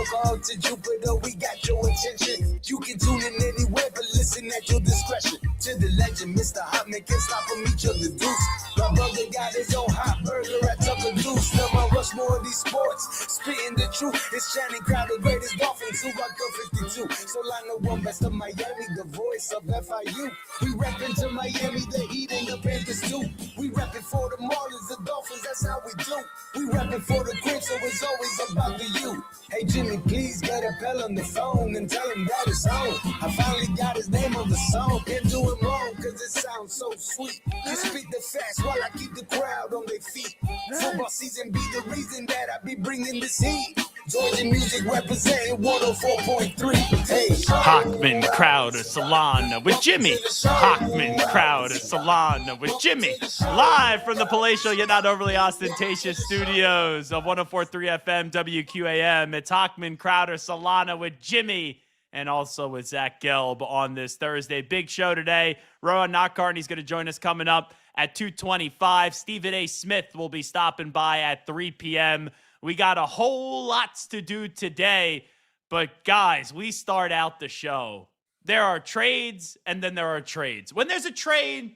Coco to Jupiter, we got your attention. You can tune in anywhere, but listen at your discretion. To the legend, Mr. Hochman can't stop from each of the deuce. My brother got his own hot burger at Tucker Deuce. Now my rush more of these sports, spitting the truth. It's Channing Crowder, greatest Dolphins, who got good 52. Solana one best of Miami, the voice of FIU. We reppin' to Miami, the Heat and the Panthers too. We reppin' for the Marlins, the Dolphins, that's how we do. We reppin' for the Crips, so it's always about the you. Hey Jimmy, please get a bell on the phone and tell him that it's on. I finally got his name on the song. Can't do it wrong, cause it sounds so sweet. You speak the fast while I keep the crowd on their feet. Football season be the reason that I be bringing this heat. Georgia music representing 104.3. Hey, Hochman, Crowder, Solana with Jimmy. Hochman, Crowder, Solana with Jimmy. Live from the palatial yet not overly ostentatious studios of 104.3 FM WQAM. It's Hochman, Crowder, Solana with Jimmy. And also with Zach Gelb on this Thursday. Big show today. Rowan Knockcarney's going to join us coming up at 2:25. Stephen A. Smith will be stopping by at 3 p.m. We got a whole lots to do today. But guys, we start out the show. There are trades and then there are trades. When there's a trade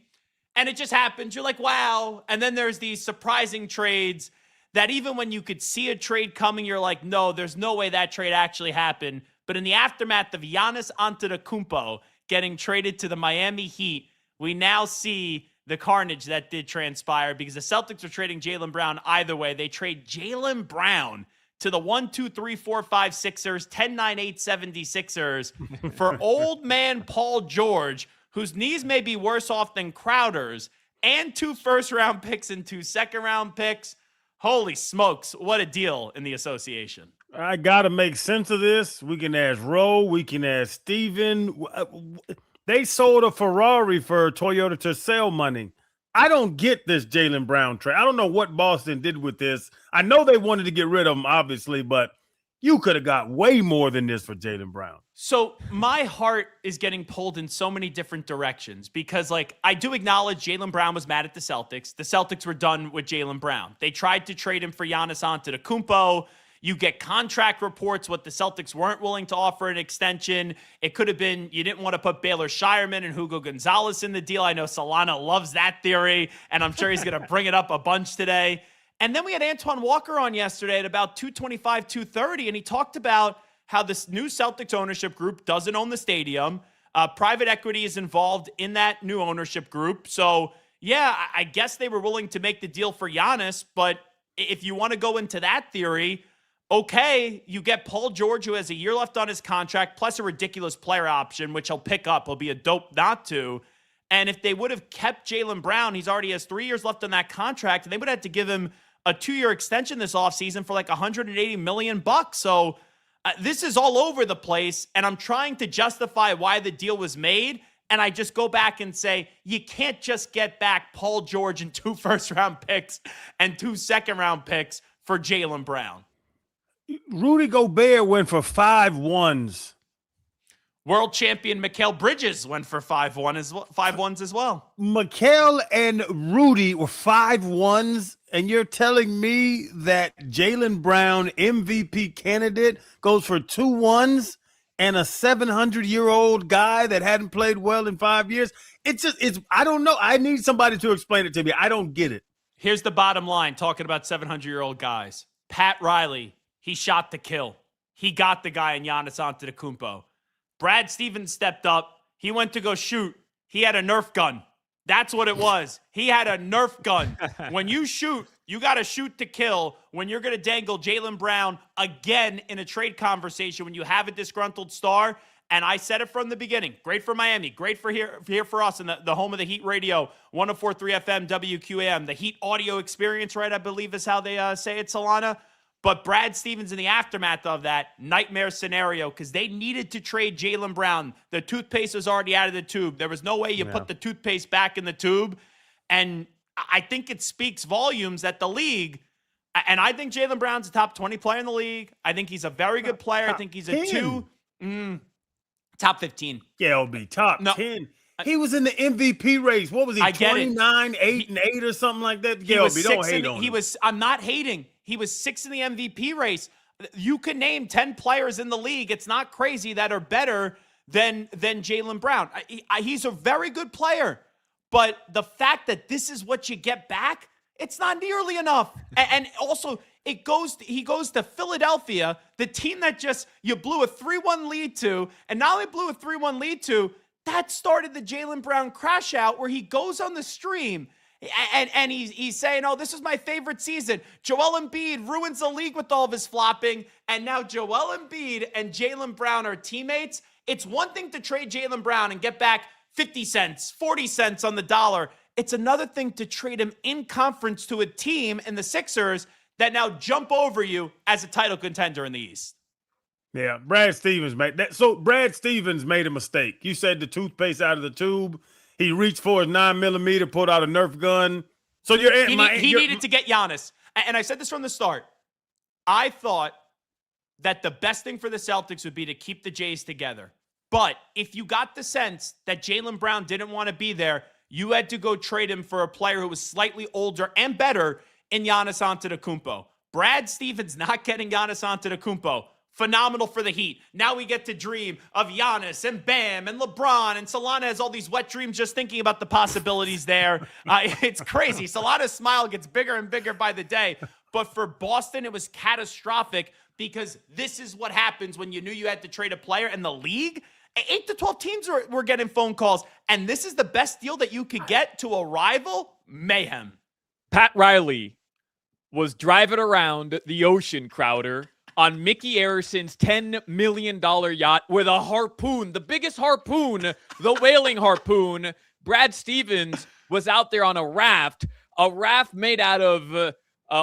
and it just happens, you're like, wow. And then there's these surprising trades that even when you could see a trade coming, you're like, no, there's no way that trade actually happened. But in the aftermath of Giannis Antetokounmpo getting traded to the Miami Heat, we now see the carnage that did transpire because the Celtics are trading Jaylen Brown either way. They trade Jaylen Brown to the 1, 2, 3, 4, 5 Sixers, 10, 9, 8, 76ers for old man Paul George, whose knees may be worse off than Crowder's, and 2 first-round picks and 2 second-round picks. Holy smokes, what a deal in the association. I got to make sense of this. We can ask Roe. We can ask Steven. They sold a Ferrari for Toyota Tercel money. I don't get this Jaylen Brown trade. I don't know what Boston did with this. I know they wanted to get rid of him, obviously, but you could have got way more than this for Jaylen Brown. So my heart is getting pulled in so many different directions because, like, I do acknowledge Jaylen Brown was mad at the Celtics. The Celtics were done with Jaylen Brown. They tried to trade him for Giannis Antetokounmpo. You get contract reports, what the Celtics weren't willing to offer an extension. It could have been you didn't want to put Baylor Shireman and Hugo Gonzalez in the deal. I know Solana loves that theory, and I'm sure he's going to bring it up a bunch today. And then we had Antoine Walker on yesterday at about 2:25, 2:30, and he talked about how this new Celtics ownership group doesn't own the stadium. Private equity is involved in that new ownership group. So, yeah, I guess they were willing to make the deal for Giannis, but if you want to go into that theory, okay, you get Paul George, who has a year left on his contract, plus a ridiculous player option, which he'll pick up. He'll be a dope not to. And if they would have kept Jaylen Brown, he's already has 3 years left on that contract, and they would have to give him a 2-year extension this offseason for like $180 million. So this is all over the place, and I'm trying to justify why the deal was made. And I just go back and say, you can't just get back Paul George and 2 first-round picks and 2 second-round picks for Jaylen Brown. Rudy Gobert went for 5 ones. World champion Mikal Bridges went for 5 ones as well. Mikal and Rudy were 5 ones, and you're telling me that Jaylen Brown, MVP candidate, goes for 2 ones and a 700-year-old guy that hadn't played well in 5 years? It's I don't know. I need somebody to explain it to me. I don't get it. Here's the bottom line, talking about 700-year-old guys. Pat Riley, he shot to kill. He got the guy in Giannis Antetokounmpo. Brad Stevens stepped up. He went to go shoot. He had a Nerf gun. That's what it was. He had a Nerf gun. When you shoot, you got to shoot to kill. When you're going to dangle Jaylen Brown again in a trade conversation, when you have a disgruntled star, and I said it from the beginning, great for Miami, great for here for us in the home of the Heat Radio, 104.3 FM, WQAM, the Heat audio experience, right, I believe is how they say it, Solana. But Brad Stevens, in the aftermath of that nightmare scenario, because they needed to trade Jaylen Brown. The toothpaste was already out of the tube. There was no way you put the toothpaste back in the tube. And I think it speaks volumes that the league, and I think Jaylen Brown's a top 20 player in the league. I think he's a very good player. I think he's a 2. Top 15. Yeah, it'll be top 10. He was in the MVP race. What was he, 29, 8, and 8 or something like that? Don't hate on him. I'm not hating. He was 6th in the MVP race. You can name 10 players in the league. It's not crazy that are better than Jaylen Brown. He's a very good player, but the fact that this is what you get back, it's not nearly enough. And also, he goes to Philadelphia, the team that just you blew a 3-1 lead to, and not only blew a 3-1 lead to, that started the Jaylen Brown crash out where he goes on the stream and he's saying, oh, this is my favorite season. Joel Embiid ruins the league with all of his flopping, and now Joel Embiid and Jaylen Brown are teammates. It's one thing to trade Jaylen Brown and get back 50 cents, 40 cents on the dollar. It's another thing to trade him in conference to a team in the Sixers that now jump over you as a title contender in the East. Yeah, Brad Stevens made that. So Brad Stevens made a mistake. You said the toothpaste out of the tube. He reached for his 9mm, pulled out a Nerf gun. So he needed to get Giannis. And I said this from the start. I thought that the best thing for the Celtics would be to keep the Jays together. But if you got the sense that Jaylen Brown didn't want to be there, you had to go trade him for a player who was slightly older and better in Giannis Antetokounmpo. Brad Stevens not getting Giannis Antetokounmpo. Phenomenal for the Heat. Now we get to dream of Giannis and Bam and LeBron, and Solana has all these wet dreams just thinking about the possibilities there. It's crazy. Solana's smile gets bigger and bigger by the day. But for Boston, it was catastrophic because this is what happens when you knew you had to trade a player in the league. 8 to 12 teams were getting phone calls, and this is the best deal that you could get to a rival? Mayhem. Pat Riley was driving around the ocean, Crowder, on Mickey Arison's $10 million yacht with a harpoon, the biggest harpoon, the whaling harpoon. Brad Stevens was out there on a raft made out of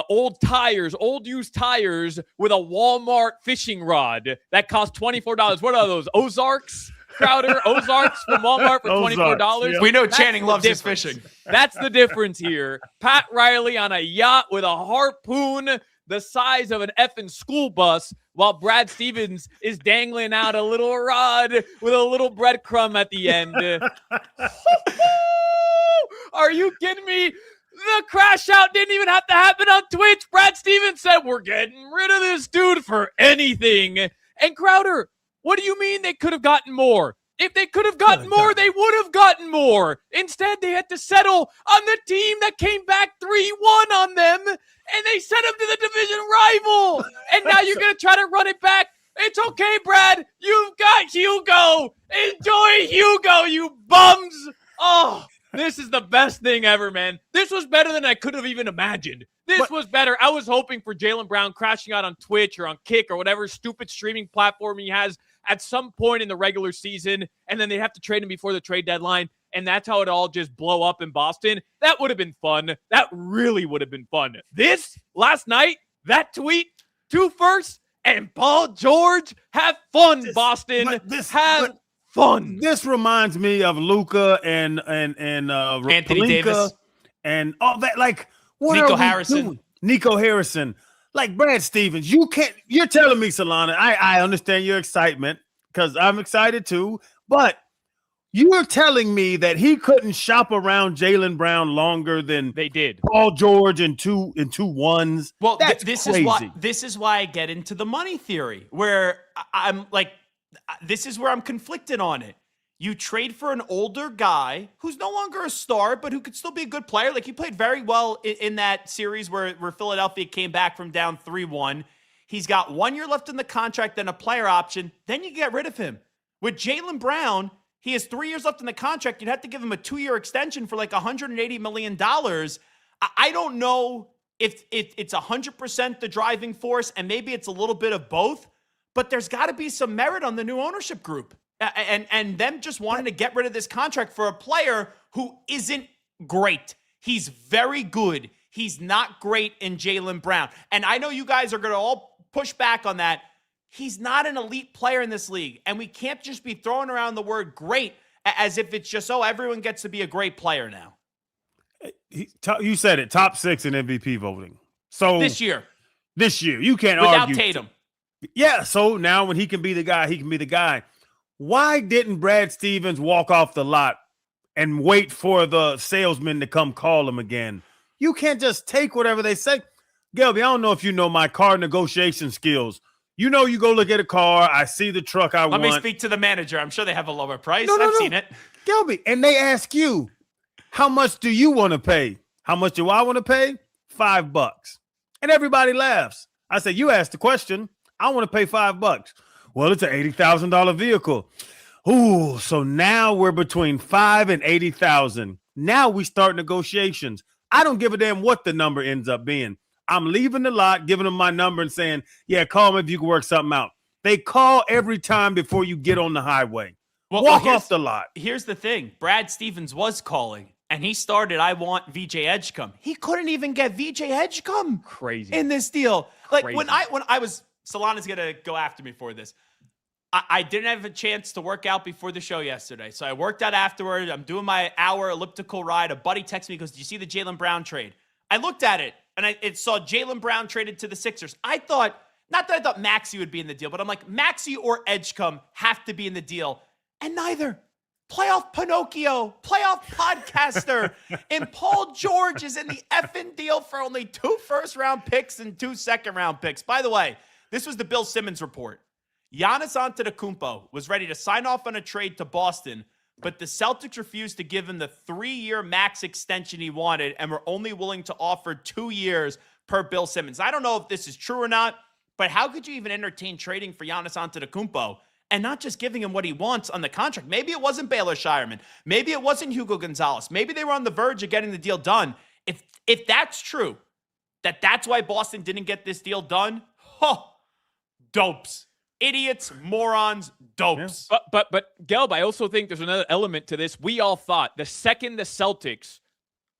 old tires, old used tires with a Walmart fishing rod that cost $24. What are those, Ozarks? Crowder, Ozarks from Walmart for $24. Yeah. We know Channing loves his fishing. That's the difference here. Pat Riley on a yacht with a harpoon the size of an effing school bus, while Brad Stevens is dangling out a little rod with a little breadcrumb at the end. Are you kidding me? The crash out didn't even have to happen on Twitch. Brad Stevens said, we're getting rid of this dude for anything. And Crowder, what do you mean they could have gotten more? If they could have gotten more, they would have gotten more. Instead, they had to settle on the team that came back 3-1 on them, and they sent them to the division rival. And now you're going to try to run it back. It's okay, Brad. You've got Hugo. Enjoy Hugo, you bums. Oh, this is the best thing ever, man. This was better than I could have even imagined. This was better. I was hoping for Jaylen Brown crashing out on Twitch or on Kick or whatever stupid streaming platform he has at some point in the regular season, and then they have to trade him before the trade deadline, and that's how it all just blow up in Boston. That would have been fun. That really would have been fun. This, last night, that tweet, 2 firsts, and Paul George, have fun, Boston. Have fun. This reminds me of Luka and Anthony Davis and all that. Like, what Nico are we Harrison. doing? Nico Harrison. Like Brad Stevens, you're telling me, Solana, I understand your excitement because I'm excited too, but you're telling me that he couldn't shop around Jaylen Brown longer than they did. Paul George in two ones. Well, that's this crazy. This is why I get into the money theory, where I'm like, this is where I'm conflicted on it. You trade for an older guy who's no longer a star, but who could still be a good player. Like, he played very well in that series where Philadelphia came back from down 3-1. He's got 1 year left in the contract, then a player option. Then you get rid of him. With Jaylen Brown, he has 3 years left in the contract. You'd have to give him a 2-year extension for like $180 million. I don't know if it's 100% the driving force, and maybe it's a little bit of both, but there's got to be some merit on the new ownership group. And them just wanting to get rid of this contract for a player who isn't great. He's very good. He's not great in Jaylen Brown. And I know you guys are going to all push back on that. He's not an elite player in this league. And we can't just be throwing around the word great as if it's just, oh, everyone gets to be a great player now. You said it, top 6 in MVP voting. So This year, you can't without argue. Tatum. Yeah, so now when he can be the guy, he can be the guy. Why didn't Brad Stevens walk off the lot and wait for the salesman to come call him again? You can't just take whatever they say. Gelby, I don't know if you know my car negotiation skills. You know, you go look at a car, I see the truck I want. Let me speak to the manager. I'm sure they have a lower price. No, I've seen it. Gelby, and they ask you, how much do you want to pay? How much do I want to pay? $5. And everybody laughs. I say, you asked the question. I want to pay $5. Well, it's an $80,000 vehicle. Ooh, so now we're between $5,000 and $80,000. Now we start negotiations. I don't give a damn what the number ends up being. I'm leaving the lot, giving them my number and saying, yeah, call me if you can work something out. They call every time before you get on the highway. Walk off the lot. Here's the thing. Brad Stevens was calling, and he started, I want VJ Edgecombe. He couldn't even get VJ Edgecombe Crazy. in this deal. Like, Crazy. when I was, Solana's going to go after me for this. I didn't have a chance to work out before the show yesterday. So I worked out afterward. I'm doing my hour elliptical ride. A buddy texted me, goes, do you see the Jaylen Brown trade? I looked at it, and it saw Jaylen Brown traded to the Sixers. I thought, not that I thought Maxey would be in the deal, but I'm like, Maxey or Edgecombe have to be in the deal. And neither. Playoff Pinocchio, playoff podcaster, and Paul George is in the effing deal for only 2 first-round picks and 2 second-round picks. By the way, this was the Bill Simmons report. Giannis Antetokounmpo was ready to sign off on a trade to Boston, but the Celtics refused to give him the 3-year max extension he wanted and were only willing to offer 2 years per Bill Simmons. I don't know if this is true or not, but how could you even entertain trading for Giannis Antetokounmpo and not just giving him what he wants on the contract? Maybe it wasn't Baylor Shireman. Maybe it wasn't Hugo Gonzalez. Maybe they were on the verge of getting the deal done. If that's true, that's why Boston didn't get this deal done, dopes. Idiots, morons, dopes. Yeah. But Gelb, I also think there's another element to this. We all thought the second the Celtics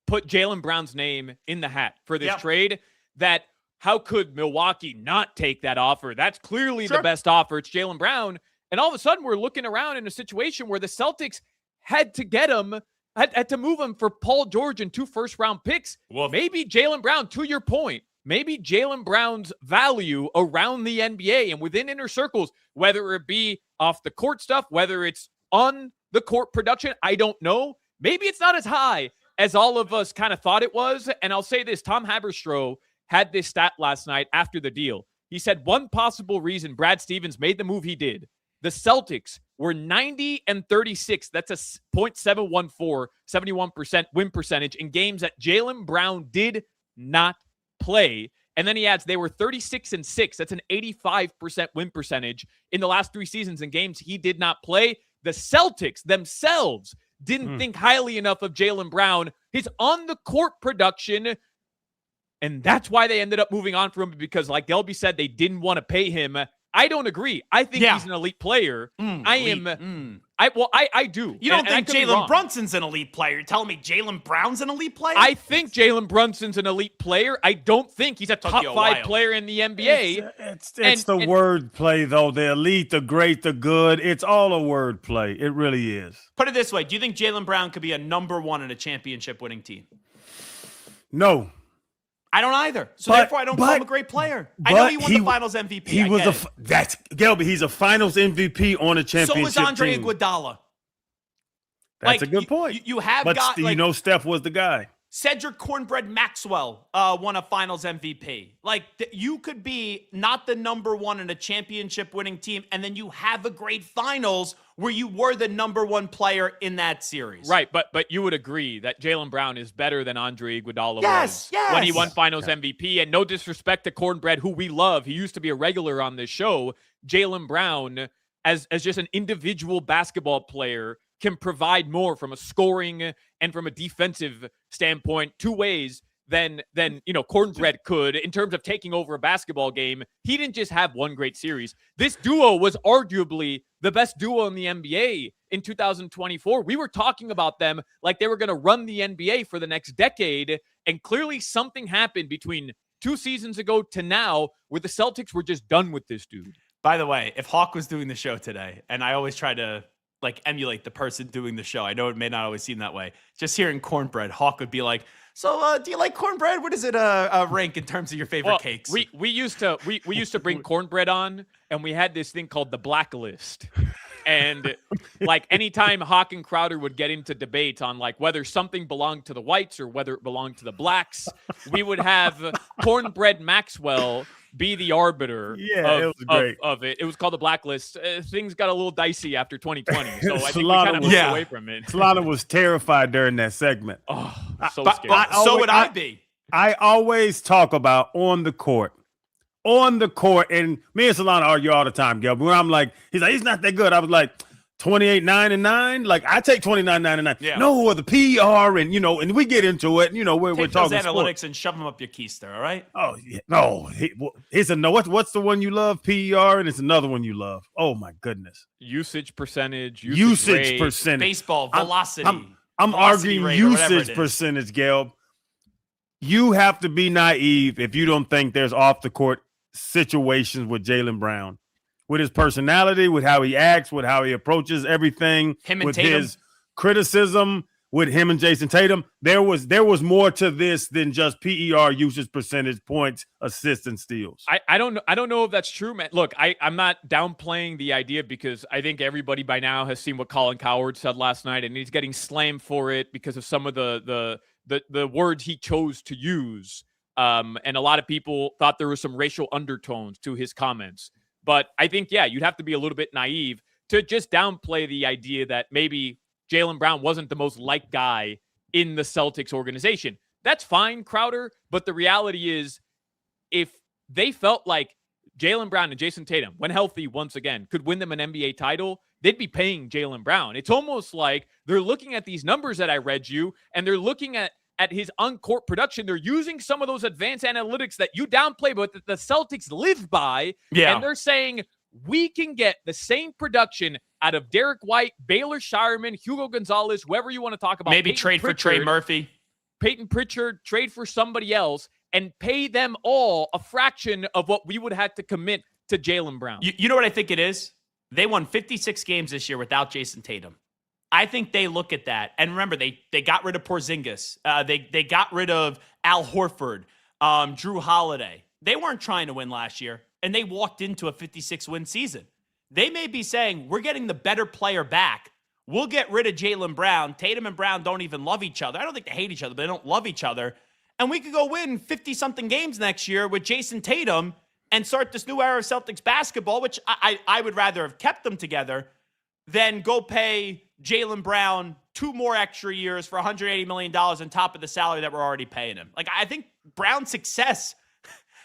put Jaylen Brown's name in the hat for this trade, that how could Milwaukee not take that offer? That's clearly the best offer. It's Jaylen Brown. And all of a sudden, we're looking around in a situation where the Celtics had to get him, had to move him for Paul George and 2 first-round picks. Well, maybe Jaylen Brown, to your point, maybe Jaylen Brown's value around the NBA and within inner circles, whether it be off the court stuff, whether it's on the court production, I don't know. Maybe it's not as high as all of us kind of thought it was. And I'll say this, Tom Haberstroh had this stat last night after the deal. He said one possible reason Brad Stevens made the move he did, the Celtics were 90-36. That's a .714, 71% win percentage in games that Jaylen Brown did not play. And then he adds they were 36-6. That's an 85% win percentage in the last 3 seasons in games he did not play. The Celtics themselves didn't think highly enough of Jaylen Brown, his on-the-court production, and that's why they ended up moving on from him, because like Gelby said, they didn't want to pay him. I don't agree. I think he's an elite player. I do. You don't think Jalen Brunson's an elite player? You're telling me Jaylen Brown's an elite player? I think Jalen Brunson's an elite player. I don't think he's a top 5 player in the NBA. It's the word play, though. The elite, the great, the good. It's all a word play. It really is. Put it this way. Do you think Jaylen Brown could be a number 1 in a championship winning team? No. I don't either. So therefore, I don't call him a great player. I know he won the Finals MVP. He's a Finals MVP on a championship team. So was Andre Iguodala. That's a good point. You have but got, you know, Steph was the guy. Cedric Cornbread Maxwell won a Finals MVP. Like, you could be not the number 1 in a championship winning team, and then you have a great Finals where you were the number 1 player in that series. Right, but you would agree that Jaylen Brown is better than Andre Iguodala was when he won Finals MVP. And no disrespect to Cornbread, who we love. He used to be a regular on this show. Jaylen Brown, as just an individual basketball player, can provide more from a scoring and from a defensive standpoint, 2 ways than Cornbread could in terms of taking over a basketball game. He didn't just have one great series. This duo was arguably the best duo in the NBA in 2024. We were talking about them like they were going to run the NBA for the next decade, and clearly something happened between 2 seasons ago to now where the Celtics were just done with this dude. By the way, if Hawk was doing the show today, and I always try to emulate the person doing the show. I know it may not always seem that way. Just hearing Cornbread, Hawk would be like, so do you like cornbread? What does it rank in terms of your favorite cakes? We used to bring Cornbread on, and we had this thing called the Blacklist. And like anytime Hawk and Crowder would get into debate on like whether something belonged to the whites or whether it belonged to the blacks, we would have Cornbread Maxwell be the arbiter it was great. Of it. It was called the Blacklist. Things got a little dicey after 2020, so I think we Solana kind of moved away from it. Solana was terrified during that segment. Oh, so But scary. so would I be. I always talk about on the court. On the court, and me and Solana argue all the time, Gil. But when I'm like, he's not that good. I was like, 28-9-9. Like, I take 29-9-9. Yeah. No, or the PR, and and we get into it. We're Take talking those analytics sport. and shove them up your keister, all right? Oh yeah, no. It's a no. What's the one you love? PER, and it's another one you love. Oh my goodness. Usage percentage, Usage rate, percentage. Baseball velocity. I'm velocity arguing rate or whatever it usage is. percentage, Gail. You have to be naive if you don't think there's off the court situations with Jaylen Brown, with his personality, with how he acts, with how he approaches everything, Him and with Tatum. his criticism, with him and Jason Tatum. There was more to this than just PER usage percentage, points, assists, and steals. I don't know if that's true, man. Look, I'm not downplaying the idea because I think everybody by now has seen what Colin Cowherd said last night, and he's getting slammed for it because of some of the words he chose to use. And a lot of people thought there was some racial undertones to his comments. But I think, you'd have to be a little bit naive to just downplay the idea that maybe Jaylen Brown wasn't the most liked guy in the Celtics organization. That's fine, Crowder. But the reality is, if they felt like Jaylen Brown and Jason Tatum, when healthy once again, could win them an NBA title, they'd be paying Jaylen Brown. It's almost like they're looking at these numbers that I read you, and they're looking at his on-court production. They're using some of those advanced analytics that you downplay, but that the Celtics live by. Yeah. And they're saying, we can get the same production out of Derek White, Baylor Shireman, Hugo Gonzalez, whoever you want to talk about. Maybe Peyton trade for Trey Murphy. Peyton Pritchard, trade for somebody else, and pay them all a fraction of what we would have to commit to Jaylen Brown. You know what I think it is? They won 56 games this year without Jason Tatum. I think they look at that. And remember, they got rid of Porzingis. They got rid of Al Horford, Drew Holiday. They weren't trying to win last year, and they walked into a 56-win season. They may be saying, we're getting the better player back. We'll get rid of Jaylen Brown. Tatum and Brown don't even love each other. I don't think they hate each other, but they don't love each other. And we could go win 50-something games next year with Jason Tatum and start this new era of Celtics basketball, which I would rather have kept them together than go pay Jaylen Brown 2 more extra years for $180 million on top of the salary that we're already paying him. Like, I think Brown's success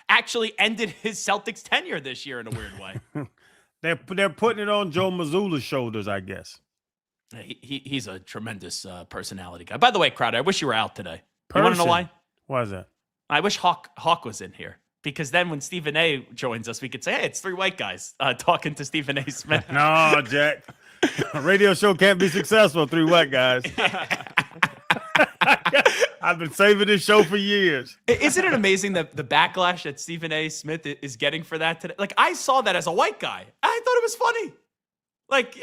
actually ended his Celtics tenure this year in a weird way. They're putting it on Joe Mazzulla's shoulders, I guess. He's a tremendous personality guy. By the way, Crowder, I wish you were out today. You want to know why? Why is that? I wish Hawk was in here. Because then when Stephen A. joins us, we could say, hey, it's 3 white guys talking to Stephen A. Smith. No, Jack. A radio show can't be successful, 3 white guys. I've been saving this show for years. Isn't it amazing that the backlash that Stephen A. Smith is getting for that today? Like, I saw that as a white guy. I thought it was funny. Like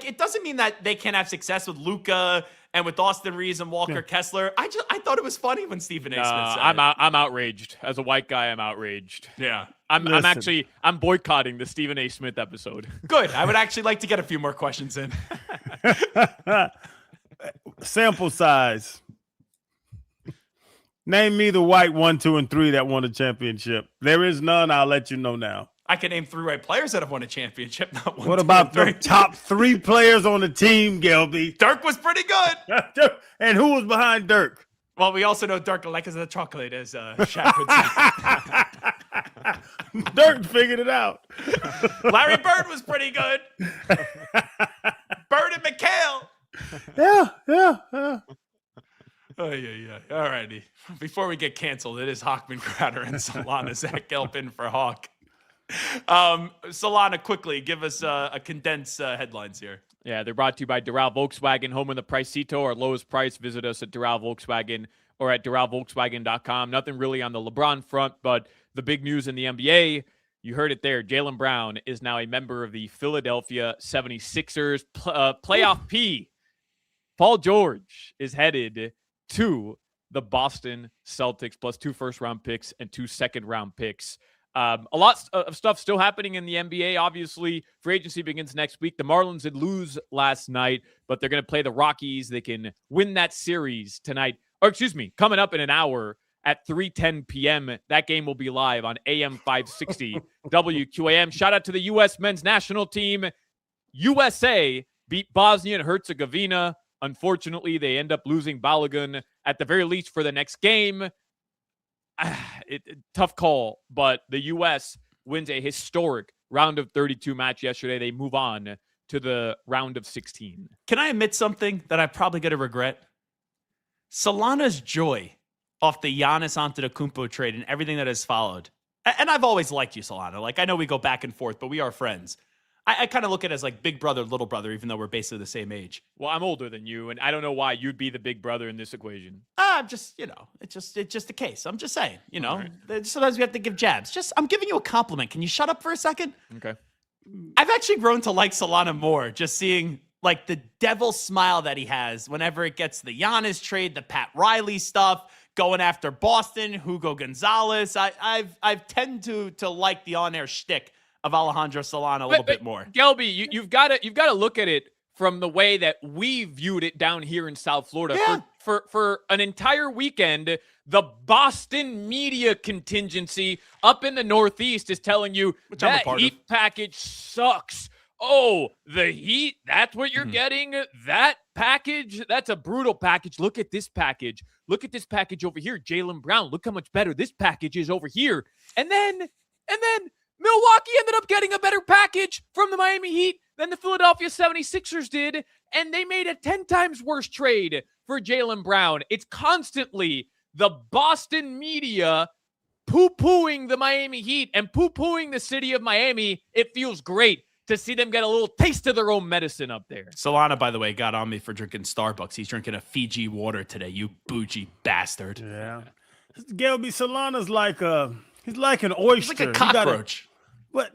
it doesn't mean that they can't have success with Luka and with Austin Reeves and Walker Kessler. I thought it was funny when Stephen A. Smith said I'm outraged. As a white guy, I'm outraged. Yeah. I'm boycotting the Stephen A. Smith episode. Good. I would actually like to get a few more questions in. Sample size. Name me the white 1, 2, and 3 that won a championship. There is none. I'll let you know now. I can name 3 white players that have won a championship. Not 1, What 2, about and 3. the top 3 players on the team, Gelby? Dirk was pretty good. And who was behind Dirk? Well, we also know Dirk like as the chocolate, as Shaq would say. Dirk figured it out. Larry Bird was pretty good. Bird and McHale. Yeah. Oh, yeah. All righty. Before we get canceled, it is Hochman, Crowder, and Solana. Zach Gelpin for Hawk. Solana, quickly, give us a condensed headlines here. Yeah, they're brought to you by Doral Volkswagen, home of the Pricito, our lowest price. Visit us at Doral Volkswagen or at DoralVolkswagen.com. Nothing really on the LeBron front, but the big news in the NBA, you heard it there. Jaylen Brown is now a member of the Philadelphia 76ers playoff P. Paul George is headed to the Boston Celtics, plus 2 first-round picks and 2 second-round picks. A lot of stuff still happening in the NBA. Obviously, free agency begins next week. The Marlins did lose last night, but they're going to play the Rockies. They can win that series tonight, or excuse me, coming up in an hour at 3:10 p.m. That game will be live on AM 560 WQAM. Shout out to the U.S. men's national team. USA beat Bosnia and Herzegovina. Unfortunately, they end up losing Balogun at the very least for the next game. Tough call, but the U.S. wins a historic round of 32 match yesterday. They move on to the round of 16. Can I admit something that I'm probably going to regret? Solana's joy off the Giannis Antetokounmpo trade and everything that has followed. And I've always liked you, Solana. Like, I know we go back and forth, but we are friends. I kind of look at it as like big brother, little brother, even though we're basically the same age. Well, I'm older than you, and I don't know why you'd be the big brother in this equation. I'm just, it's just the case. I'm just saying, right. Sometimes we have to give jabs. I'm giving you a compliment. Can you shut up for a second? Okay. I've actually grown to like Solana more, just seeing like the devil smile that he has whenever it gets the Giannis trade, the Pat Riley stuff, going after Boston, Hugo Gonzalez. I've tend to like the on-air shtick of Alejandro Solana a little bit more. Gelby, you've got to look at it from the way that we viewed it down here in South Florida. Yeah. For an entire weekend, the Boston media contingency up in the Northeast is telling you that Heat package sucks. Oh, the Heat, that's what you're getting? That package, that's a brutal package. Look at this package. Look at this package over here. Jaylen Brown, look how much better this package is over here. And then Milwaukee ended up getting a better package from the Miami Heat than the Philadelphia 76ers did, and they made a 10 times worse trade for Jaylen Brown. It's constantly the Boston media poo-pooing the Miami Heat and poo-pooing the city of Miami. It feels great to see them get a little taste of their own medicine up there. Solana, by the way, got on me for drinking Starbucks. He's drinking a Fiji water today, you bougie bastard. Yeah. Gelby, Solana's he's like an oyster. He's like a cockroach.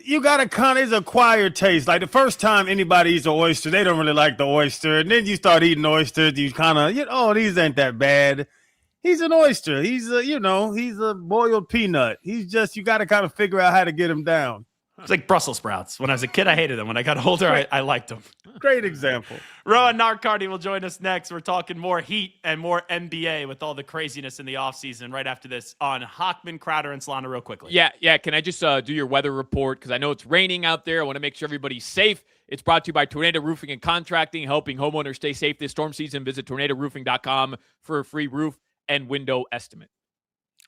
You got to kind of, it's acquired taste. Like the first time anybody eats an oyster, they don't really like the oyster. And then you start eating oysters, you kind of, these ain't that bad. He's an oyster. He's a boiled peanut. He's just, you got to kind of figure out how to get him down. It's like Brussels sprouts. When I was a kid, I hated them. When I got older, I liked them. Great example. Rowan Narcardi will join us next. We're talking more Heat and more NBA with all the craziness in the offseason right after this on Hochman, Crowder, and Solana real quickly. Yeah. Can I just do your weather report? Because I know it's raining out there. I want to make sure everybody's safe. It's brought to you by Tornado Roofing and Contracting, helping homeowners stay safe this storm season. Visit tornadoroofing.com for a free roof and window estimate.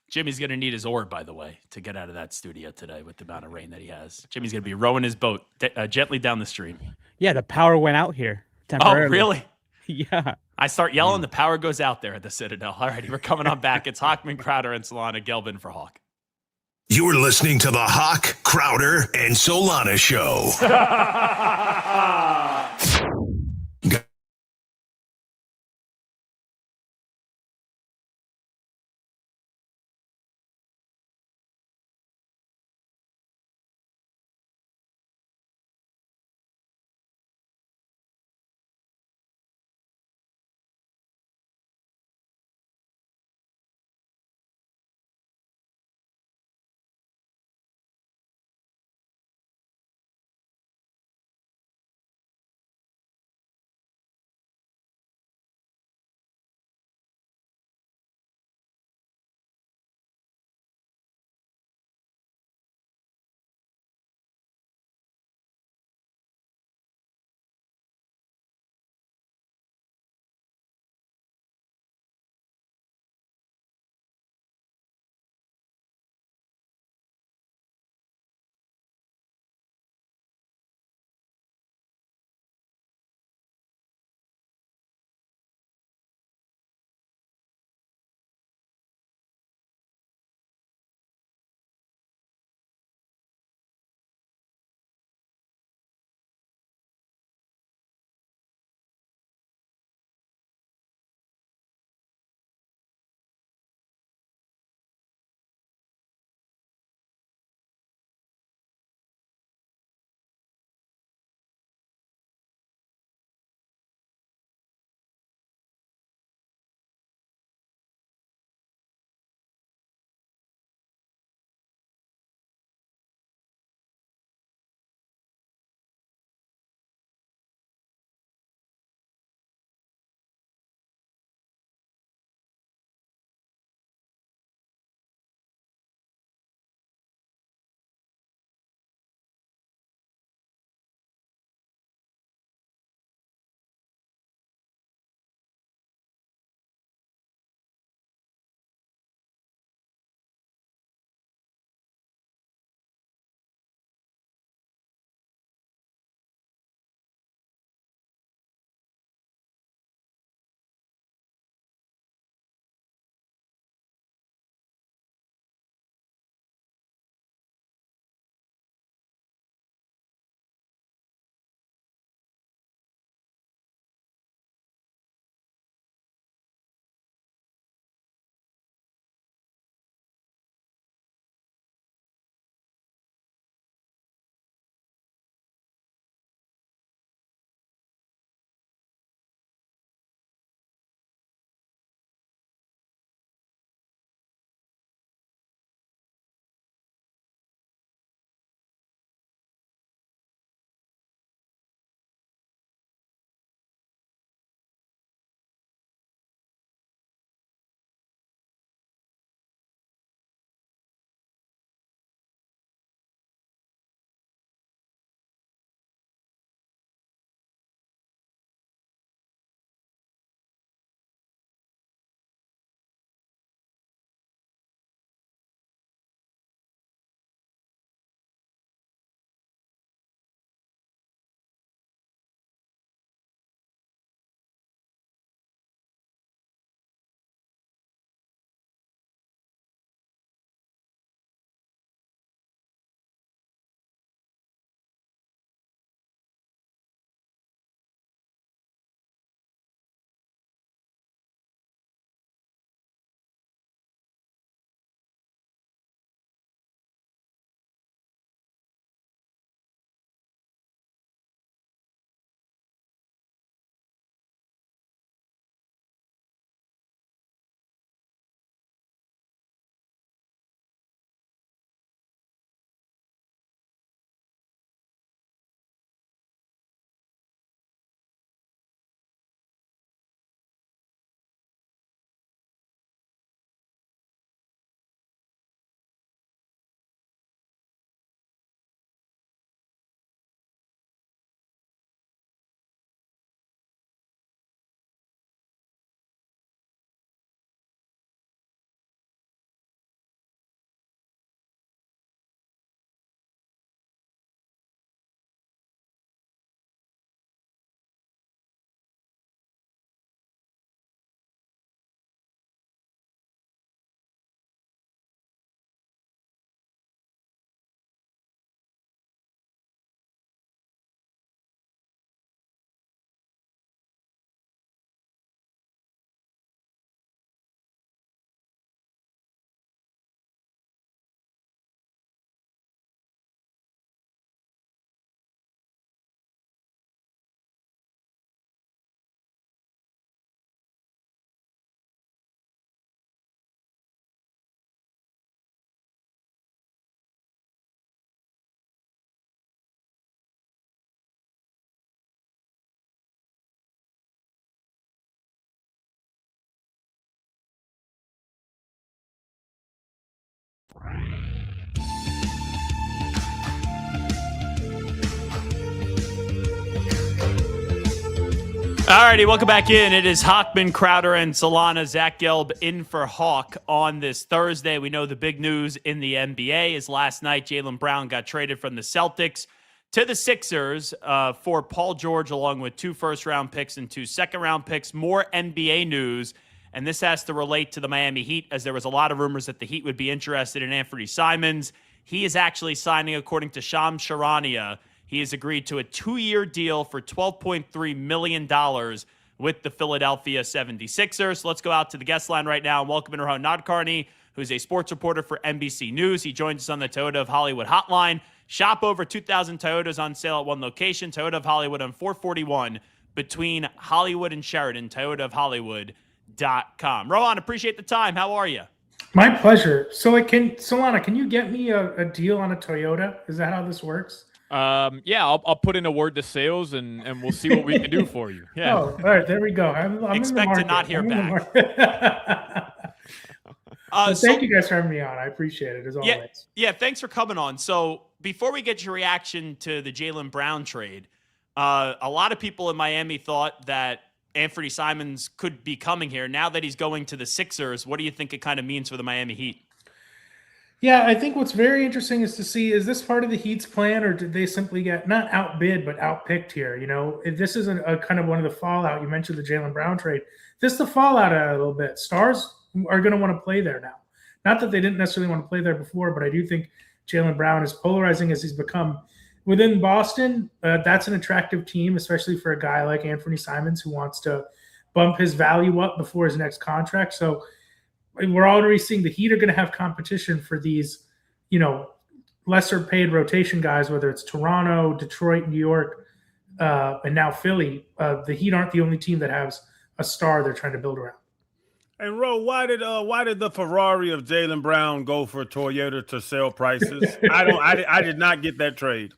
Jimmy's going to need his oar, by the way, to get out of that studio today with the amount of rain that he has. Jimmy's going to be rowing his boat gently down the stream. Yeah, the power went out here temporarily. Oh, really? Yeah. I start yelling, the power goes out there at the Citadel. All righty, we're coming on back. It's Hochman, Crowder, and Solana. Gelbin for Hawk. You're listening to the Hawk, Crowder, and Solana Show. Alrighty, welcome back in. It is Hochman, Crowder, and Solana. Zach Gelb in for Hawk on this Thursday. We know the big news in the NBA is last night Jaylen Brown got traded from the Celtics to the Sixers for Paul George, along with 2 first-round picks and 2 second-round picks. More NBA news, and this has to relate to the Miami Heat, as there was a lot of rumors that the Heat would be interested in Anthony Simons. He is actually signing, according to Shams Charania, he has agreed to a 2-year deal for $12.3 million with the Philadelphia 76ers. So let's go out to the guest line right now and welcome in Rohan Nadkarni, who's a sports reporter for NBC News. He joins us on the Toyota of Hollywood hotline. Shop over 2,000 Toyotas on sale at one location, Toyota of Hollywood on 441 between Hollywood and Sheridan, toyotaofhollywood.com. Rohan, appreciate the time. How are you? My pleasure. So, Solana, can you get me a deal on a Toyota? Is that how this works? Yeah, I'll put in a word to sales and we'll see what we can do for you. Yeah. Oh, all right, there we go. I'm Expect to not hear back. Thank you guys for having me on. I appreciate it as always. Yeah, thanks for coming on. So before we get your reaction to the Jaylen Brown trade, a lot of people in Miami thought that Anthony Simons could be coming here. Now that he's going to the Sixers, what do you think it kind of means for the Miami Heat? Yeah, I think what's very interesting is to see, is this part of the Heat's plan, or did they simply get not outbid but outpicked here? You know, if this is a kind of one of the fallout. You mentioned the Jaylen Brown trade. This is the fallout a little bit. Stars are going to want to play there now. Not that they didn't necessarily want to play there before, but I do think Jaylen Brown is polarizing as he's become. Within Boston, that's an attractive team, especially for a guy like Anthony Simons who wants to bump his value up before his next contract. So we're already seeing the Heat are going to have competition for these, lesser paid rotation guys, whether it's Toronto, Detroit, New York, and now Philly. The Heat aren't the only team that has a star they're trying to build around. And Ro, why did the Ferrari of Jaylen Brown go for Toyota to sell prices? I did not get that trade.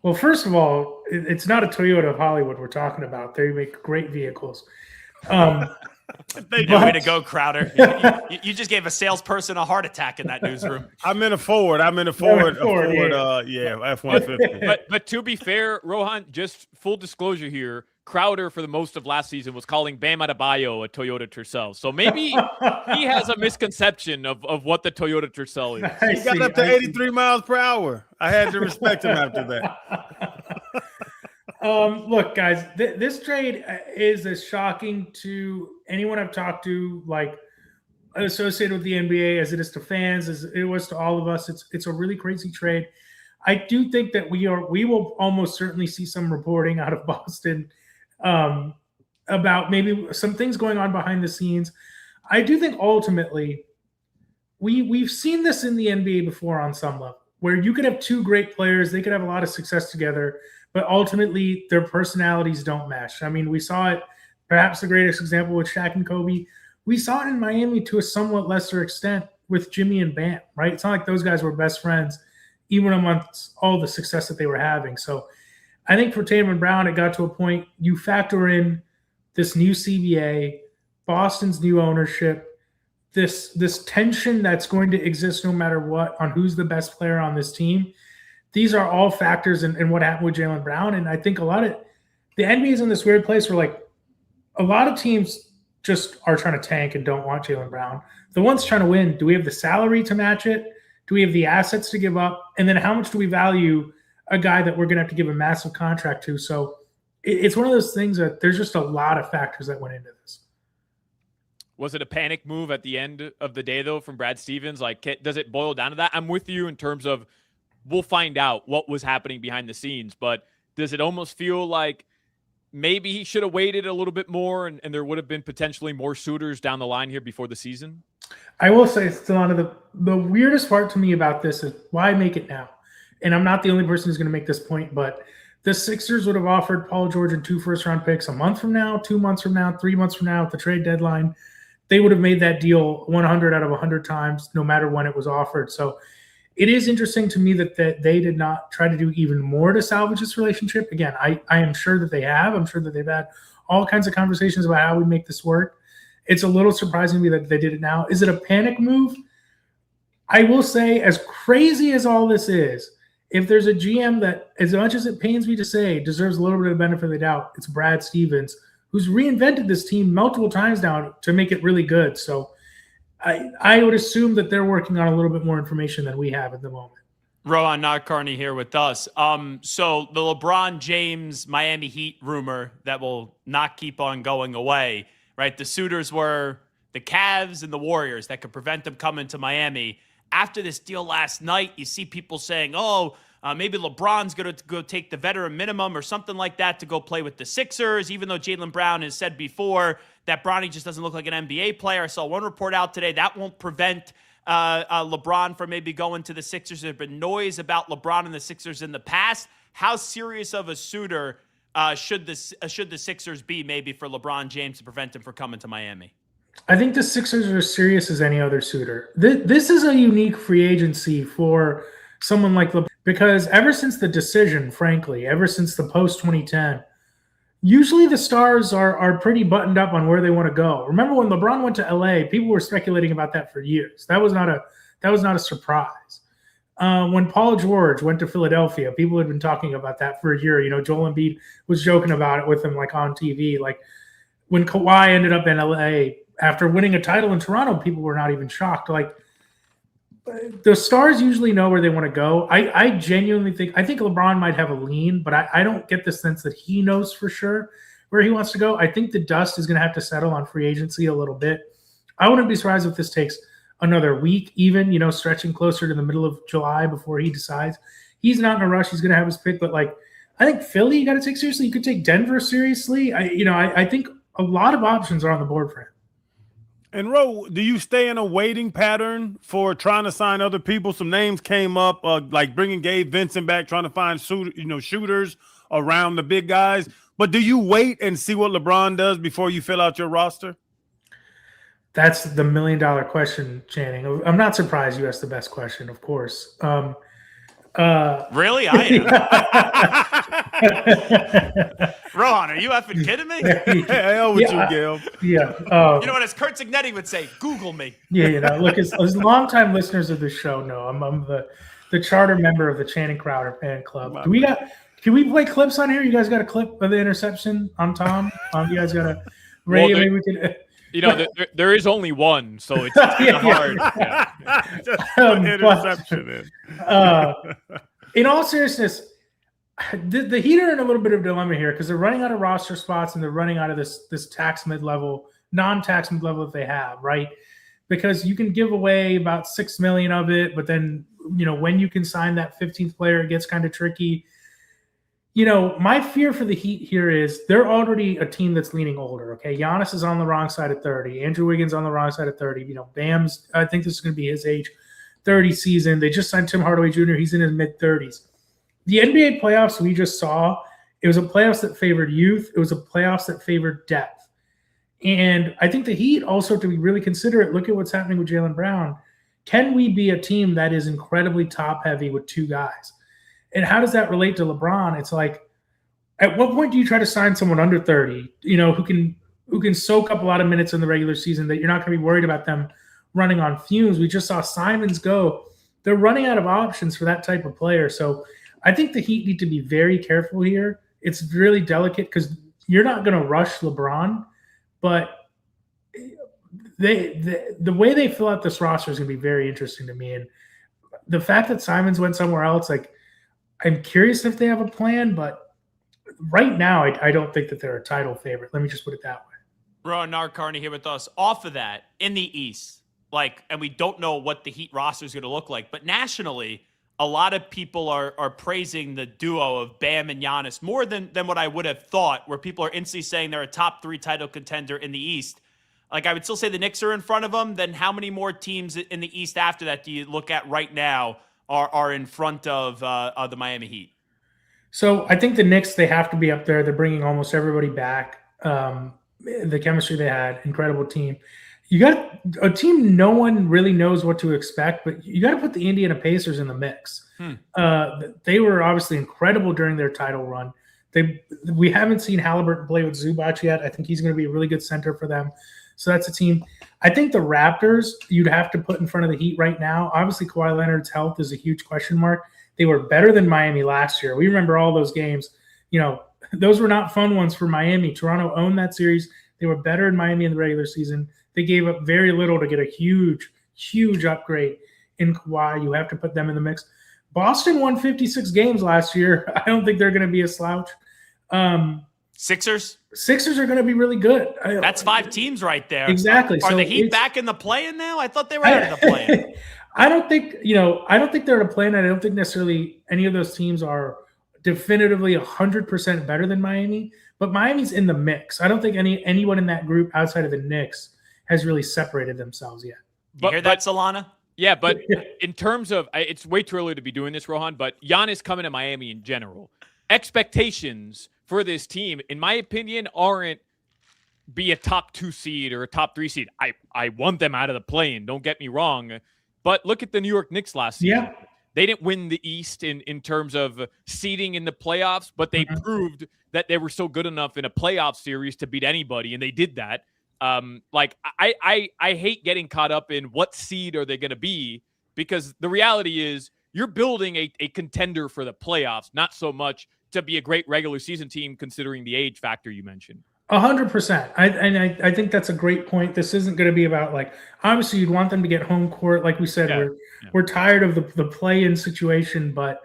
Well, first of all, it's not a Toyota of Hollywood we're talking about. They make great vehicles. Way to go, Crowder. You just gave a salesperson a heart attack in that newsroom. I'm in a Ford. F-150. But to be fair, Rohan, just full disclosure here, Crowder for the most of last season was calling Bam Adebayo a Toyota Tercel. So maybe he has a misconception of what the Toyota Tercel is. He got up to 83 miles per hour. I had to respect him after that. Look, guys, this trade is as shocking to anyone I've talked to, like associated with the NBA, as it is to fans, as it was to all of us. It's a really crazy trade. I do think that we will almost certainly see some reporting out of Boston about maybe some things going on behind the scenes. I do think ultimately we've seen this in the NBA before on some level, where you could have two great players, they could have a lot of success together, but ultimately their personalities don't mesh. I mean, we saw it, perhaps the greatest example with Shaq and Kobe. We saw it in Miami to a somewhat lesser extent with Jimmy and Bam, right? It's not like those guys were best friends, even amongst all the success that they were having. So I think for Jaylen Brown, it got to a point, you factor in this new CBA, Boston's new ownership, this tension that's going to exist no matter what on who's the best player on this team. These are all factors in what happened with Jaylen Brown. And I think the NBA is in this weird place where, like, a lot of teams just are trying to tank and don't want Jaylen Brown. The ones trying to win, do we have the salary to match it? Do we have the assets to give up? And then how much do we value a guy that we're going to have to give a massive contract to? So it's one of those things that there's just a lot of factors that went into this. Was it a panic move at the end of the day, though, from Brad Stevens? Like, does it boil down to that? I'm with you in terms of we'll find out what was happening behind the scenes, but does it almost feel like maybe he should have waited a little bit more and there would have been potentially more suitors down the line here before the season? I will say, Solana, the weirdest part to me about this is why make it now? And I'm not the only person who's going to make this point, but the Sixers would have offered Paul George and 2 first-round picks a month from now, 2 months from now, 3 months from now at the trade deadline. They would have made that deal 100 out of 100 times, no matter when it was offered. So it is interesting to me that they did not try to do even more to salvage this relationship. Again, I am sure that they have. I'm sure that they've had all kinds of conversations about how we make this work. It's a little surprising to me that they did it now. Is it a panic move? I will say, as crazy as all this is, if there's a GM that, as much as it pains me to say, deserves a little bit of the benefit of the doubt, it's Brad Stevens, who's reinvented this team multiple times now to make it really good. So I would assume that they're working on a little bit more information than we have at the moment. Rohan Nadkarni here with us. So the LeBron James Miami Heat rumor that will not keep on going away, right? The suitors were the Cavs and the Warriors that could prevent them coming to Miami. After this deal last night, you see people saying, maybe LeBron's going to go take the veteran minimum or something like that to go play with the Sixers, even though Jaylen Brown has said before that Bronny just doesn't look like an NBA player. I saw one report out today that won't prevent LeBron from maybe going to the Sixers. There's been noise about LeBron and the Sixers in the past. How serious of a suitor should the Sixers be maybe for LeBron James to prevent him from coming to Miami? I think the Sixers are as serious as any other suitor. This is a unique free agency for someone like LeBron because ever since the decision, frankly, ever since the post-2010, usually the stars are pretty buttoned up on where they want to go. Remember when LeBron went to LA, people were speculating about that for years. That was not a surprise. When Paul George went to Philadelphia, people had been talking about that for a year. You know, Joel Embiid was joking about it with him like on TV. Like when Kawhi ended up in LA after winning a title in Toronto, people were not even shocked. Like the stars usually know where they want to go. I genuinely think LeBron might have a lean, but I don't get the sense that he knows for sure where he wants to go. I think the dust is going to have to settle on free agency a little bit. I wouldn't be surprised if this takes another week, even, stretching closer to the middle of July before he decides. He's not in a rush. He's going to have his pick, but like I think Philly you got to take seriously. You could take Denver seriously. I think a lot of options are on the board for him. And Ro, do you stay in a waiting pattern for trying to sign other people? Some names came up, like bringing Gabe Vincent back, trying to find shooters around the big guys. But do you wait and see what LeBron does before you fill out your roster? That's the $1 million question, Channing. I'm not surprised you asked the best question, of course. Really? I am. Rohan, are you effing kidding me? Hell with you, Gil. Yeah. You know what, as Kurt Signetti would say, Google me. Yeah, look, as longtime listeners of the show know, I'm the charter member of the Channing Crowder fan club. Can we play clips on here? You guys got a clip of the interception on Tom? You guys got a Ray? Maybe we can. There is only one, so it's kind of hard. Yeah. Just put interception in. In all seriousness, the Heat are in a little bit of a dilemma here because they're running out of roster spots and they're running out of this tax mid-level, non-tax mid-level that they have, right? Because you can give away about $6 million of it, but then when you can sign that 15th player, it gets kind of tricky. My fear for the Heat here is they're already a team that's leaning older. Okay, Giannis is on the wrong side of 30. Andrew Wiggins on the wrong side of 30. Bam's, I think this is going to be his age 30 season. They just signed Tim Hardaway Jr. He's in his mid-30s. The NBA playoffs we just saw, it was a playoffs that favored youth. It was a playoffs that favored depth. And I think the Heat also have to be really considerate. Look at what's happening with Jaylen Brown. Can we be a team that is incredibly top-heavy with two guys? And how does that relate to LeBron? It's like, at what point do you try to sign someone under 30, who can soak up a lot of minutes in the regular season that you're not going to be worried about them running on fumes? We just saw Simons go. They're running out of options for that type of player. So I think the Heat need to be very careful here. It's really delicate because you're not going to rush LeBron, but the way they fill out this roster is going to be very interesting to me. And the fact that Simons went somewhere else, like, I'm curious if they have a plan, but right now I don't think that they're a title favorite. Let me just put it that way. Rohan Nadkarni here with us. Off of that, in the East, and we don't know what the Heat roster is going to look like, but nationally, a lot of people are praising the duo of Bam and Giannis more than what I would have thought, where people are instantly saying they're a top 3 title contender in the East. Like, I would still say the Knicks are in front of them. Then how many more teams in the East after that do you look at right now are in front of the Miami Heat? So I think the Knicks, they have to be up there. They're bringing almost everybody back. The chemistry they had, incredible team. You got a team no one really knows what to expect, but you got to put the Indiana Pacers in the mix. They were obviously incredible during their title run. We haven't seen Halliburton play with Zubac yet. I think he's going to be a really good center for them. So that's a team. I think the Raptors you'd have to put in front of the Heat right now. Obviously, Kawhi Leonard's health is a huge question mark. They were better than Miami last year. We remember all those games. those were not fun ones for Miami. Toronto owned that series. They were better in Miami in the regular season. They gave up very little to get a huge upgrade in Kawhi. You have to put them in the mix. Boston won 56 games last year. I don't think they're going to be a slouch. Sixers are going to be really good. That's 5 teams right there. Exactly. Are so the Heat back in the play-in now? I thought they were out of the play-in. I don't think they're in a play-in. I don't think necessarily any of those teams are definitively 100% better than Miami, but Miami's in the mix. I don't think anyone in that group outside of the Knicks has really separated themselves yet. You hear that, Solana? Yeah, but in terms of, it's way too early to be doing this, Rohan, but Giannis coming to Miami in general, expectations for this team, in my opinion, aren't be a top 2 seed or a top 3 seed. I want them out of the play-in, don't get me wrong, but look at the New York Knicks last season. Yeah. They didn't win the East in terms of seeding in the playoffs, but they proved that they were so good enough in a playoff series to beat anybody, and they did that. I hate getting caught up in what seed are they going to be, because the reality is you're building a contender for the playoffs, not so much to be a great regular season team considering the age factor you mentioned. 100%. I think that's a great point. This isn't going to be about, like, obviously you'd want them to get home court. Like we said, we're tired of the play-in situation, but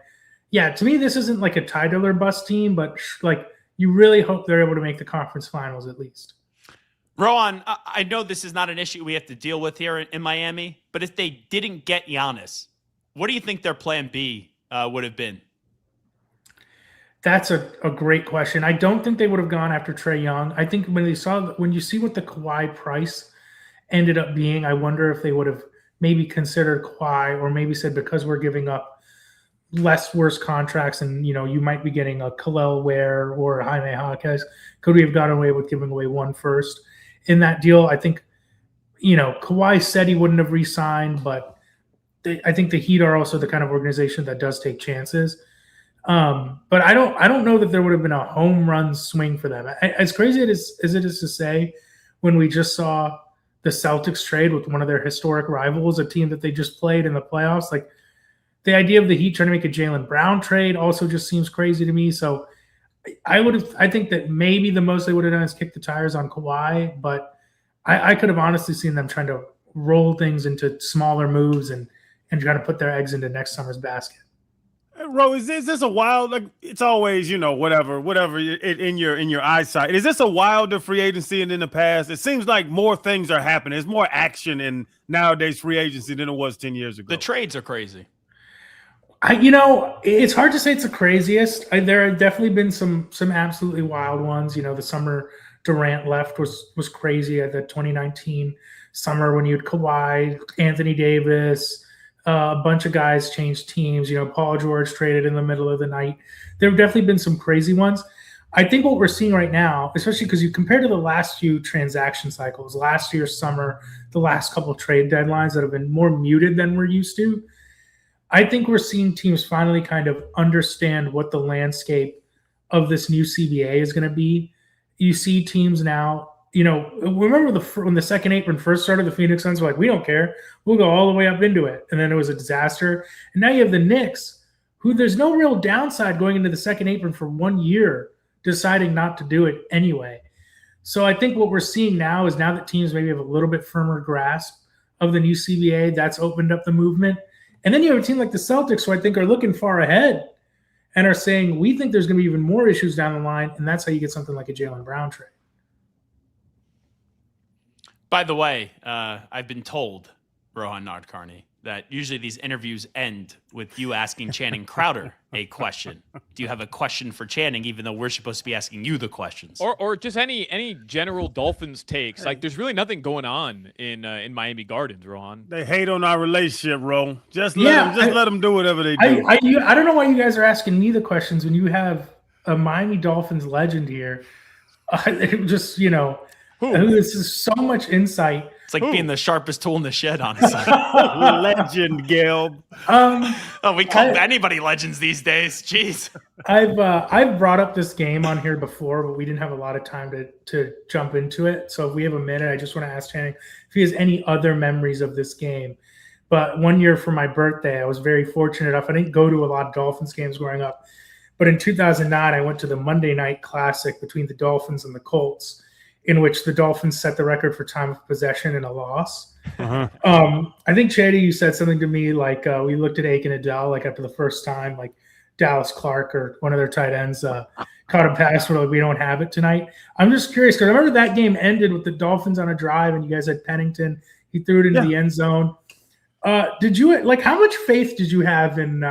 yeah, to me, this isn't like a title or bust team, but like you really hope they're able to make the conference finals at least. Rohan, I know this is not an issue we have to deal with here in Miami, but if they didn't get Giannis, what do you think their plan B would have been? That's a great question. I don't think they would have gone after Trae Young. I think when you see what the Kawhi price ended up being, I wonder if they would have maybe considered Kawhi, or maybe said, because we're giving up worse contracts and, you might be getting a Khalil Ware or Jaime Jaquez, could we have gotten away with giving away 1 first in that deal? I think, Kawhi said he wouldn't have re-signed, but I think the Heat are also the kind of organization that does take chances. But I don't know that there would have been a home run swing for them. As crazy as it is to say, when we just saw the Celtics trade with one of their historic rivals, a team that they just played in the playoffs, like the idea of the Heat trying to make a Jaylen Brown trade also just seems crazy to me. So I think that maybe the most they would have done is kick the tires on Kawhi, but I could have honestly seen them trying to roll things into smaller moves and try to put their eggs into next summer's basket. Ro, is this a wild? Like, it's always, whatever in your eyesight. Is this a wilder free agency than in the past? It seems like more things are happening. There's more action in nowadays free agency than it was 10 years ago. The trades are crazy. It's hard to say it's the craziest. There have definitely been some absolutely wild ones. The summer Durant left was crazy. At the 2019 summer when you had Kawhi, Anthony Davis. A bunch of guys changed teams. Paul George traded in the middle of the night. There have definitely been some crazy ones. I think what we're seeing right now, especially because you compare to the last few transaction cycles, last year's summer, the last couple of trade deadlines that have been more muted than we're used to, I think we're seeing teams finally kind of understand what the landscape of this new CBA is going to be. You see teams now, remember when the second apron first started, the Phoenix Suns were like, we don't care. We'll go all the way up into it. And then it was a disaster. And now you have the Knicks, who there's no real downside going into the second apron for 1 year, deciding not to do it anyway. So I think what we're seeing now is, now that teams maybe have a little bit firmer grasp of the new CBA, that's opened up the movement. And then you have a team like the Celtics, who I think are looking far ahead and are saying, we think there's going to be even more issues down the line. And that's how you get something like a Jaylen Brown trade. By the way, I've been told, Rohan Nardkarni, that usually these interviews end with you asking Channing Crowder a question. Do you have a question for Channing, even though we're supposed to be asking you the questions? Or just any general Dolphins takes. Like, there's really nothing going on in Miami Gardens, Rohan. They hate on our relationship, Ro. Just let them do whatever they do. I don't know why you guys are asking me the questions when you have a Miami Dolphins legend here. This is so much insight. It's like being the sharpest tool in the shed, honestly. Legend, Gil. We call anybody legends these days. Jeez. I've brought up this game on here before, but we didn't have a lot of time to jump into it. So if we have a minute, I just want to ask Channing if he has any other memories of this game. But one year for my birthday, I was very fortunate enough. I didn't go to a lot of Dolphins games growing up, But in 2009, I went to the Monday Night Classic between the Dolphins and the Colts, in which the Dolphins set the record for time of possession in a loss. Uh-huh. I think, Shady, you said something to me like we looked at Aiken Adele like after the first time, like Dallas Clark or one of their tight ends caught a pass where like, we don't have it tonight. I'm just curious because I remember that game ended with the Dolphins on a drive and you guys had Pennington. He threw it into the end zone. Did you like how much faith did you have in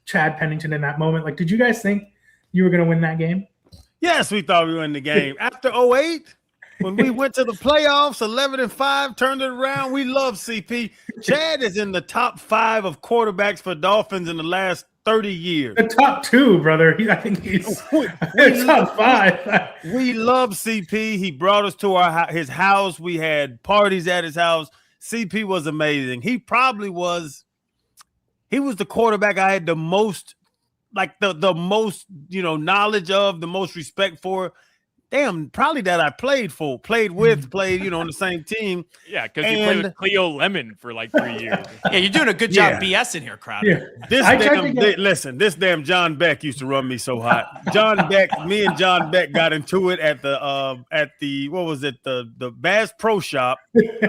Chad Pennington in that moment? Like, did you guys think you were going to win that game? Yes, we thought we were in the game. After 08, when we went to the playoffs, 11-5, turned it around, we love CP. Chad is in the top 5 of quarterbacks for Dolphins in the last 30 years. The top 2, brother. I think he's top 5. We love CP. He brought us to his house. We had parties at his house. CP was amazing. He was the quarterback I had the most, like the most, knowledge of, the most respect for. Damn, probably that I played with, on the same team. Yeah, because you played with Cleo Lemon for like 3 years. Yeah, you're doing a good job BSing here, Crowder. Yeah. This damn John Beck used to run me so hot. Me and John Beck got into it at the what was it, the Bass Pro Shop.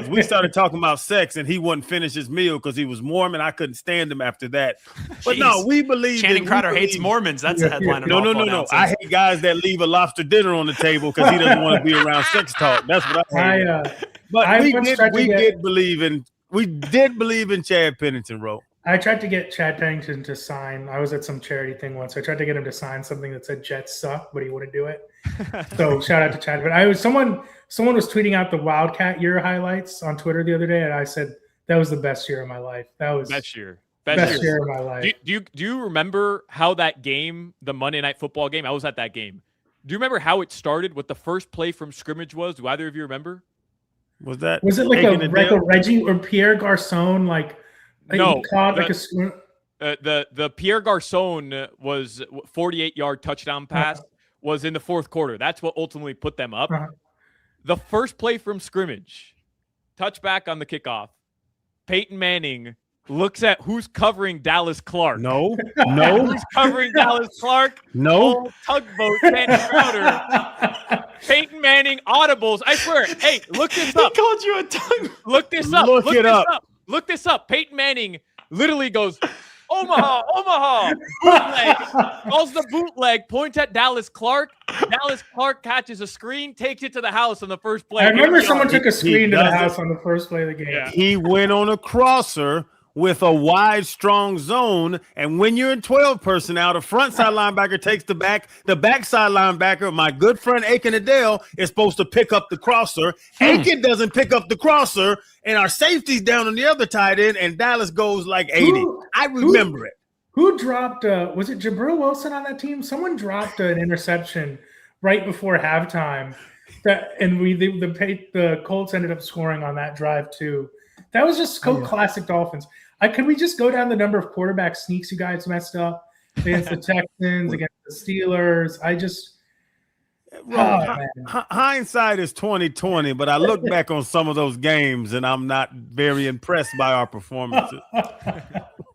We started talking about sex, and he wouldn't finish his meal because he was Mormon. I couldn't stand him after that. But Jeez. no, we believe Channing Crowder hates Mormons. That's a headline. No. I hate guys that leave a lobster dinner on the table because he doesn't want to be around sex talk. That's what I hate. But we did believe in Chad Pennington, bro. I tried to get Chad Pennington to sign. I was at some charity thing once. I tried to get him to sign something that said Jets suck, but he wouldn't do it. So shout out to Chad. But someone was tweeting out the Wildcat year highlights on Twitter the other day, and I said that was the best year of my life. That was best year of my life. Do you remember how that game, the Monday Night Football game? I was at that game. Do you remember how it started? What the first play from scrimmage was? Do either of you remember? Was it like a Reggie or Pierre Garcon? No, caught the Pierre Garcon was 48-yard touchdown pass was in the fourth quarter. That's what ultimately put them up. The first play from scrimmage, touchback on the kickoff. Peyton Manning looks at who's covering Dallas Clark. No. Who's covering Dallas Clark? No. Tugboat, Sandy Crowder. Peyton Manning audibles. I swear. Hey, look this up. He called you a tugboat. Look this up. Look it up. Look this up. Peyton Manning literally goes, Omaha, bootleg. Calls the bootleg, points at Dallas Clark. Dallas Clark catches a screen, takes it to the house on the first play. I remember someone took a screen to the house on the first play of the game. Yeah. He went on a crosser with a wide, strong zone, and when you're in 12 personnel, the front side linebacker takes the backside linebacker, my good friend Aiken Adele, is supposed to pick up the crosser. Aiken doesn't pick up the crosser, and our safety's down on the other tight end, and Dallas goes like 80. I remember it. Who dropped, was it Jabril Wilson on that team? Someone dropped an interception right before halftime, and the Colts ended up scoring on that drive too. That was just classic Dolphins. Could we just go down the number of quarterback sneaks you guys messed up against the Texans, against the Steelers? Hindsight is 20/20, but I look back on some of those games and I'm not very impressed by our performances.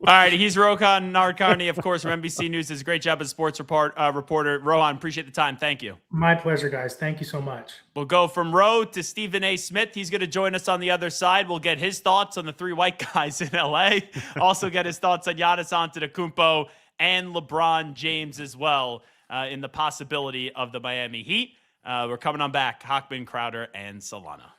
All right, he's Rohan Narkarni, of course, from NBC News. Does a great job as sports reporter. Rohan, appreciate the time. Thank you. My pleasure, guys. Thank you so much. We'll go from Roe to Stephen A. Smith. He's going to join us on the other side. We'll get his thoughts on the 3 white guys in L.A. Also get his thoughts on Giannis Antetokounmpo and LeBron James as well in the possibility of the Miami Heat. We're coming on back. Hochman, Crowder, and Solana.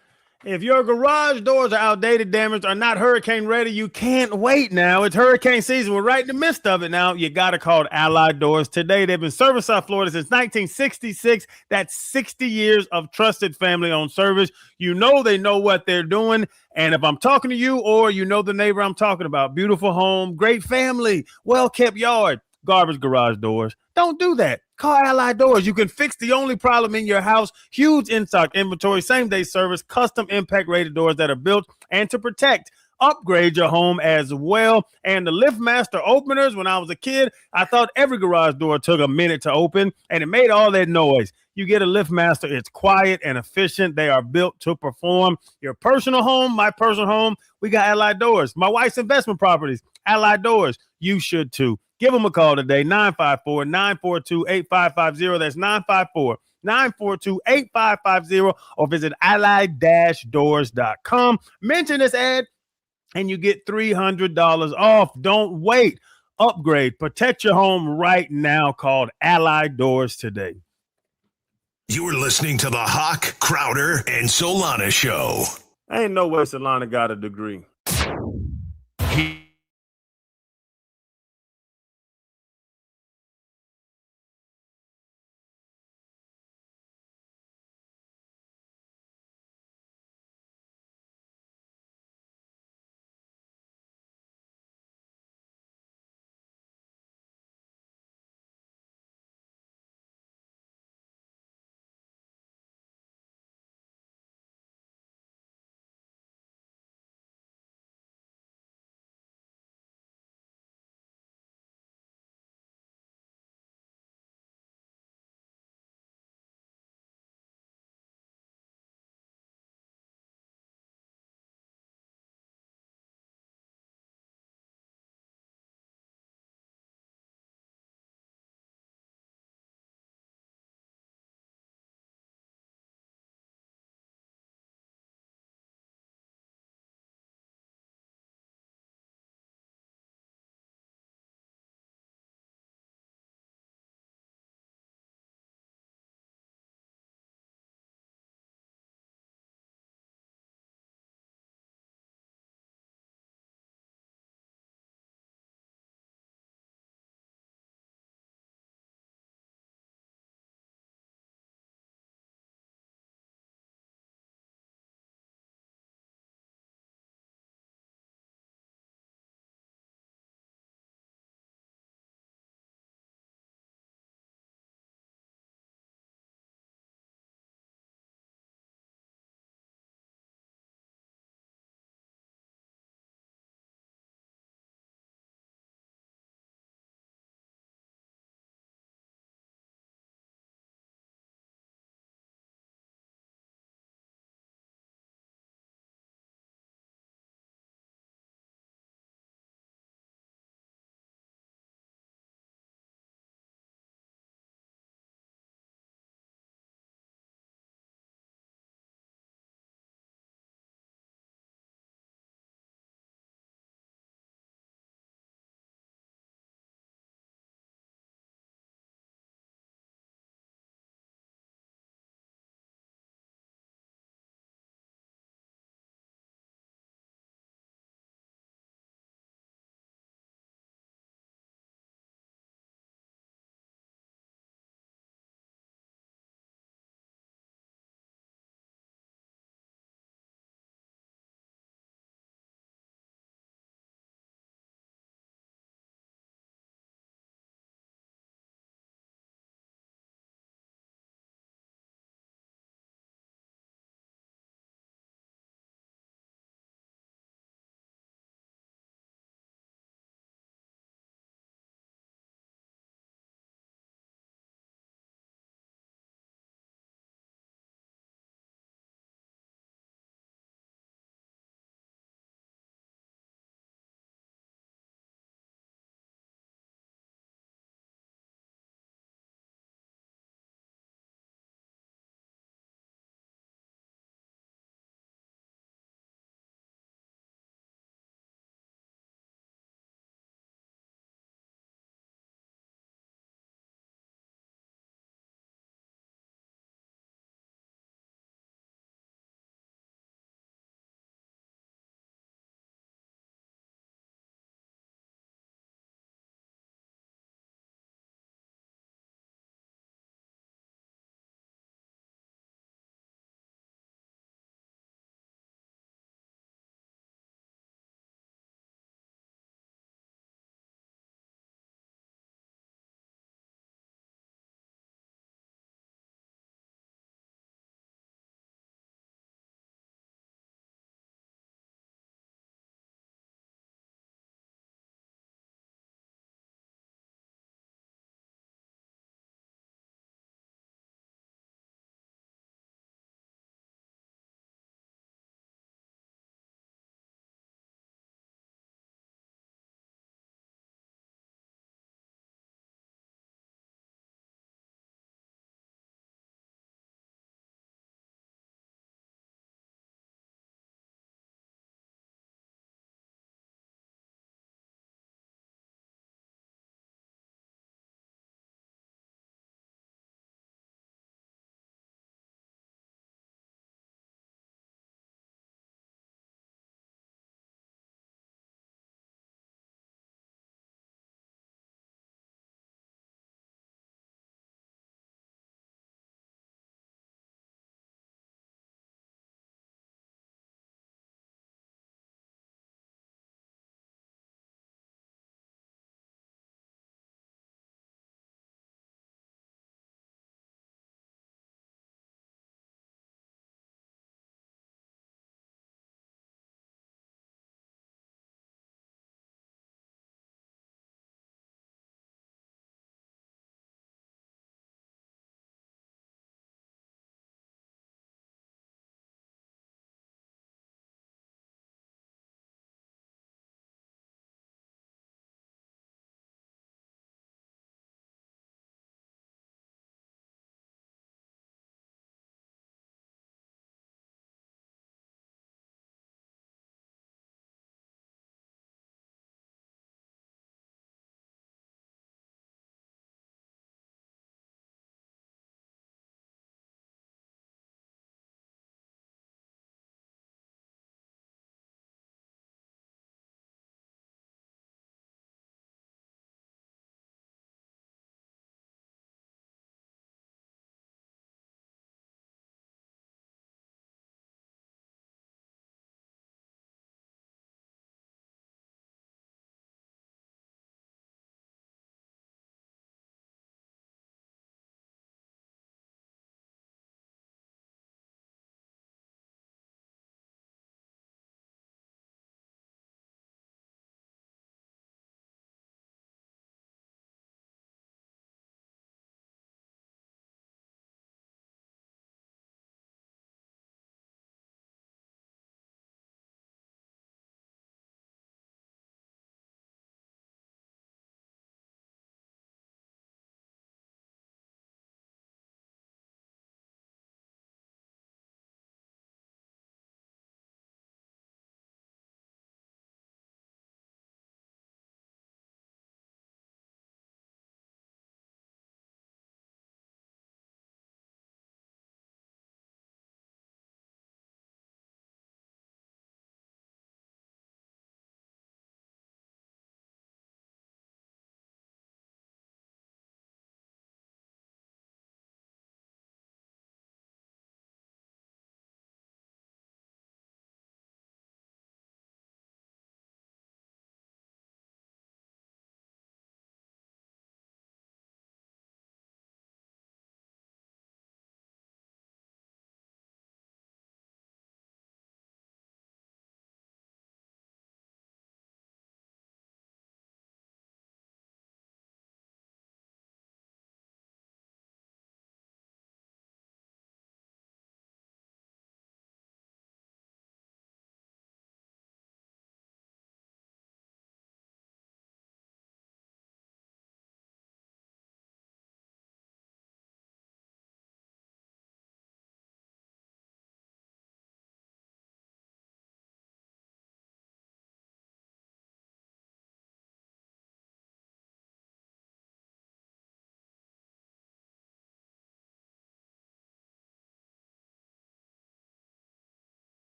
If your garage doors are outdated, damaged, or not hurricane ready, you can't wait now. It's hurricane season. We're right in the midst of it now. You got to call Allied Doors today. They've been serving South Florida since 1966. That's 60 years of trusted family-owned service. You know they know what they're doing. And if I'm talking to you or you know the neighbor I'm talking about, beautiful home, great family, well-kept yard, garbage garage doors, don't do that. Call Allied Doors. You can fix the only problem in your house. Huge in-stock inventory, same-day service, custom impact-rated doors that are built and to protect. Upgrade your home as well. And the LiftMaster openers, when I was a kid, I thought every garage door took a minute to open, and it made all that noise. You get a LiftMaster. It's quiet and efficient. They are built to perform. Your personal home, my personal home, we got Allied Doors. My wife's investment properties, Allied Doors. You should too. Give them a call today, 954-942-8550. That's 954-942-8550, or visit allied-doors.com. Mention this ad and you get $300 off. Don't wait. Upgrade. Protect your home right now. Called Allied Doors today. You're listening to the Hawk, Crowder, and Solana Show. Ain't no way Solana got a degree.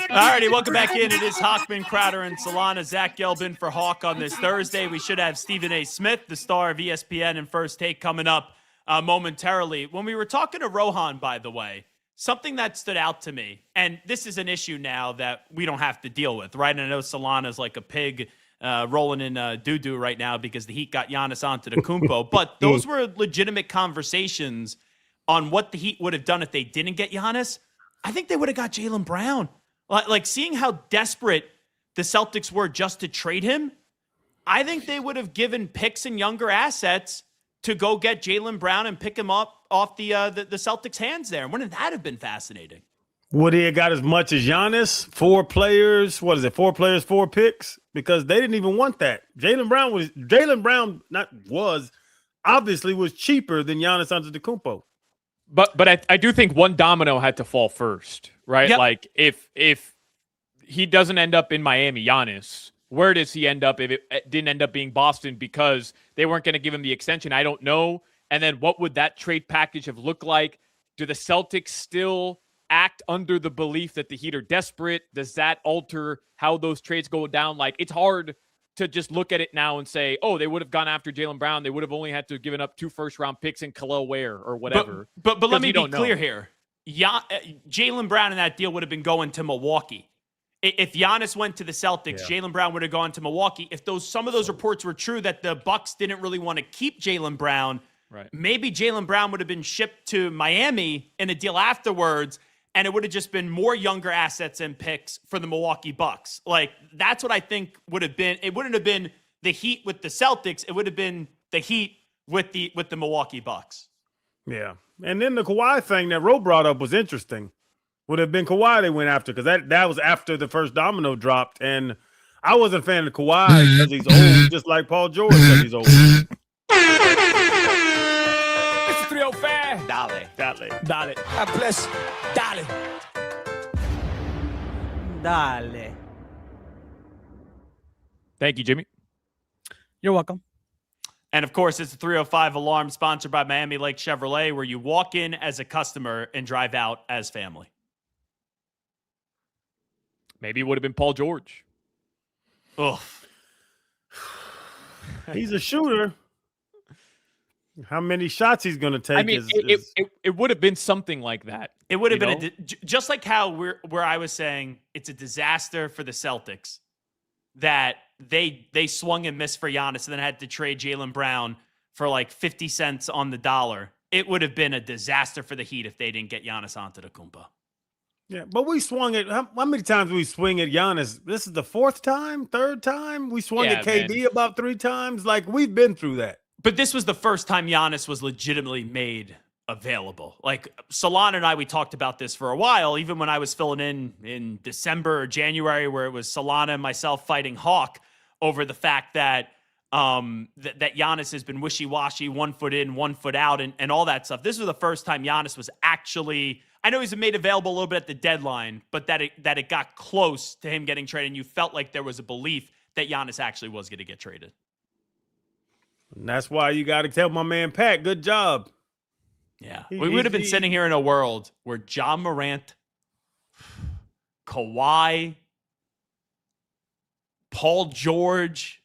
Alrighty, welcome back in. It is Hochman, Crowder, and Solana. Zach Gelbin for Hawk on this Thursday. We should have Stephen A. Smith, the star of ESPN and First Take, coming up momentarily. When we were talking to Rohan, by the way, something that stood out to me, and this is an issue now that we don't have to deal with, right? And I know Solana's like a pig rolling in doo-doo right now because the Heat got Giannis Antetokounmpo, but those were legitimate conversations on what the Heat would have done if they didn't get Giannis. I think they would have got Jaylen Brown. Like, seeing how desperate the Celtics were just to trade him, I think they would have given picks and younger assets to go get Jaylen Brown and pick him up off the Celtics' hands there. Wouldn't that have been fascinating? Would he have got as much as Giannis? 4 players, what is it? 4 players, 4 picks? Because they didn't even want that. Jaylen Brown obviously was cheaper than Giannis Antetokounmpo. But I do think one domino had to fall first, right? Yep. Like if he doesn't end up in Miami, Giannis, where does he end up if it didn't end up being Boston because they weren't going to give him the extension? I don't know. And then what would that trade package have looked like? Do the Celtics still act under the belief that the Heat are desperate? Does that alter how those trades go down? Like, it's hard to just look at it now and say, oh, they would have gone after Jaylen Brown. They would have only had to have given up 2 first-round picks in Khalil Ware or whatever. But let me be clear here. Jaylen Brown in that deal would have been going to Milwaukee. If Giannis went to the Celtics, Jaylen Brown would have gone to Milwaukee. If some of those reports were true that the Bucks didn't really want to keep Jaylen Brown, right, maybe Jaylen Brown would have been shipped to Miami in a deal afterwards, and it would have just been more younger assets and picks for the Milwaukee Bucks. Like, that's what I think would have been. It wouldn't have been the Heat with the Celtics. It would have been the Heat with the Milwaukee Bucks. Yeah. And then the Kawhi thing that Ro brought up was interesting. Would have been Kawhi they went after because that was after the first domino dropped. And I wasn't a fan of Kawhi because he's old, just like Paul George because he's old. It's 305. Dale. Plus, dale. Dale. Thank you, Jimmy. You're welcome. And of course, it's a 305 alarm sponsored by Miami Lake Chevrolet, where you walk in as a customer and drive out as family. Maybe it would have been Paul George. Ugh. He's a shooter. How many shots he's going to take? I mean, it would have been something like that. It would have been just like how where I was saying it's a disaster for the Celtics that they swung and missed for Giannis and then had to trade Jaylen Brown for like 50 cents on the dollar. It would have been a disaster for the Heat if they didn't get Giannis Antetokounmpo. Yeah, but we swung it. How many times we swing at Giannis? This is the 4th time, 3rd time? We swung at KD about 3 times. Like, we've been through that. But this was the first time Giannis was legitimately made available. Like, Solana and I, we talked about this for a while, even when I was filling in December or January, where it was Solana and myself fighting Hawk over the fact that that Giannis has been wishy-washy, 1 foot in, 1 foot out, and all that stuff. This was the first time Giannis was actually, I know he's been made available a little bit at the deadline, but that it got close to him getting traded, and you felt like there was a belief that Giannis actually was going to get traded. And that's why you got to tell my man Pat, good job. Yeah. We would have been sitting here in a world where John Morant, Kawhi, Paul George,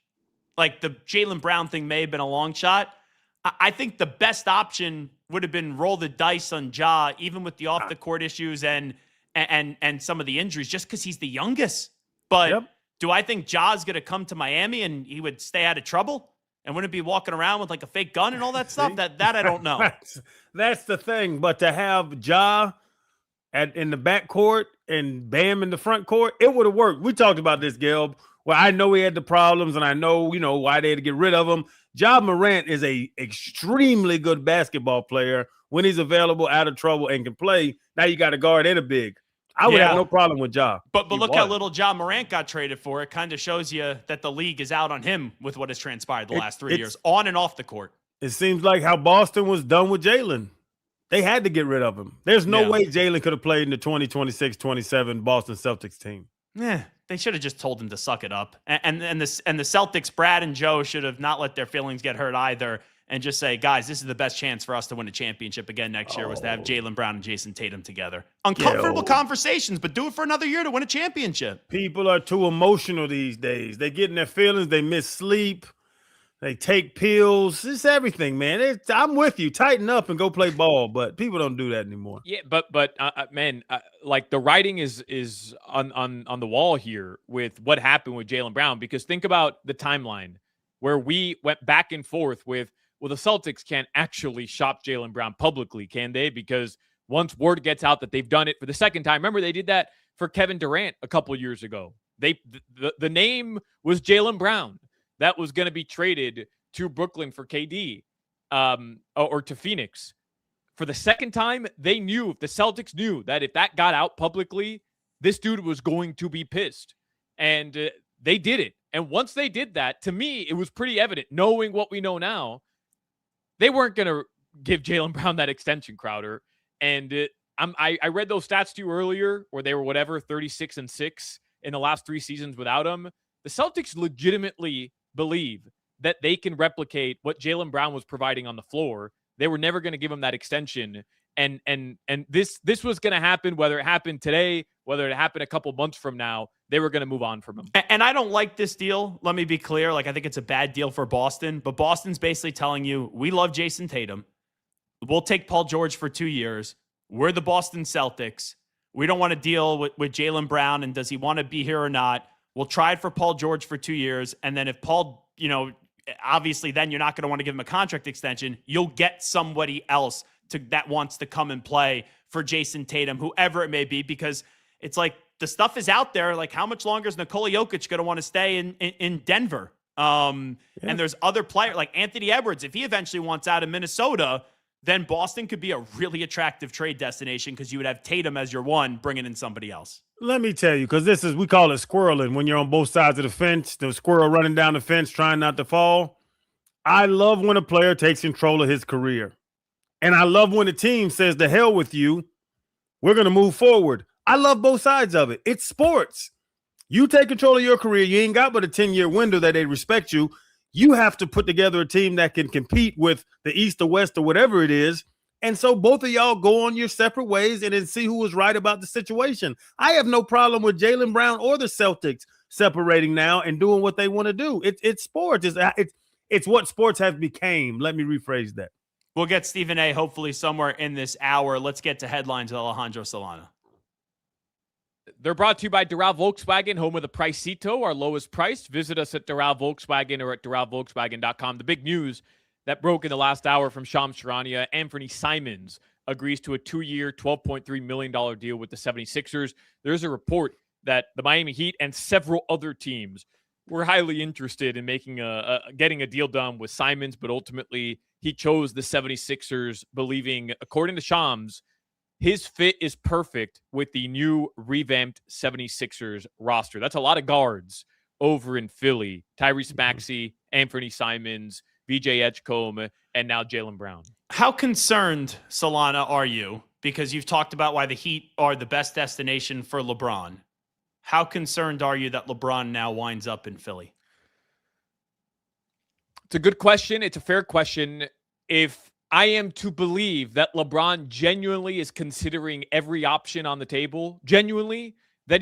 like the Jaylen Brown thing may have been a long shot. I think the best option would have been roll the dice on Ja, even with the off the court issues and some of the injuries, just because he's the youngest. But do I think Ja's going to come to Miami and he would stay out of trouble? And wouldn't be walking around with like a fake gun and all that stuff? That I don't know. That's the thing. But to have Ja in the back court and Bam in the front court, it would have worked. We talked about this, Gelb. Well, I know he had the problems, and I know, why they had to get rid of him. Ja Morant is a extremely good basketball player when he's available, out of trouble, and can play. Now you got a guard and a big. I would have no problem with Ja. But look how little Ja Morant got traded for. It kind of shows you that the league is out on him with what has transpired the last 3 years, on and off the court. It seems like how Boston was done with Jaylen. They had to get rid of him. There's no way Jaylen could have played in the 2026-27 Boston Celtics team. Yeah, they should have just told him to suck it up. And the Celtics, Brad and Joe, should have not let their feelings get hurt either and just say, guys, this is the best chance for us to win a championship again next year was to have Jaylen Brown and Jason Tatum together. Uncomfortable conversations, but do it for another year to win a championship. People are too emotional these days. They get in their feelings. They miss sleep. They take pills. It's everything, man. I'm with you. Tighten up and go play ball, but people don't do that anymore. Yeah, but man, like the writing is on the wall here with what happened with Jaylen Brown, because think about the timeline where we went back and forth with, well, the Celtics can't actually shop Jaylen Brown publicly, can they? Because once word gets out that they've done it for the second time, remember they did that for Kevin Durant a couple years ago. The name was Jaylen Brown. That was going to be traded to Brooklyn for KD or to Phoenix. For the second time, the Celtics knew that if that got out publicly, this dude was going to be pissed. And they did it. And once they did that, to me, it was pretty evident, knowing what we know now, they weren't going to give Jaylen Brown that extension, Crowder. And I read those stats to you earlier where they were 36-6 in the last 3 seasons without him. The Celtics legitimately believe that they can replicate what Jaylen Brown was providing on the floor. They were never going to give him that extension. And this was going to happen, whether it happened today, whether it happened a couple months from now, they were going to move on from him. And I don't like this deal. Let me be clear. Like, I think it's a bad deal for Boston, but Boston's basically telling you, we love Jason Tatum. We'll take Paul George for 2 years. We're the Boston Celtics. We don't want to deal with Jaylen Brown. And does he want to be here or not? We'll try it for Paul George for 2 years. And then if Paul, obviously then you're not going to want to give him a contract extension. You'll get somebody else that wants to come and play for Jason Tatum, whoever it may be, because it's like the stuff is out there. Like, how much longer is Nikola Jokic going to want to stay in Denver? And there's other players like Anthony Edwards. If he eventually wants out of Minnesota, then Boston could be a really attractive trade destination because you would have Tatum as your one, bringing in somebody else. Let me tell you, because we call it squirreling when you're on both sides of the fence, the squirrel running down the fence trying not to fall. I love when a player takes control of his career. And I love when the team says, the hell with you, we're going to move forward. I love both sides of it. It's sports. You take control of your career. You ain't got but a 10-year window that they respect you. You have to put together a team that can compete with the East or West or whatever it is. And so both of y'all go on your separate ways and then see who was right about the situation. I have no problem with Jaylen Brown or the Celtics separating now and doing what they want to do. It's sports. It's what sports have become. Let me rephrase that. We'll get Stephen A. hopefully somewhere in this hour. Let's get to headlines with Alejandro Solana. They're brought to you by Doral Volkswagen, home of the Pricito, our lowest price. Visit us at Doral Volkswagen or at DoralVolkswagen.com. The big news that broke in the last hour from Shams Charania, Anthony Simons agrees to a 2-year, $12.3 million deal with the 76ers. There's a report that the Miami Heat and several other teams were highly interested in getting a deal done with Simons, but ultimately he chose the 76ers, believing, according to Shams, his fit is perfect with the new revamped 76ers roster. That's a lot of guards over in Philly. Tyrese Maxey, Anthony Simons, VJ Edgecombe, and now Jaylen Brown. How concerned, Solana, are you? Because you've talked about why the Heat are the best destination for LeBron. How concerned are you that LeBron now winds up in Philly? It's a good question. It's a fair question. If I am to believe that LeBron genuinely is considering every option on the table, then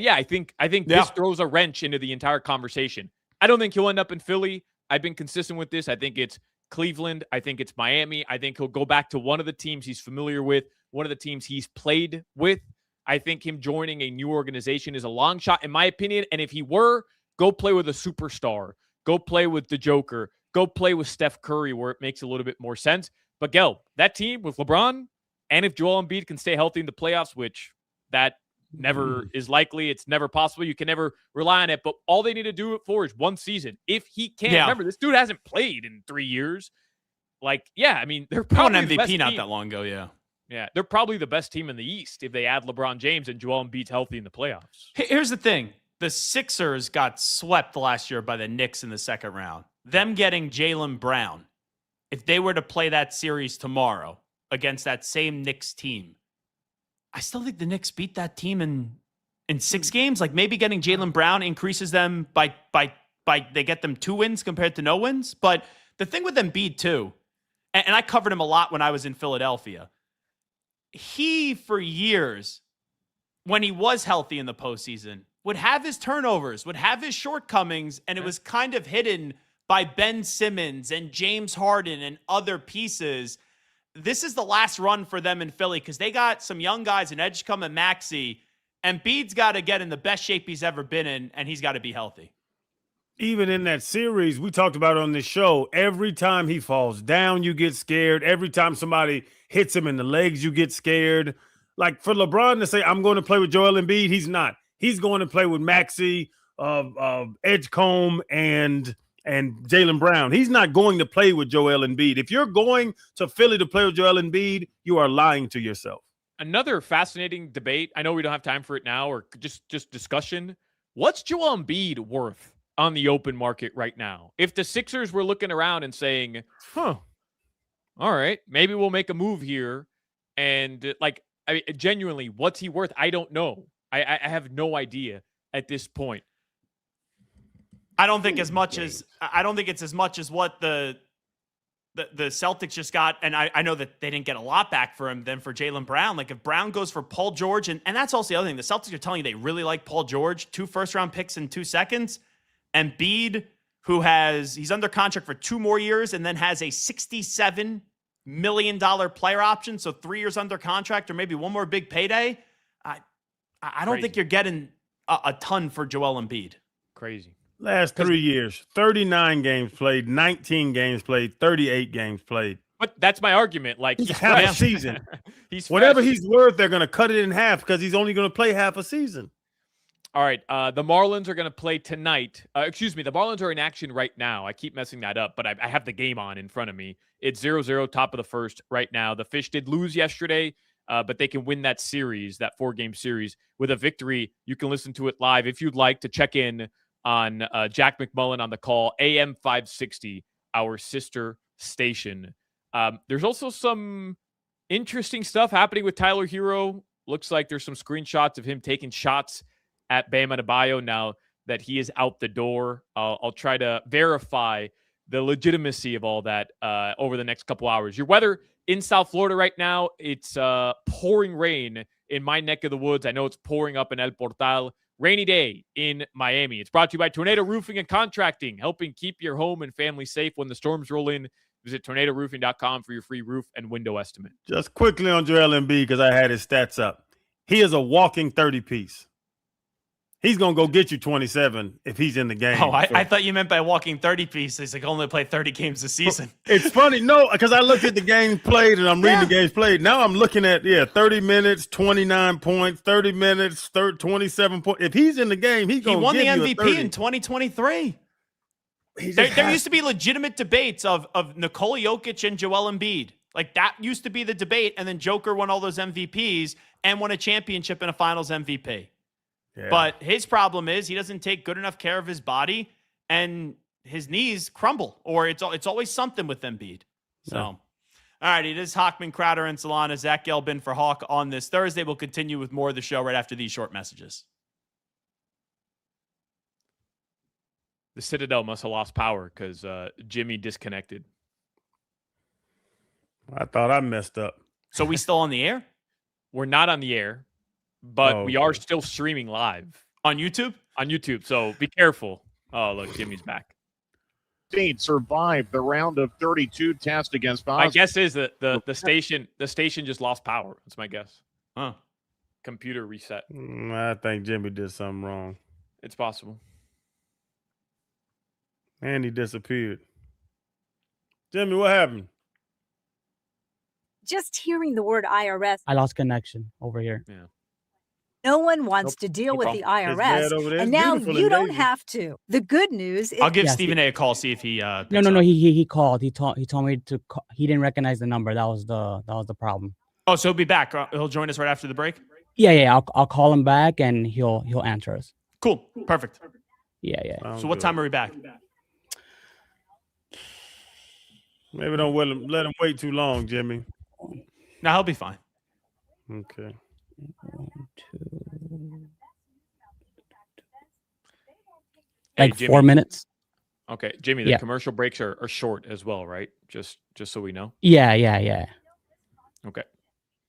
yeah, I think this throws a wrench into the entire conversation. I don't think he'll end up in Philly. I've been consistent with this. I think it's Cleveland. I think it's Miami. I think he'll go back to one of the teams he's familiar with, one of the teams he's played with. I think him joining a new organization is a long shot, in my opinion. And if he were, go play with a superstar. Go play with the Joker. Go play with Steph Curry, where it makes a little bit more sense. But, Gel, that team with LeBron, and if Joel Embiid can stay healthy in the playoffs, which that never is likely, it's never possible, you can never rely on it. But all they need to do it for is one season. If he can't, remember, this dude hasn't played in 3 years. Like, yeah, I mean, they're probably won the best MVP not team. that long ago, yeah. Yeah, they're probably the best team in the East if they add LeBron James and Joel Embiid's healthy in the playoffs. Here's the thing. The Sixers got swept last year by the Knicks in the second round. Them getting Jaylen Brown, if they were to play that series tomorrow against that same Knicks team, I still think the Knicks beat that team in 6 games. Like, maybe getting Jaylen Brown increases them by they get them 2 wins compared to no wins. But the thing with Embiid too, and I covered him a lot when I was in Philadelphia. He, for years, when he was healthy in the postseason, would have his turnovers, would have his shortcomings, and it was kind of hidden by Ben Simmons and James Harden and other pieces. This is the last run for them in Philly because they got some young guys in Edgecombe and Maxey, and Embiid's got to get in the best shape he's ever been in, and he's got to be healthy. Even in that series, we talked about it on this show, every time he falls down, you get scared. Every time somebody hits him in the legs, you get scared. Like for LeBron to say, I'm going to play with Joel Embiid, he's not. He's going to play with Maxey, Edgecombe, and Jaylen Brown. He's not going to play with Joel Embiid. If you're going to Philly to play with Joel Embiid, you are lying to yourself. Another fascinating debate. I know we don't have time for it now, or just discussion. What's Joel Embiid worth on the open market right now? If the Sixers were looking around and saying, all right, maybe we'll make a move here. And genuinely, what's he worth? I don't know. I have no idea at this point. I don't think it's as much as what the Celtics just got, and I know that they didn't get a lot back for him than for Jaylen Brown. Like if Brown goes for Paul George, and that's also the other thing. The Celtics are telling you they really like Paul George, 2 first-round picks in 2 seconds. And Embiid, he's under contract for 2 more years and then has a $67 million player option, so 3 years under contract or maybe one more big payday. I don't think you're getting a ton for Joel Embiid. Crazy. Last 3 years, 39 games played, 19 games played, 38 games played. But that's my argument. Like he's half a season. He's whatever he's worth, they're going to cut it in half because he's only going to play half a season. All right. The Marlins are going to play tonight. The Marlins are in action right now. I keep messing that up, but I have the game on in front of me. It's 0-0, top of the first right now. The Fish did lose yesterday, but they can win that series, that 4-game series, with a victory. You can listen to it live if you'd like to check in on Jack McMullen on the call, AM 560, our sister station. There's also some interesting stuff happening with Tyler Hero. Looks like there's some screenshots of him taking shots at Bam Adebayo now that he is out the door. I'll try to verify the legitimacy of all that over the next couple hours. Your weather in South Florida right now, it's pouring rain in my neck of the woods. I know it's pouring up in El Portal. Rainy day in Miami. It's brought to you by Tornado Roofing and Contracting, helping keep your home and family safe when the storms roll in. Visit tornadoroofing.com for your free roof and window estimate. Just quickly on Joel Embiid, because I had his stats up. He is a walking 30-piece. He's going to go get you 27 if he's in the game. Oh, I thought you meant by walking 30 pieces. Like only play 30 games a season. It's funny. No, because I looked at the games played and I'm reading the games played. Now I'm looking at, 30 minutes, 29 points, 30 minutes, 27 points. If he's in the game, he's going to won give the you MVP in 2023. There used to be legitimate debates of Nikola Jokic and Joel Embiid. Like that used to be the debate. And then Joker won all those MVPs and won a championship and a finals MVP. Yeah. But his problem is he doesn't take good enough care of his body, and his knees crumble, or it's always something with Embiid. So, all right, it is Hochman, Crowder, and Solana. Zach Gelbin for Hawk on this Thursday. We'll continue with more of the show right after these short messages. The Citadel must have lost power because Jimmy disconnected. I thought I messed up. So we still on the air? We're not on the air. But we are still streaming live. On YouTube? On YouTube, so be careful. Oh, look, Jimmy's back. Survived the round of 32 test against Boston. My guess is that the station just lost power. That's my guess. Huh. Computer reset. I think Jimmy did something wrong. It's possible. And he disappeared. Jimmy, what happened? Just hearing the word IRS. I lost connection over here. Yeah. No one wants to deal with the IRS, and now you don't have to. The good news is... I'll give Stephen A call, see if he... No. He called. He told me to call. He didn't recognize the number. That was the problem. Oh, so he'll be back. He'll join us right after the break? Yeah. I'll call him back, and he'll answer us. Cool. Perfect. Yeah. So what time are we back? Maybe don't let him wait too long, Jimmy. No, he'll be fine. Okay. 1, 2. Hey, like Jimmy, 4 minutes. Okay, Jimmy, the Yeah. commercial breaks are short as well, right? Just so we know. Yeah. Okay.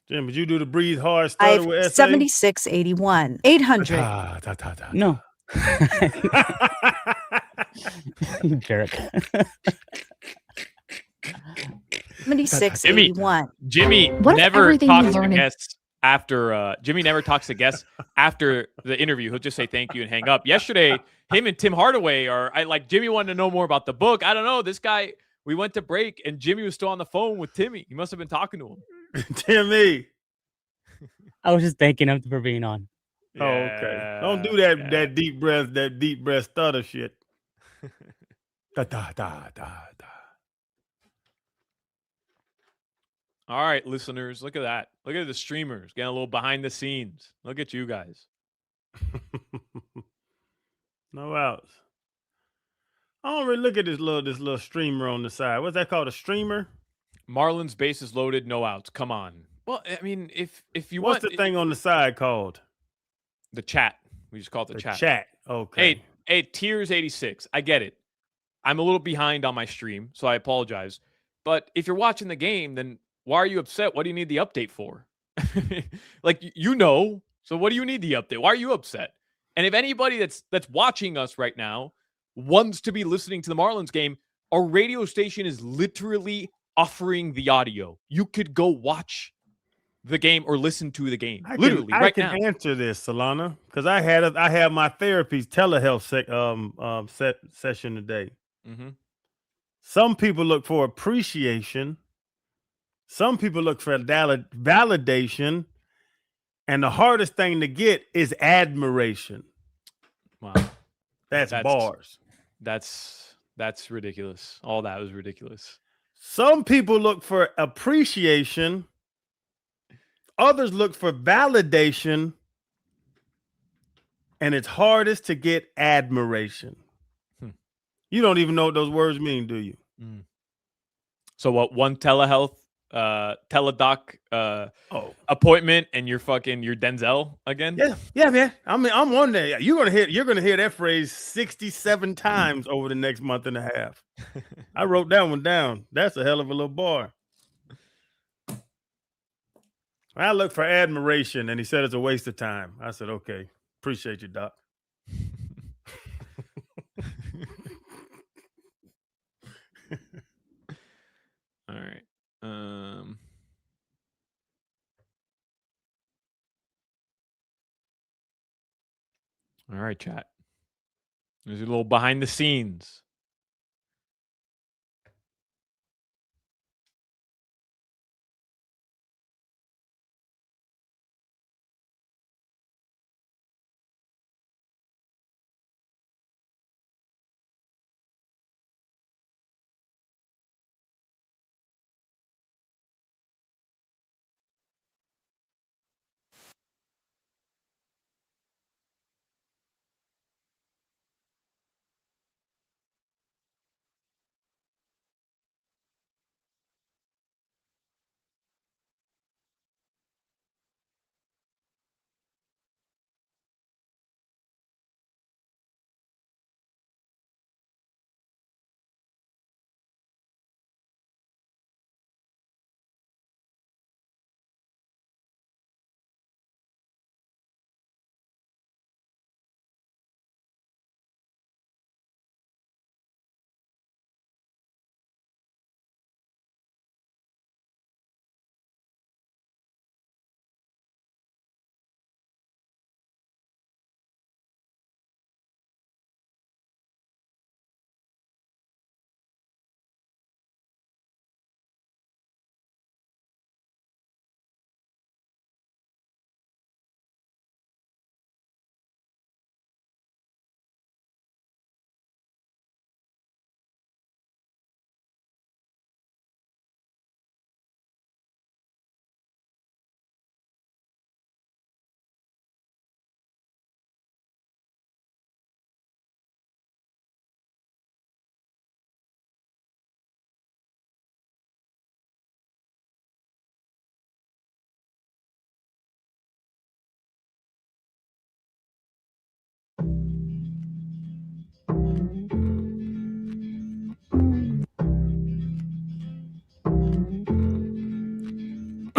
Jim, would you do the breathe hard stutter with SA? 7681 800 Ta, ta, ta, ta, No. ta. You jerk. 7681. Jimmy What if never everything you talks to learn in- guests after Jimmy never talks to guests after the interview. He'll just say thank you and hang up. Yesterday, him and Tim Hardaway Jimmy wanted to know more about the book. I don't know. This guy, we went to break and Jimmy was still on the phone with Timmy. He must have been talking to him. Timmy. I was just thanking him for being on. Oh, okay. Don't do that deep breath stutter shit. Da da da da da. All right, listeners, look at that. Look at the streamers getting a little behind the scenes. Look at you guys. No outs. I don't really look at this little streamer on the side. What's that called? A streamer? Marlins bases loaded, no outs. Come on. Well, I mean, if you What's want the thing on the side called? the chat, we just call it the chat. Chat. Okay. Hey, Tears 86. I get it. I'm a little behind on my stream, so I apologize. But if you're watching the game, then why are you upset? What do you need the update for? So what do you need the update? Why are you upset? And if anybody that's watching us right now wants to be listening to the Marlins game, our radio station is literally offering the audio. You could go watch the game or listen to the game. I right can now. answer this, Solana, because I had my therapy telehealth session today. Mm-hmm. Some people look for appreciation. Some people look for validation. And the hardest thing to get is admiration. Wow. That's bars. That's ridiculous. All that was ridiculous. Some people look for appreciation. Others look for validation. And it's hardest to get admiration. You don't even know what those words mean, do you? So what, one telehealth teledoc appointment and you're Denzel again? Yeah, man. I mean, I'm one day. You're gonna hear that phrase 67 times over the next month and a half. I wrote that one down. That's a hell of a little bar. I look for admiration, and he said it's a waste of time. I said, okay, appreciate you, Doc. All right. All right, chat. There's a little behind the scenes.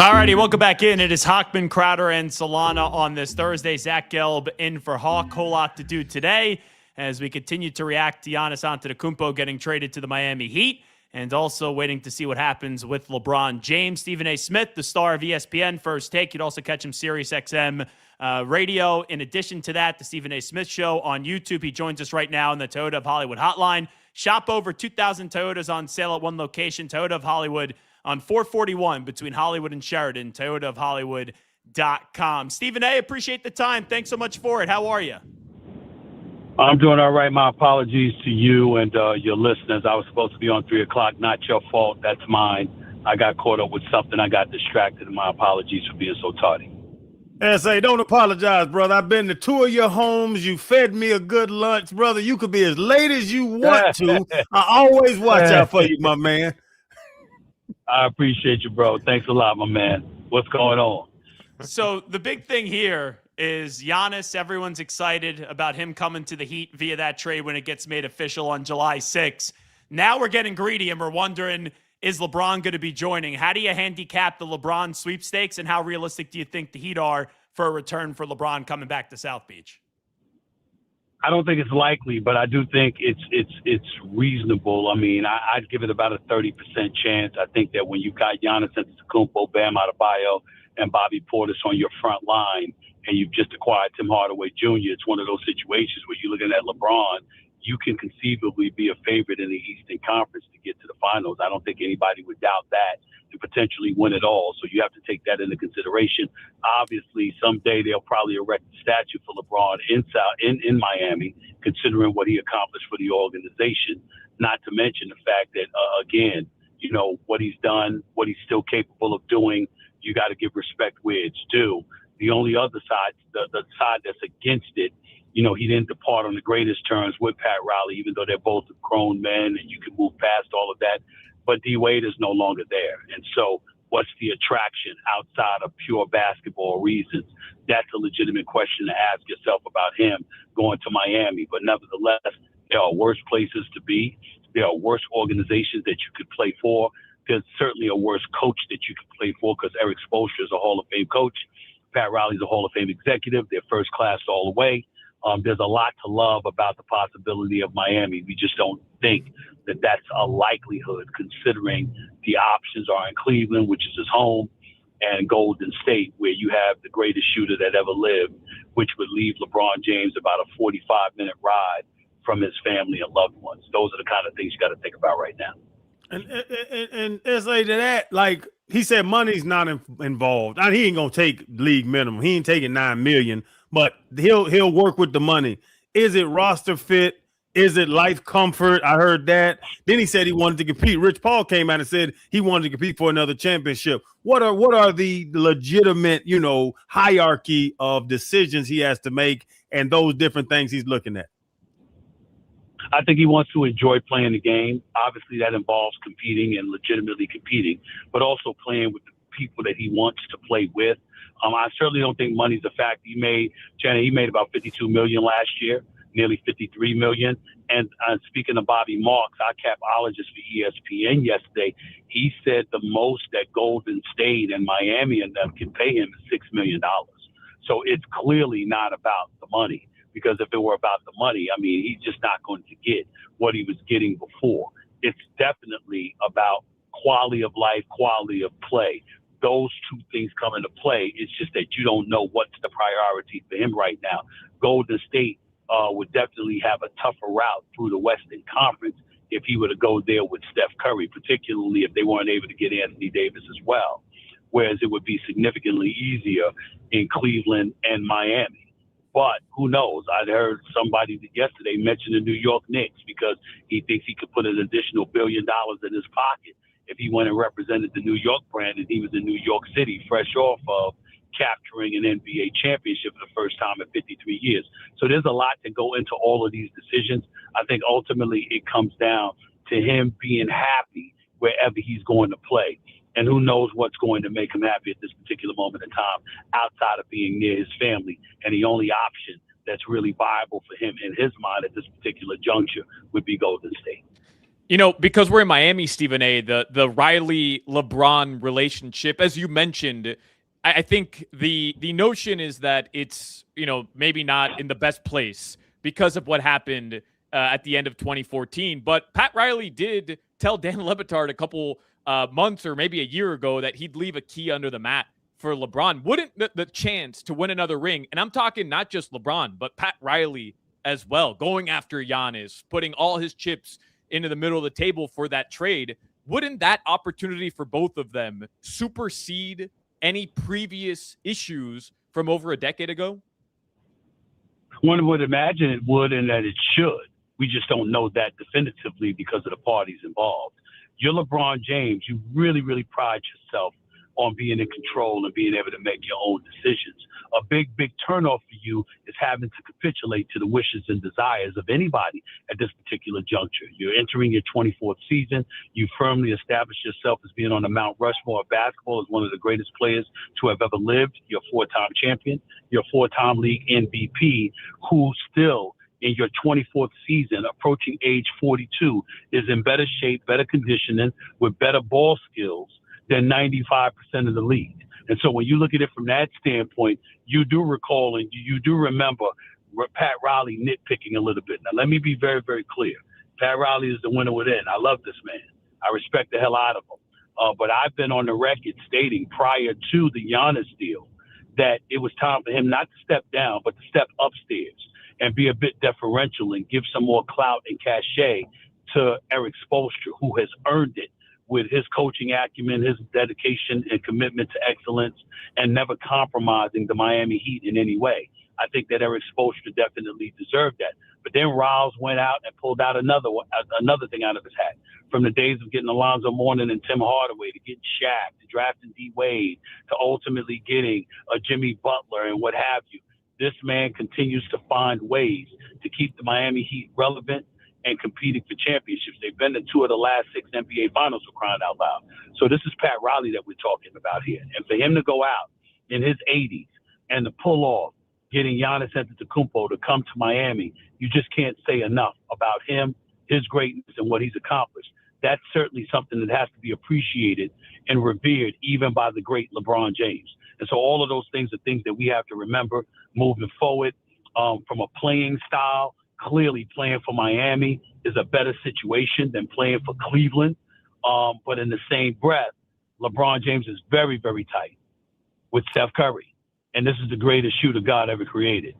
Alrighty, welcome back in. It is Hochman, Crowder, and Solana on this Thursday. Zach Gelb in for Hawk. Whole lot to do today as we continue to react to Giannis Antetokounmpo getting traded to the Miami Heat, and also waiting to see what happens with LeBron James. Stephen A. Smith, the star of ESPN First Take. You'd also catch him Sirius XM radio. In addition to that, the Stephen A. Smith Show on YouTube. He joins us right now in the Toyota of Hollywood hotline. Shop over 2,000 Toyotas on sale at one location, Toyota of Hollywood, on 441 between Hollywood and Sheridan, toyotaofhollywood.com. Stephen A., appreciate the time. Thanks so much for it. How are you? I'm doing all right. My apologies to you and your listeners. I was supposed to be on 3 o'clock. Not your fault. That's mine. I got caught up with something. I got distracted, and my apologies for being so tardy. S.A., don't apologize, brother. I've been to 2 of your homes. You fed me a good lunch, brother. You could be as late as you want to. I always watch out for you, my man. I appreciate you, bro. Thanks a lot, my man. What's going on? So the big thing here is Giannis. Everyone's excited about him coming to the Heat via that trade when it gets made official on July 6th. Now we're getting greedy and we're wondering, is LeBron going to be joining? How do you handicap the LeBron sweepstakes, and how realistic do you think the Heat are for a return for LeBron coming back to South Beach? I don't think it's likely, but I do think it's reasonable. I mean, I'd give it about a 30% chance. I think that when you got Giannis Antetokounmpo, Bam Adebayo, and Bobby Portis on your front line, and you've just acquired Tim Hardaway Jr., it's one of those situations where you're looking at LeBron, you can conceivably be a favorite in the Eastern Conference to get to the finals. I don't think anybody would doubt that, and potentially win it all. So you have to take that into consideration. Obviously, someday they'll probably erect a statue for LeBron in Miami, considering what he accomplished for the organization. Not to mention the fact that, again, you know, what he's done, what he's still capable of doing. You got to give respect where it's due. The only other side, the side that's against it, you know, he didn't depart on the greatest terms with Pat Riley, even though they're both grown men and you can move past all of that. But D Wade is no longer there. And so what's the attraction outside of pure basketball reasons? That's a legitimate question to ask yourself about him going to Miami. But nevertheless, there are worse places to be. There are worse organizations that you could play for. There's certainly a worse coach that you could play for, because Eric Spoelstra is a Hall of Fame coach. Pat Riley's a Hall of Fame executive. They're first class all the way. There's a lot to love about the possibility of Miami. We just don't think that that's a likelihood, considering the options are in Cleveland, which is his home, and Golden State, where you have the greatest shooter that ever lived, which would leave LeBron James about a 45-minute ride from his family and loved ones. Those are the kind of things you got to think about right now. And S.A., to that, like he said, money's not involved. He ain't gonna take league minimum. He ain't taking $9 million, but he'll work with the money. Is it roster fit? Is it life comfort? I heard that. Then he said he wanted to compete. Rich Paul came out and said he wanted to compete for another championship. What are the legitimate, you know, hierarchy of decisions he has to make, and those different things he's looking at? I think he wants to enjoy playing the game. Obviously, that involves competing and legitimately competing, but also playing with the people that he wants to play with. I certainly don't think money's a factor. He made about $52 million last year, nearly $53 million. And speaking of Bobby Marks, our capologist for ESPN yesterday, he said the most that Golden State and Miami and them can pay him is $6 million. So it's clearly not about the money. Because if it were about the money, I mean, he's just not going to get what he was getting before. It's definitely about quality of life, quality of play. Those two things come into play. It's just that you don't know what's the priority for him right now. Golden State would definitely have a tougher route through the Western Conference if he were to go there with Steph Curry, particularly if they weren't able to get Anthony Davis as well. Whereas it would be significantly easier in Cleveland and Miami. But who knows? I'd heard somebody yesterday mention the New York Knicks, because he thinks he could put an additional $1 billion in his pocket if he went and represented the New York brand and he was in New York City, fresh off of capturing an NBA championship for the first time in 53 years. So there's a lot to go into all of these decisions. I think ultimately it comes down to him being happy wherever he's going to play. And who knows what's going to make him happy at this particular moment in time outside of being near his family. And the only option that's really viable for him in his mind at this particular juncture would be Golden State. You know, because we're in Miami, Stephen A., the Riley-LeBron relationship, as you mentioned, I think the notion is that it's, maybe not in the best place because of what happened at the end of 2014. But Pat Riley did tell Dan Le Batard a couple months or maybe a year ago that he'd leave a key under the mat for LeBron. Wouldn't the chance to win another ring, and I'm talking not just LeBron, but Pat Riley as well, going after Giannis, putting all his chips into the middle of the table for that trade, wouldn't that opportunity for both of them supersede any previous issues from over a decade ago? One would imagine it would, and that it should. We just don't know that definitively because of the parties involved. You're LeBron James. You really, really pride yourself on being in control and being able to make your own decisions. A big, big turnoff for you is having to capitulate to the wishes and desires of anybody at this particular juncture. You're entering your 24th season. You firmly established yourself as being on the Mount Rushmore of basketball as one of the greatest players to have ever lived. You're a four-time champion. You're a four-time league MVP who still in your 24th season, approaching age 42, is in better shape, better conditioning, with better ball skills than 95% of the league. And so when you look at it from that standpoint, you do recall and you do remember Pat Riley nitpicking a little bit. Now, let me be very, very clear. Pat Riley is the winner within. I love this man. I respect the hell out of him. But I've been on the record stating prior to the Giannis deal that it was time for him not to step down, but to step upstairs and be a bit deferential and give some more clout and cachet to Eric Spoelstra, who has earned it with his coaching acumen, his dedication and commitment to excellence, and never compromising the Miami Heat in any way. I think that Eric Spoelstra definitely deserved that. But then Riles went out and pulled out another thing out of his hat. From the days of getting Alonzo Mourning and Tim Hardaway, to getting Shaq, to drafting D. Wade, to ultimately getting a Jimmy Butler and what have you. This man continues to find ways to keep the Miami Heat relevant and competing for championships. They've been to 2 of the last 6 NBA finals, for crying out loud. So this is Pat Riley that we're talking about here. And for him to go out in his 80s and to pull off getting Giannis Antetokounmpo to come to Miami, you just can't say enough about him, his greatness, and what he's accomplished. That's certainly something that has to be appreciated and revered even by the great LeBron James. And so all of those things are things that we have to remember moving forward. From a playing style, clearly playing for Miami is a better situation than playing for Cleveland. But in the same breath, LeBron James is very, very tight with Steph Curry. And this is the greatest shooter God ever created,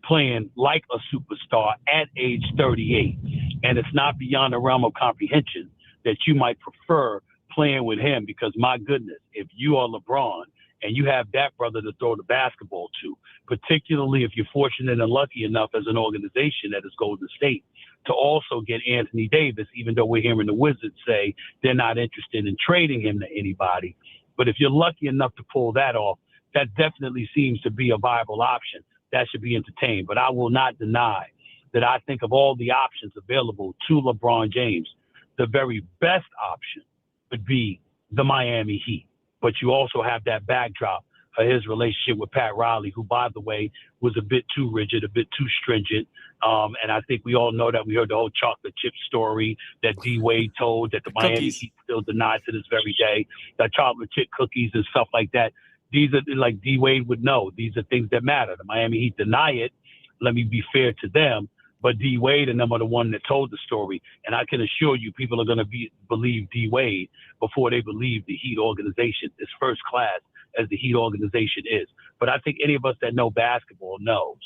playing like a superstar at age 38. And it's not beyond the realm of comprehension that you might prefer playing with him because, my goodness, if you are LeBron and you have that brother to throw the basketball to, particularly if you're fortunate and lucky enough as an organization that is Golden State to also get Anthony Davis, even though we're hearing the Wizards say they're not interested in trading him to anybody. But if you're lucky enough to pull that off, that definitely seems to be a viable option. That should be entertained. But I will not deny that I think of all the options available to LeBron James, the very best option would be the Miami Heat. But you also have that backdrop of his relationship with Pat Riley, who, by the way, was a bit too rigid, a bit too stringent. And I think we all know that. We heard the whole chocolate chip story that D. Wade told that the Miami Heat still deny to this very day, that chocolate chip cookies and stuff like that. These are, like D. Wade would know, these are things that matter. The Miami Heat deny it. Let me be fair to them. But D. Wade and them are the one that told the story. And I can assure you people are going to believe D. Wade before they believe the Heat organization is first class as the Heat organization is. But I think any of us that know basketball knows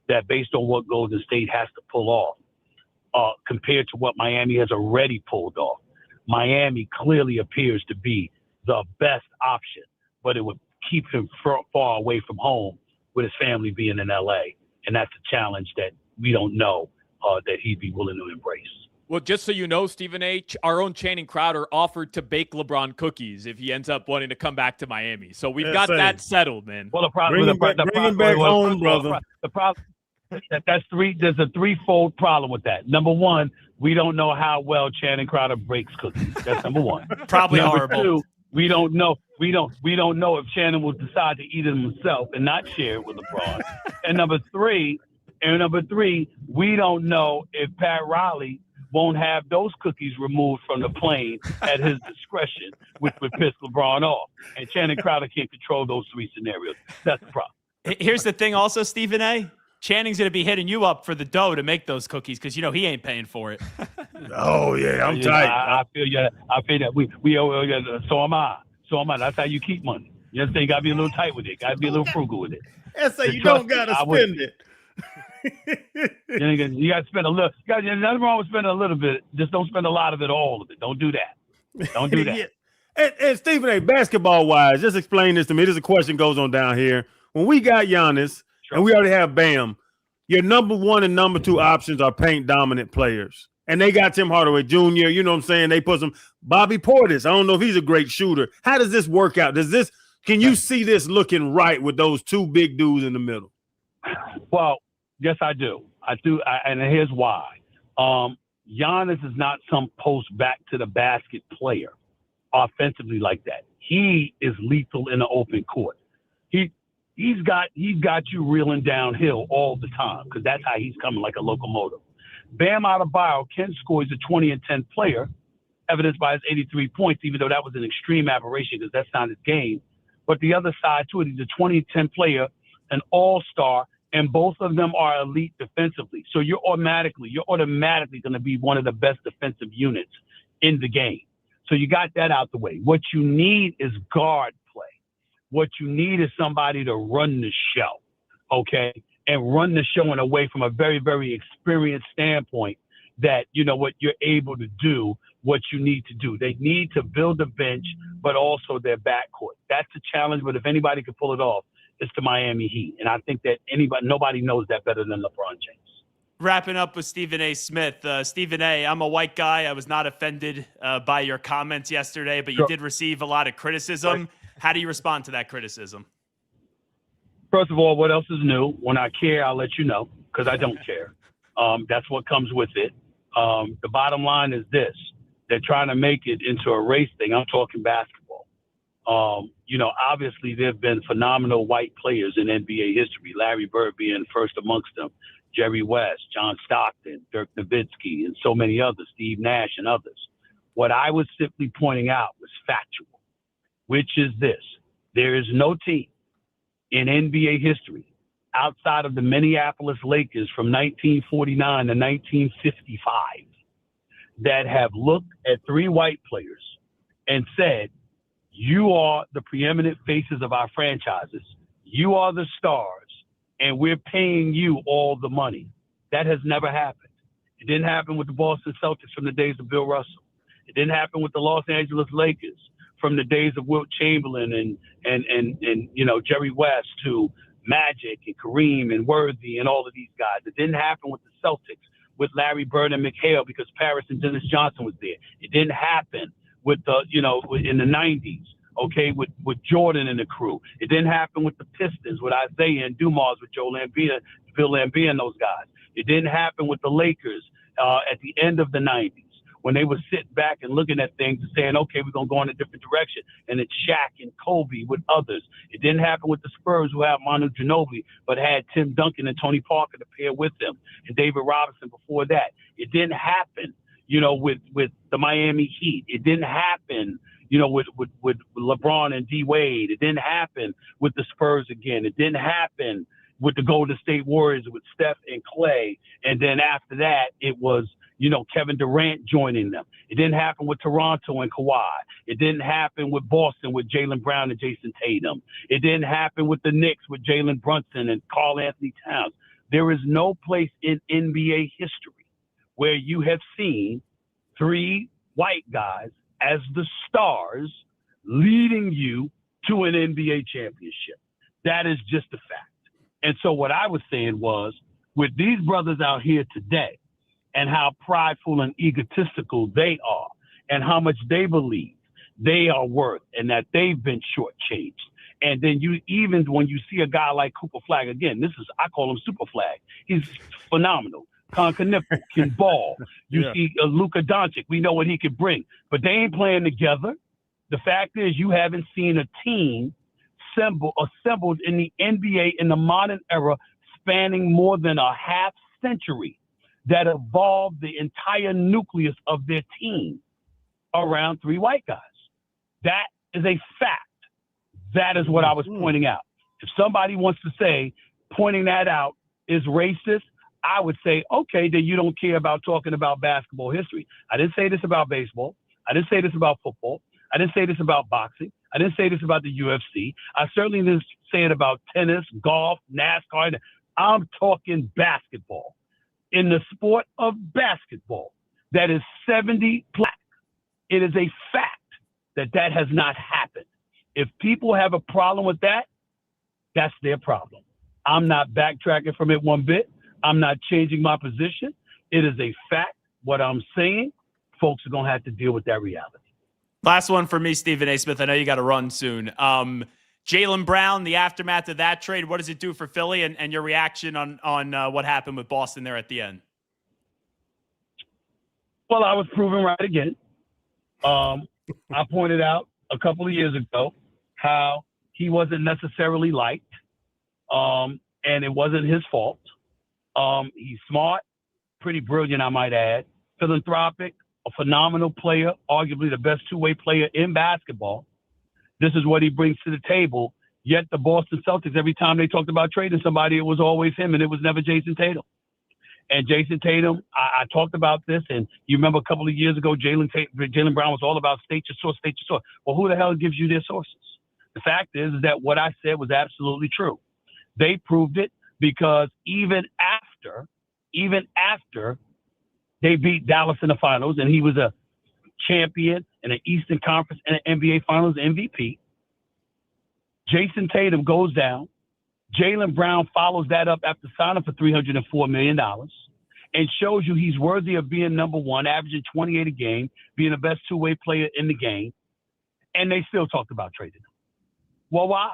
that based on what Golden State has to pull off compared to what Miami has already pulled off, Miami clearly appears to be the best option. But it would keep him far away from home with his family being in L.A. And that's a challenge that we don't know that he'd be willing to embrace. Well, just so you know, Stephen A., our own Channing Crowder offered to bake LeBron cookies if he ends up wanting to come back to Miami. So we've got that settled, man. Well, the problem, bring him back home, brother. The problem there's a threefold problem with that. Number one, we don't know how well Channing Crowder bakes cookies. That's number one. Probably number horrible. Two, we don't know if Channing will decide to eat it himself and not share it with LeBron. And number three, we don't know if Pat Riley won't have those cookies removed from the plane at his discretion, which would piss LeBron off. And Channing Crowder can't control those three scenarios. That's the problem. Here's the thing also, Stephen A. Channing's going to be hitting you up for the dough to make those cookies because, he ain't paying for it. Oh, yeah, I'm tight. I feel you. I feel that. So am I. That's how you keep money. You understand? You got to be a little tight with it. Got to be a little frugal with it. That's you don't got to spend it. You got to spend a little. Nothing wrong with spending a little bit. Just don't spend a lot of it, all of it. Don't do that. Don't do that. Yeah. And Stephen A., basketball-wise, just explain this to me. There's a question goes on down here. When we got Giannis and we already have Bam, your number one and number two options are paint-dominant players. And they got Tim Hardaway Jr., you know what I'm saying? They put some Bobby Portis. I don't know if he's a great shooter. How does this work out? Can you see this looking right with those two big dudes in the middle? Well, yes, I do. And here's why. Giannis is not some post back to the basket player offensively like that. He is lethal in the open court. He's got you reeling downhill all the time because that's how he's coming, like a locomotive. Bam Adebayo can score. He's a 20 and 10 player, evidenced by his 83 points, even though that was an extreme aberration because that's not his game. But the other side to it, he's a 20 and 10 player, an all-star, and both of them are elite defensively. So you're automatically going to be one of the best defensive units in the game. So you got that out the way. What you need is guard play. What you need is somebody to run the show, okay, and run the show in a way from a very, very experienced standpoint that, what you're able to do, what you need to do. They need to build a bench, but also their backcourt. That's a challenge, but if anybody can pull it off, it's the Miami Heat. And I think that nobody knows that better than LeBron James. Wrapping up with Stephen A. Smith. Stephen A., I'm a white guy. I was not offended by your comments yesterday, but you did receive a lot of criticism. Right. How do you respond to that criticism? First of all, what else is new? When I care, I'll let you know, because I don't care. That's what comes with it. The bottom line is this. They're trying to make it into a race thing. I'm talking basketball. Obviously there have been phenomenal white players in NBA history, Larry Bird being first amongst them, Jerry West, John Stockton, Dirk Nowitzki, and so many others, Steve Nash and others. What I was simply pointing out was factual, which is this. There is no team in NBA history outside of the Minneapolis Lakers from 1949 to 1955 that have looked at three white players and said, you are the preeminent faces of our franchises. You are the stars, and we're paying you all the money. That has never happened. It didn't happen with the Boston Celtics from the days of Bill Russell. It didn't happen with the Los Angeles Lakers from the days of Wilt Chamberlain and Jerry West to Magic and Kareem and Worthy and all of these guys. It didn't happen with the Celtics with Larry Bird and McHale because Paris and Dennis Johnson was there. It didn't happen with in the 90s, okay, with Jordan and the crew. It didn't happen with the Pistons, with Isaiah and Dumas, with Joe Lambier, Bill Lambier and those guys. It didn't happen with the Lakers at the end of the 90s when they were sitting back and looking at things and saying, okay, we're going to go in a different direction. And it's Shaq and Kobe with others. It didn't happen with the Spurs who had Manu Ginobili, but had Tim Duncan and Tony Parker to pair with them, and David Robinson before that. It didn't happen with the Miami Heat. It didn't happen, with LeBron and D Wade. It didn't happen with the Spurs again. It didn't happen with the Golden State Warriors with Steph and Clay. And then after that, it was, Kevin Durant joining them. It didn't happen with Toronto and Kawhi. It didn't happen with Boston with Jaylen Brown and Jason Tatum. It didn't happen with the Knicks with Jalen Brunson and Karl Anthony Towns. There is no place in NBA history where you have seen three white guys as the stars leading you to an NBA championship. That is just a fact. And so what I was saying was, with these brothers out here today and how prideful and egotistical they are and how much they believe they are worth and that they've been shortchanged. And then when you see a guy like Cooper Flag, again, I call him Super Flag. He's phenomenal. Nipple can ball. You see Luka Doncic. We know what he can bring, but they ain't playing together. The fact is, you haven't seen a team assembled in the NBA in the modern era spanning more than a half century that evolved the entire nucleus of their team around 3 white guys. That is a fact. That is what I was pointing out. If somebody wants to say pointing that out is racist, I would say, okay, then you don't care about talking about basketball history. I didn't say this about baseball. I didn't say this about football. I didn't say this about boxing. I didn't say this about the UFC. I certainly didn't say it about tennis, golf, NASCAR. I'm talking basketball. In the sport of basketball, that is 70 black. It is a fact that has not happened. If people have a problem with that, that's their problem. I'm not backtracking from it one bit. I'm not changing my position. It is a fact. What I'm saying, folks are going to have to deal with that reality. Last one for me, Stephen A. Smith. I know you got to run soon. Jaylen Brown, the aftermath of that trade, what does it do for Philly, and your reaction on what happened with Boston there at the end? Well, I was proven right again. I pointed out a couple of years ago how he wasn't necessarily liked, and it wasn't his fault. He's smart, pretty brilliant, I might add, philanthropic, a phenomenal player, arguably the best two-way player in basketball. This is what he brings to the table. Yet the Boston Celtics, every time they talked about trading somebody, it was always him, and it was never Jason Tatum. And Jason Tatum, I talked about this, and you remember a couple of years ago, Jaylen Brown was all about state your source, state your source. Well, who the hell gives you their sources? The fact is that what I said was absolutely true. They proved it because even after they beat Dallas in the finals, and he was a champion in an Eastern Conference and an NBA Finals MVP, Jason Tatum goes down. Jaylen Brown follows that up after signing for $304 million and shows you he's worthy of being number one, averaging 28 a game, being the best two-way player in the game, and they still talked about trading him. Well, why?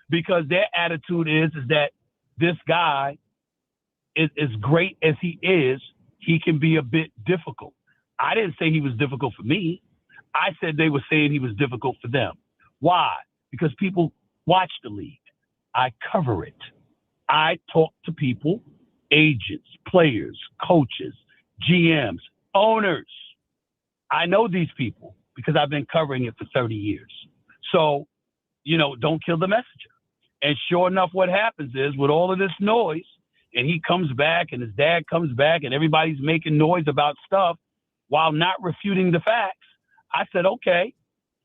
Because their attitude is that this guy is as great as he is, he can be a bit difficult. I didn't say he was difficult for me. I said they were saying he was difficult for them. Why? Because people watch the league. I cover it. I talk to people, agents, players, coaches, GMs, owners. I know these people because I've been covering it for 30 years. So, don't kill the messenger. And sure enough, what happens is with all of this noise, and he comes back and his dad comes back and everybody's making noise about stuff while not refuting the facts, I said, okay,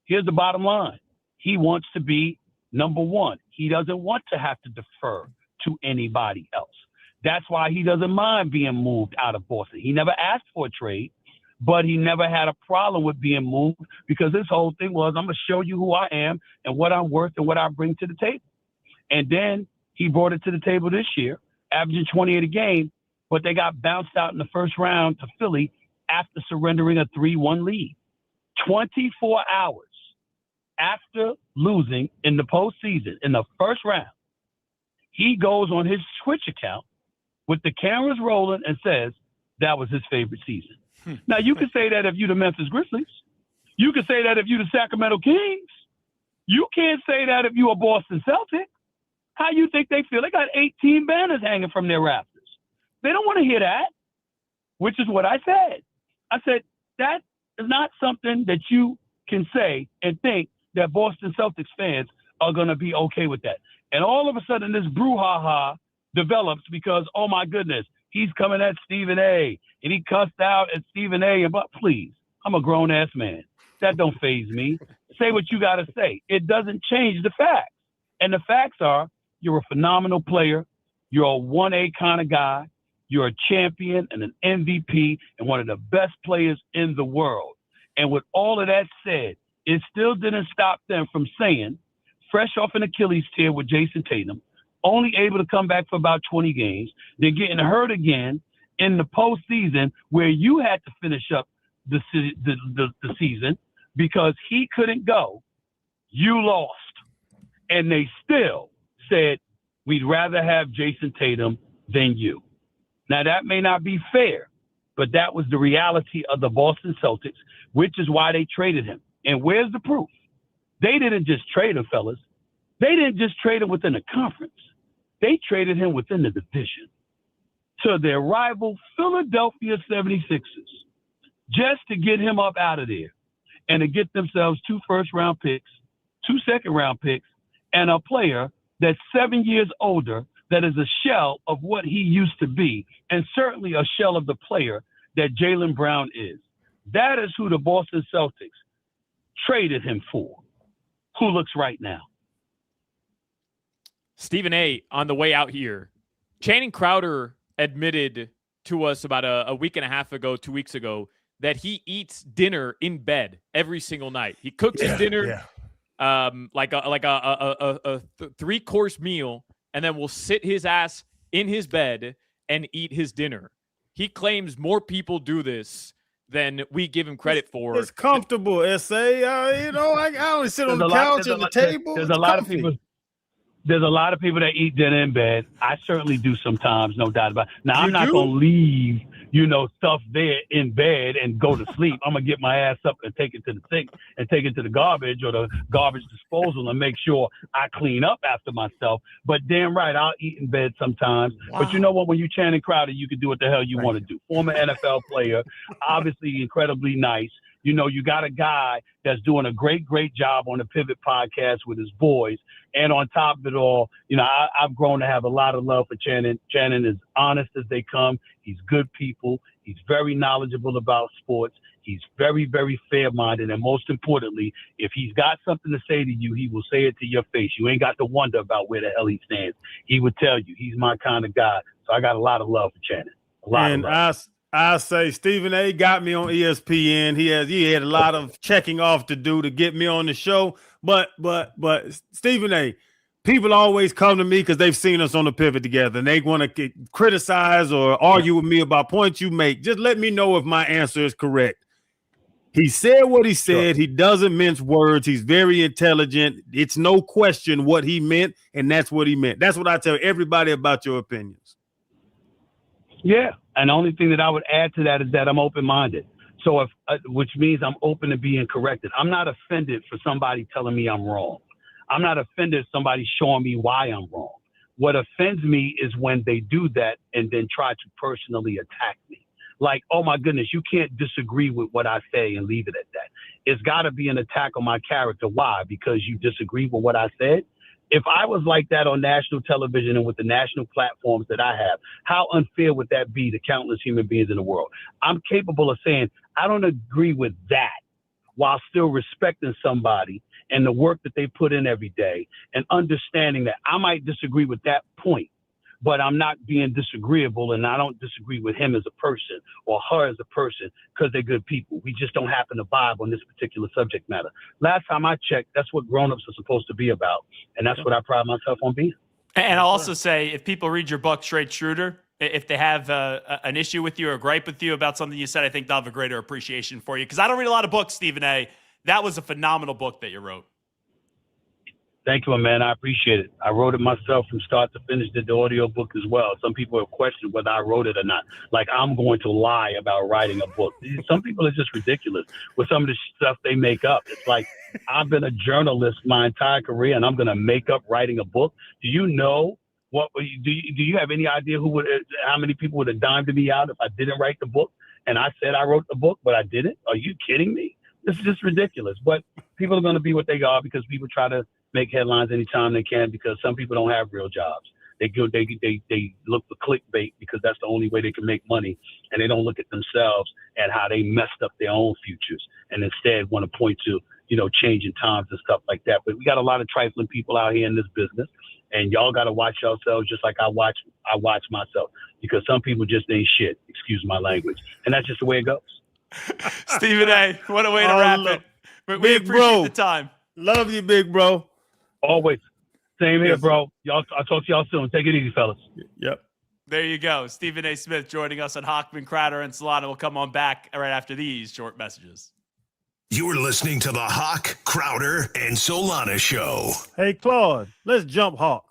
here's the bottom line. He wants to be number one. He doesn't want to have to defer to anybody else. That's why he doesn't mind being moved out of Boston. He never asked for a trade, but he never had a problem with being moved because his whole thing was, I'm going to show you who I am and what I'm worth and what I bring to the table. And then he brought it to the table this year, averaging 28 a game, but they got bounced out in the first round to Philly after surrendering a 3-1 lead. 24 hours after losing in the postseason, in the first round, he goes on his Twitch account with the cameras rolling and says that was his favorite season. Now, you can say that if you're the Memphis Grizzlies. You can say that if you're the Sacramento Kings. You can't say that if you're a Boston Celtic. How you think they feel? They got 18 banners hanging from their rafters. They don't want to hear that, which is what I said. I said, that is not something that you can say and think that Boston Celtics fans are going to be okay with that. And all of a sudden, this brouhaha develops because, oh, my goodness, he's coming at Stephen A. and he cussed out at Stephen A. But please, I'm a grown-ass man. That don't faze me. Say what you got to say. It doesn't change the facts. And the facts are you're a phenomenal player. You're a 1A kind of guy. You're a champion and an MVP and one of the best players in the world. And with all of that said, it still didn't stop them from saying, fresh off an Achilles tear with Jason Tatum, only able to come back for about 20 games, then getting hurt again in the postseason where you had to finish up the season because he couldn't go. You lost. And they still said, we'd rather have Jason Tatum than you. Now, that may not be fair, but that was the reality of the Boston Celtics, which is why they traded him. And where's the proof? They didn't just trade him, fellas. They didn't just trade him within the conference. They traded him within the division. to their rival Philadelphia 76ers just to get him up out of there and to get themselves 2 first-round picks, 2 second-round picks, and a player that's 7 years older that is a shell of what he used to be, and certainly a shell of the player that Jaylen Brown is. That is who the Boston Celtics traded him for. Who looks right now? Stephen A., on the way out here, Channing Crowder admitted to us about a week and a half ago, 2 weeks ago, that he eats dinner in bed every single night. He cooks his dinner like a 3-course meal, and then will sit his ass in his bed and eat his dinner. He claims more people do this than we give him credit for. It's comfortable, S.A. I always sit on the couch at the table. There's a lot of people. There's a lot of people that eat dinner in bed. I certainly do sometimes, no doubt about it. Now, I'm not going to leave, stuff there in bed and go to sleep. I'm going to get my ass up and take it to the sink and take it to the garbage or the garbage disposal and make sure I clean up after myself. But damn right, I'll eat in bed sometimes. Wow. But you know what? When you Channing Crowder, you can do what the hell you want to do. Former NFL player, obviously incredibly nice. You got a guy that's doing a great job on the Pivot podcast with his boys. And on top of it all, I've grown to have a lot of love for Channing. Channing is honest as they come. He's good people. He's very knowledgeable about sports. He's very, very fair-minded. And most importantly, if he's got something to say to you, he will say it to your face. You ain't got to wonder about where the hell he stands. He would tell you. He's my kind of guy. So I got a lot of love for Channing. A lot of love. I say Stephen A. got me on ESPN. He had a lot of checking off to do to get me on the show. But Stephen A., people always come to me because they've seen us on the Pivot together and they want to criticize or argue with me about points you make. Just let me know if my answer is correct. He said what he said. He doesn't mince words. He's very intelligent. It's no question what he meant, and that's what he meant. That's what I tell everybody about your opinions. Yeah. And the only thing that I would add to that is that I'm open-minded. So which means I'm open to being corrected. I'm not offended for somebody telling me I'm wrong. I'm not offended if somebody's showing me why I'm wrong. What offends me is when they do that and then try to personally attack me. Like, oh my goodness, you can't disagree with what I say and leave it at that. It's got to be an attack on my character. Why? Because you disagree with what I said? If I was like that on national television and with the national platforms that I have, how unfair would that be to countless human beings in the world? I'm capable of saying, I don't agree with that while still respecting somebody and the work that they put in every day and understanding that I might disagree with that point, but I'm not being disagreeable and I don't disagree with him as a person or her as a person because they're good people. We just don't happen to vibe on this particular subject matter. Last time I checked, that's what grown-ups are supposed to be about, and that's what I pride myself on being. And I'll also say, if people read your book, Straight Shooter, if they have an issue with you or a gripe with you about something you said, I think they'll have a greater appreciation for you. Because I don't read a lot of books, Stephen A. That was a phenomenal book that you wrote. Thank you, man. I appreciate it. I wrote it myself from start to finish, did the audio book as well. Some people have questioned whether I wrote it or not. Like, I'm going to lie about writing a book. Some people are just ridiculous with some of the stuff they make up. It's like, I've been a journalist my entire career, and I'm going to make up writing a book. Do you know do you have any idea how many people would have dimed me out if I didn't write the book? And I said I wrote the book, but I didn't? Are you kidding me? This is just ridiculous. But people are going to be what they are because people try to make headlines anytime they can because some people don't have real jobs. They look for clickbait because that's the only way they can make money, and they don't look at themselves and how they messed up their own futures, and instead want to point to changing times and stuff like that. But we got a lot of trifling people out here in this business, and y'all got to watch yourselves just like I watch myself because some people just ain't shit. Excuse my language, and that's just the way it goes. Stephen A., what a way to wrap it. But we appreciate the time. Love you, big bro. Always. Same here, bro. I'll talk to y'all soon. Take it easy, fellas. Yep. There you go. Stephen A. Smith joining us on Hochman, Crowder, and Solana. We'll come on back right after these short messages. You're listening to the Hawk, Crowder, and Solana Show. Hey, Claude, let's jump Hawk.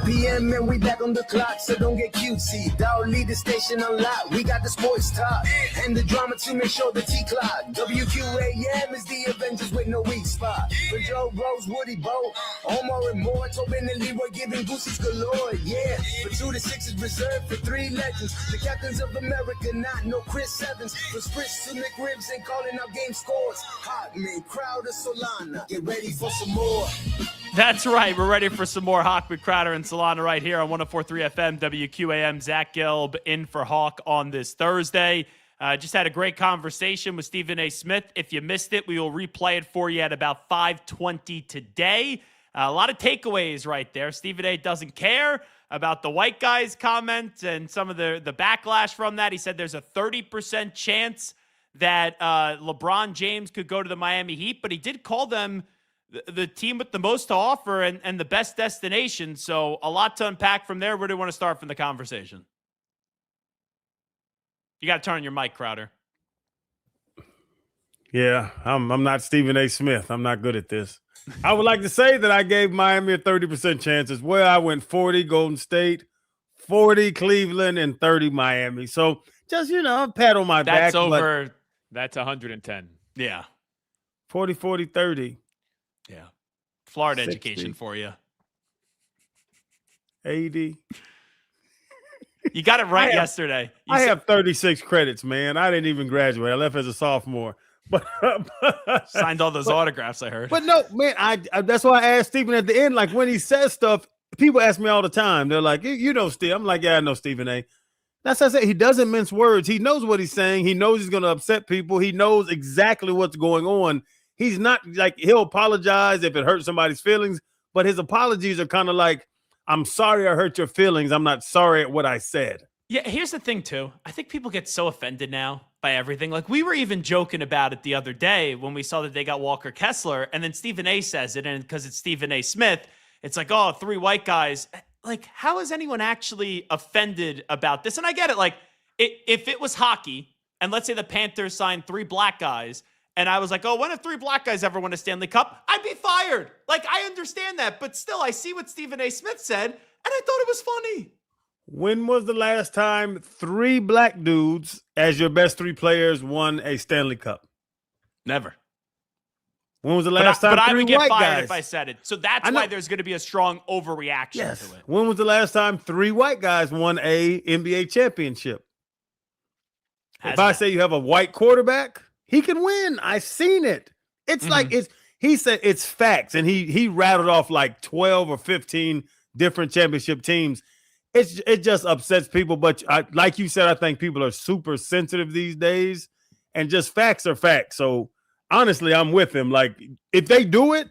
PM and we back on the clock, so don't get cutesy. Dial lead the station unlocked. We got the sports talk and the drama to make sure the T-clock. WQAM is the Avengers with no weak spot. For Joe Rose, Woody Bo, Omar and more, Tobin and Leroy giving gooses galore. Yeah, for 2 to 6 is reserved for 3 legends. The captains of America, not no Chris Evans. From Spritz to McRibs and calling out game scores. Hochman, Crowder, Solana. Get ready for some more. That's right. We're ready for some more Hochman, Crowder, and Solana right here on 104.3 FM, WQAM. Zach Gelb in for Hawk on this Thursday. Just had a great conversation with Stephen A. Smith. If you missed it, we will replay it for you at about 5:20 today. A lot of takeaways right there. Stephen A. doesn't care about the white guys comment and some of the backlash from that. He said there's a 30% chance that LeBron James could go to the Miami Heat, but he did call them the team with the most to offer and the best destination. So a lot to unpack from there. Where do you want to start from the conversation? You got to turn on your mic, Crowder. Yeah, I'm not Stephen A. Smith. I'm not good at this. I would like to say that I gave Miami a 30% chance as well. I went 40 Golden State, 40 Cleveland, and 30 Miami. So just, pat on my back. That's over. That's 110. Yeah. 40, 40, 30. Yeah. Florida 60. Education for you. 80. You got it right yesterday. I have 36 credits, man. I didn't even graduate. I left as a sophomore. But signed all those autographs, I heard. But no, man, I that's why I asked Stephen at the end, like when he says stuff, people ask me all the time. They're like, you know Steve. I'm like, yeah, I know Stephen A. That's what I said. He doesn't mince words. He knows what he's saying. He knows he's going to upset people. He knows exactly what's going on. He's not like, he'll apologize if it hurts somebody's feelings, but his apologies are kind of like, I'm sorry I hurt your feelings. I'm not sorry at what I said. Yeah, here's the thing, too. I think people get so offended now by everything. Like, we were even joking about it the other day when we saw that they got Walker Kessler, and then Stephen A. says it, and because it's Stephen A. Smith, it's like, oh, 3 white guys. Like, how is anyone actually offended about this? And I get it. Like, if it was hockey, and let's say the Panthers signed 3 black guys, and I was like, oh, when have 3 black guys ever won a Stanley Cup? I'd be fired. Like, I understand that. But still, I see what Stephen A. Smith said, and I thought it was funny. When was the last time 3 black dudes as your best 3 players won a Stanley Cup? Never. When was the last time? But I would get fired guys? if I said it. So that's why there's going to be a strong overreaction to it. When was the last time 3 white guys won a NBA championship? If I say you have a white quarterback, he can win. I've seen it. It's like he said it's facts, and he rattled off like 12 or 15 different championship teams. It just upsets people, but like you said, I think people are super sensitive these days, and just facts are facts. So honestly, I'm with him. Like, if they do it,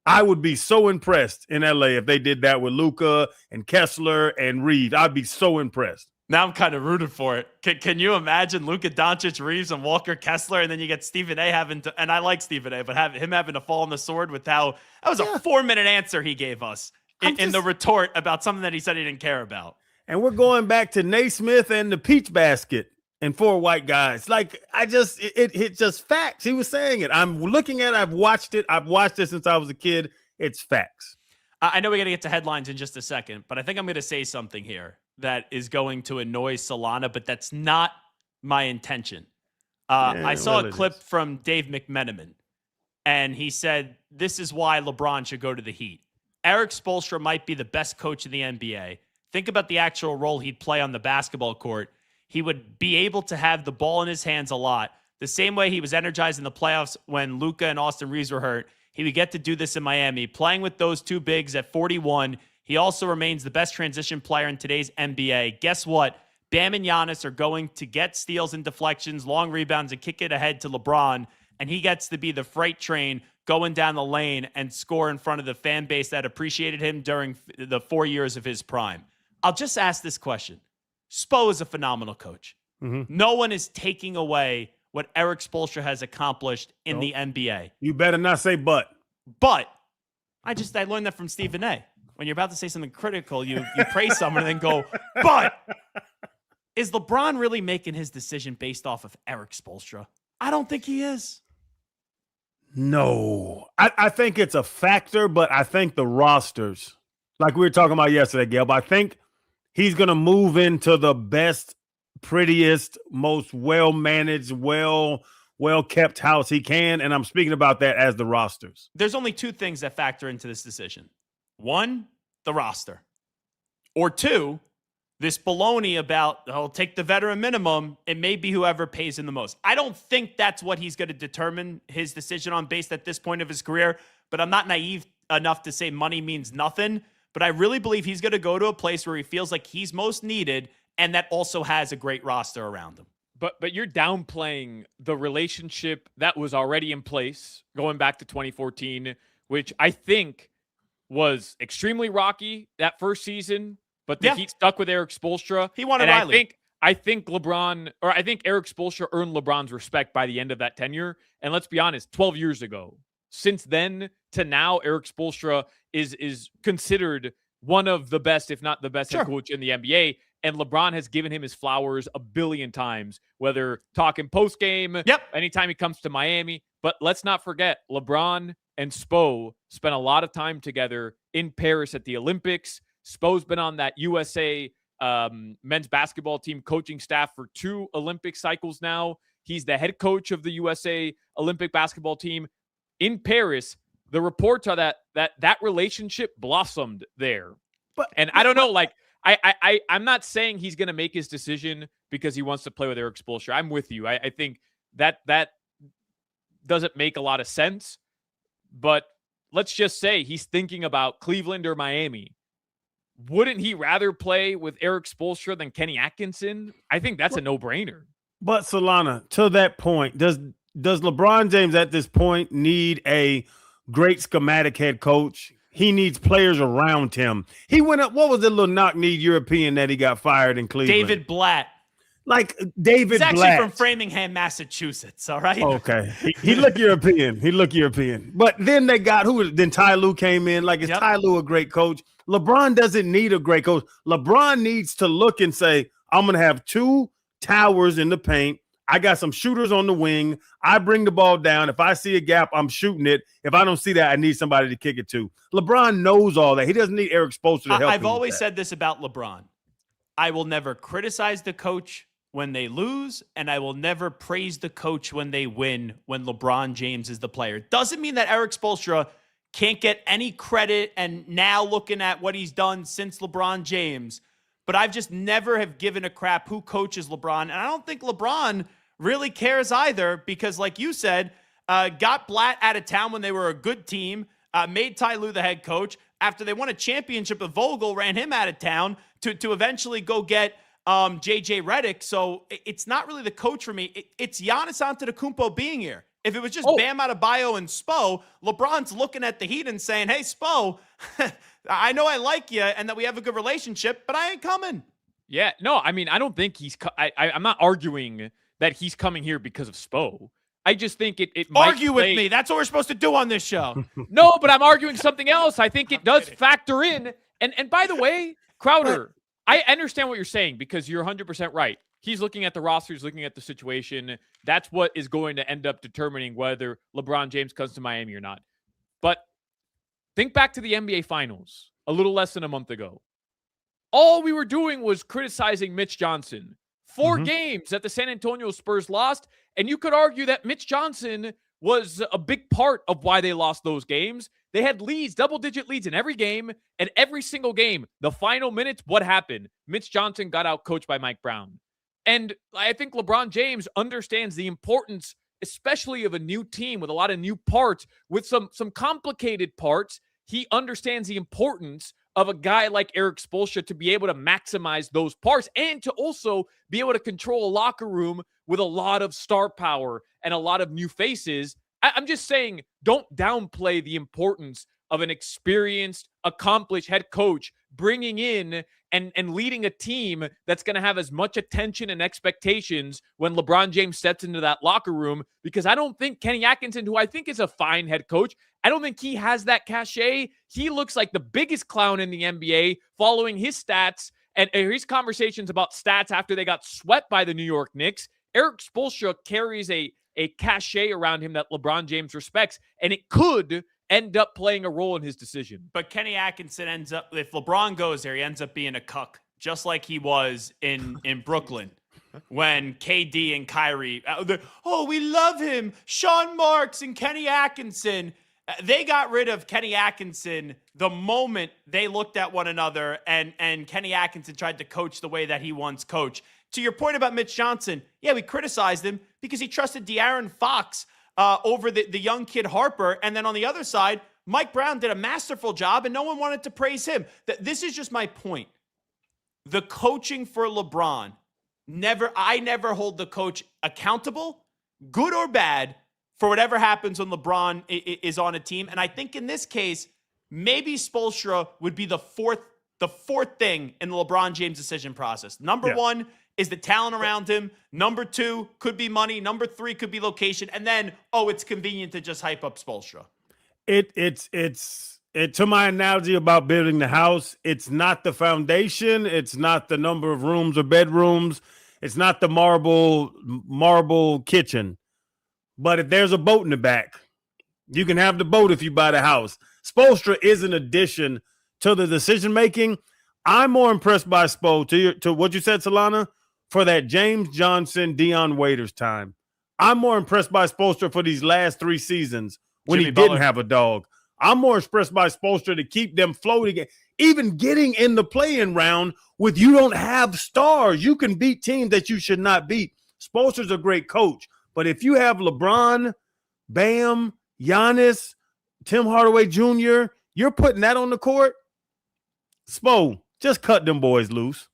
I would be so impressed in LA if they did that with Luka and Kessler and Reed. I'd be so impressed. Now I'm kind of rooted for it. Can you imagine Luka Doncic, Reeves, and Walker Kessler, and then you get Stephen A. having to, and I like Stephen A., but him having to fall on the sword with how that was a 4-minute answer he gave us in the retort about something that he said he didn't care about. And we're going back to Naismith and the Peach Basket and 4 white guys. Like, it just facts. He was saying it. I'm looking at it. I've watched it. I've watched it since I was a kid. It's facts. I know we got to get to headlines in just a second, but I think I'm going to say something here that is going to annoy Solana, but that's not my intention. I saw a clip from Dave McMenamin, and he said, this is why LeBron should go to the Heat. Eric Spoelstra might be the best coach in the NBA. Think about the actual role he'd play on the basketball court. He would be able to have the ball in his hands a lot. The same way he was energized in the playoffs when Luka and Austin Reeves were hurt, he would get to do this in Miami. Playing with those 2 bigs at 41, he also remains the best transition player in today's NBA. Guess what? Bam and Giannis are going to get steals and deflections, long rebounds, and kick it ahead to LeBron, and he gets to be the freight train going down the lane and score in front of the fan base that appreciated him during the 4 years of his prime. I'll just ask this question. Spo is a phenomenal coach. No one is taking away what Eric Spoelstra has accomplished in the NBA. You better not say but. But I learned that from Stephen A. when you're about to say something critical, you praise someone and then go, but is LeBron really making his decision based off of Eric Spoelstra? I don't think he is. No, I think it's a factor, but I think the rosters, like we were talking about yesterday, Gail, but I think he's going to move into the best, prettiest, most well-managed, well-kept house he can, and I'm speaking about that as the rosters. There's only two things that factor into this decision. One, the roster. Or two, this baloney about, I'll take the veteran minimum. It may be whoever pays him the most. I don't think that's what he's going to determine his decision on based at this point of his career, but I'm not naive enough to say money means nothing. But I really believe he's going to go to a place where he feels like he's most needed and that also has a great roster around him. But you're downplaying the relationship that was already in place going back to 2014, which I think was extremely rocky that first season. But the Heat stuck with Eric Spoelstra. He wanted and Riley. I think Eric Spoelstra earned LeBron's respect by the end of that tenure. And let's be honest, 12 years ago, since then to now, Eric Spoelstra is considered one of the best, if not the best head coach in the NBA. And LeBron has given him his flowers a billion times, whether talking post-game, anytime he comes to Miami. But let's not forget, LeBron and Spo spent a lot of time together in Paris at the Olympics. Spo's been on that USA men's basketball team coaching staff for 2 Olympic cycles now. He's the head coach of the USA Olympic basketball team in Paris. The reports are that relationship blossomed there. And I don't know, like, I'm not saying he's going to make his decision because he wants to play with Eric Spoelstra. I'm with you. I think that doesn't make a lot of sense. But let's just say he's thinking about Cleveland or Miami. Wouldn't he rather play with Eric Spoelstra than Kenny Atkinson? I think that's a no-brainer. But Solana, to that point, does LeBron James at this point need a great schematic head coach? He needs players around him. He went up. What was the little knock-kneed European that he got fired in Cleveland? David Blatt. Like David He's actually Blatt. from Framingham, Massachusetts. All right. Okay. He looked European. He looked European. But then they got then Ty Lue came in. Like, is Ty Lue a great coach? LeBron doesn't need a great coach. LeBron needs to look and say, I'm going to have 2 towers in the paint. I got some shooters on the wing. I bring the ball down. If I see a gap, I'm shooting it. If I don't see that, I need somebody to kick it to. LeBron knows all that. He doesn't need Eric Spoelstra to help him. I've always said this about LeBron. I will never criticize the coach when they lose, and I will never praise the coach when they win when LeBron James is the player. Doesn't mean that Eric Spoelstra can't get any credit, and now looking at what he's done since LeBron James, but I've just never have given a crap who coaches LeBron, and I don't think LeBron really cares either because, like you said, got Blatt out of town when they were a good team, made Ty Lue the head coach. After they won a championship with Vogel, ran him out of town to eventually go get JJ Redick. So it's not really the coach for me. It's Giannis Antetokounmpo being here. If it was just Bam Adebayo and Spo, LeBron's looking at the Heat and saying, hey, Spo, I know I like you and that we have a good relationship, but I ain't coming. Yeah, no, I mean, I don't think he's I'm not arguing that he's coming here because of Spo. I just think it might argue with me. That's what we're supposed to do on this show. No, but I'm arguing something else. I think it does factor in. And by the way, Crowder, I understand what you're saying because you're 100% right. He's looking at the roster. He's looking at the situation. That's what is going to end up determining whether LeBron James comes to Miami or not. But think back to the NBA Finals a little less than a month ago. All we were doing was criticizing Mitch Johnson. 4 games that the San Antonio Spurs lost, and you could argue that Mitch Johnson was a big part of why they lost those games. They had leads, double-digit leads in every game, and every single game, the final minutes, what happened? Mitch Johnson got out-coached by Mike Brown. And I think LeBron James understands the importance, especially of a new team with a lot of new parts, with some complicated parts. He understands the importance of a guy like Eric Spoelstra to be able to maximize those parts and to also be able to control a locker room with a lot of star power and a lot of new faces. I'm just saying, don't downplay the importance of an experienced, accomplished head coach bringing in and leading a team that's going to have as much attention and expectations when LeBron James steps into that locker room, because I don't think Kenny Atkinson, who I think is a fine head coach, I don't think he has that cachet. He looks like the biggest clown in the NBA following his stats and his conversations about stats after they got swept by the New York Knicks. Eric Spoelstra carries a cachet around him that LeBron James respects, and it could end up playing a role in his decision. But Kenny Atkinson ends up, if LeBron goes there, he ends up being a cuck, just like he was in Brooklyn when KD and Kyrie, we love him, Sean Marks and Kenny Atkinson. They got rid of Kenny Atkinson the moment they looked at one another, and Kenny Atkinson tried to coach the way that he once coached. To your point about Mitch Johnson, yeah, we criticized him because he trusted De'Aaron Fox over the young kid Harper. And then on the other side, Mike Brown did a masterful job and no one wanted to praise him. This is just my point. The coaching for LeBron, I never hold the coach accountable, good or bad, for whatever happens when LeBron is on a team. And I think in this case, maybe Spoelstra would be the fourth thing in the LeBron James decision process. Number one is the talent around him. Number two could be money. Number three could be location. And then, it's convenient to just hype up Spoelstra. It's to my analogy about building the house, it's not the foundation. It's not the number of rooms or bedrooms. It's not the marble kitchen. But if there's a boat in the back, you can have the boat if you buy the house. Spoelstra is an addition to the decision-making. I'm more impressed by Spo, to what you said, Solana, for that James Johnson, Deion Waiters time. I'm more impressed by Spoelstra for these last 3 seasons when Jimmy he Butler didn't have a dog. I'm more impressed by Spoelstra to keep them floating, even getting in the play-in round with you don't have stars. You can beat teams that you should not beat. Spoelstra's a great coach. But if you have LeBron, Bam, Giannis, Tim Hardaway Jr., you're putting that on the court, Spo, just cut them boys loose.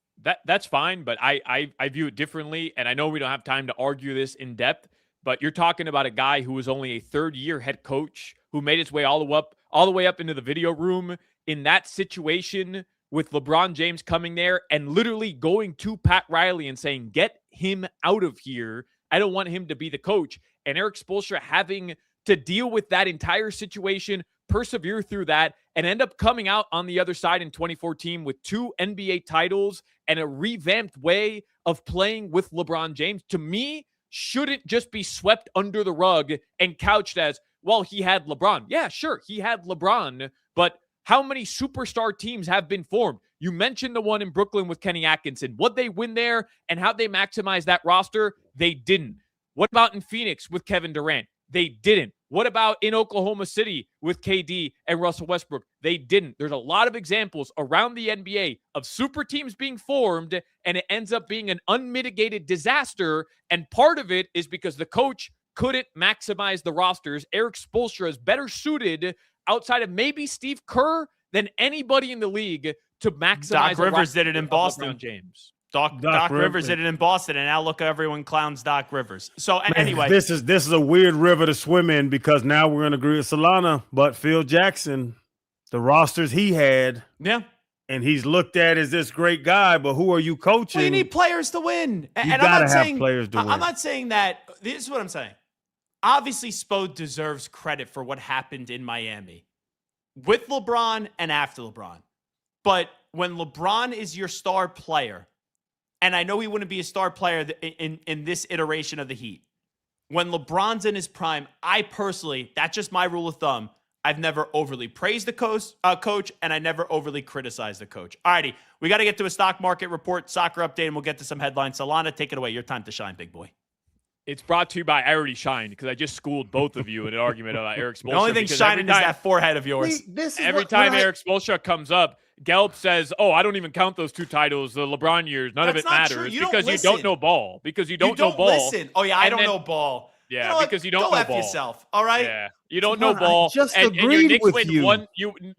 That's fine, but I view it differently, and I know we don't have time to argue this in depth, but you're talking about a guy who was only a third-year head coach who made his way all the way up into the video room in that situation with LeBron James coming there and literally going to Pat Riley and saying, get him out of here. I don't want him to be the coach. And Eric Spoelstra having to deal with that entire situation, persevere through that, and end up coming out on the other side in 2014 with 2 NBA titles and a revamped way of playing with LeBron James, to me, shouldn't just be swept under the rug and couched as, well, he had LeBron. Yeah, sure, he had LeBron, but how many superstar teams have been formed? You mentioned the one in Brooklyn with Kenny Atkinson. Would they win there, and how they maximize that roster? They didn't. What about in Phoenix with Kevin Durant? They didn't. What about in Oklahoma City with KD and Russell Westbrook? They didn't. There's a lot of examples around the NBA of super teams being formed, and it ends up being an unmitigated disaster. And part of it is because the coach couldn't maximize the rosters. Eric Spoelstra is better suited outside of maybe Steve Kerr than anybody in the league to maximize. Doc Rivers did it in Boston. James. Doc Rivers did it in Boston, and now look, everyone clowns Doc Rivers. So anyway, this is a weird river to swim in, because now we're going to agree with Solana, but Phil Jackson, the rosters he had, and he's looked at as this great guy, but who are you coaching? Well, you need players to win, and you gotta have players to win. I'm not saying that. This is what I'm saying. Obviously, Spo deserves credit for what happened in Miami with LeBron and after LeBron, but when LeBron is your star player. And I know he wouldn't be a star player in this iteration of the Heat. When LeBron's in his prime, I personally, that's just my rule of thumb, I've never overly praised the coach, and I never overly criticized the coach. All righty, we got to get to a stock market report, soccer update, and we'll get to some headlines. Solana, take it away. Your time to shine, big boy. It's brought to you by, I already shined, because I just schooled both of you in an argument about Eric Spoelstra. The only thing shining is that forehead of yours. Every time Eric Spoelstra comes up, Gelb says, I don't even count those 2 titles, the LeBron years. None of it matters because you don't know ball. Because you don't know ball. Listen. Oh, yeah, I don't know ball. Yeah, because you don't know ball. Go F yourself, all right? Yeah, you don't know ball. I just agreed with you.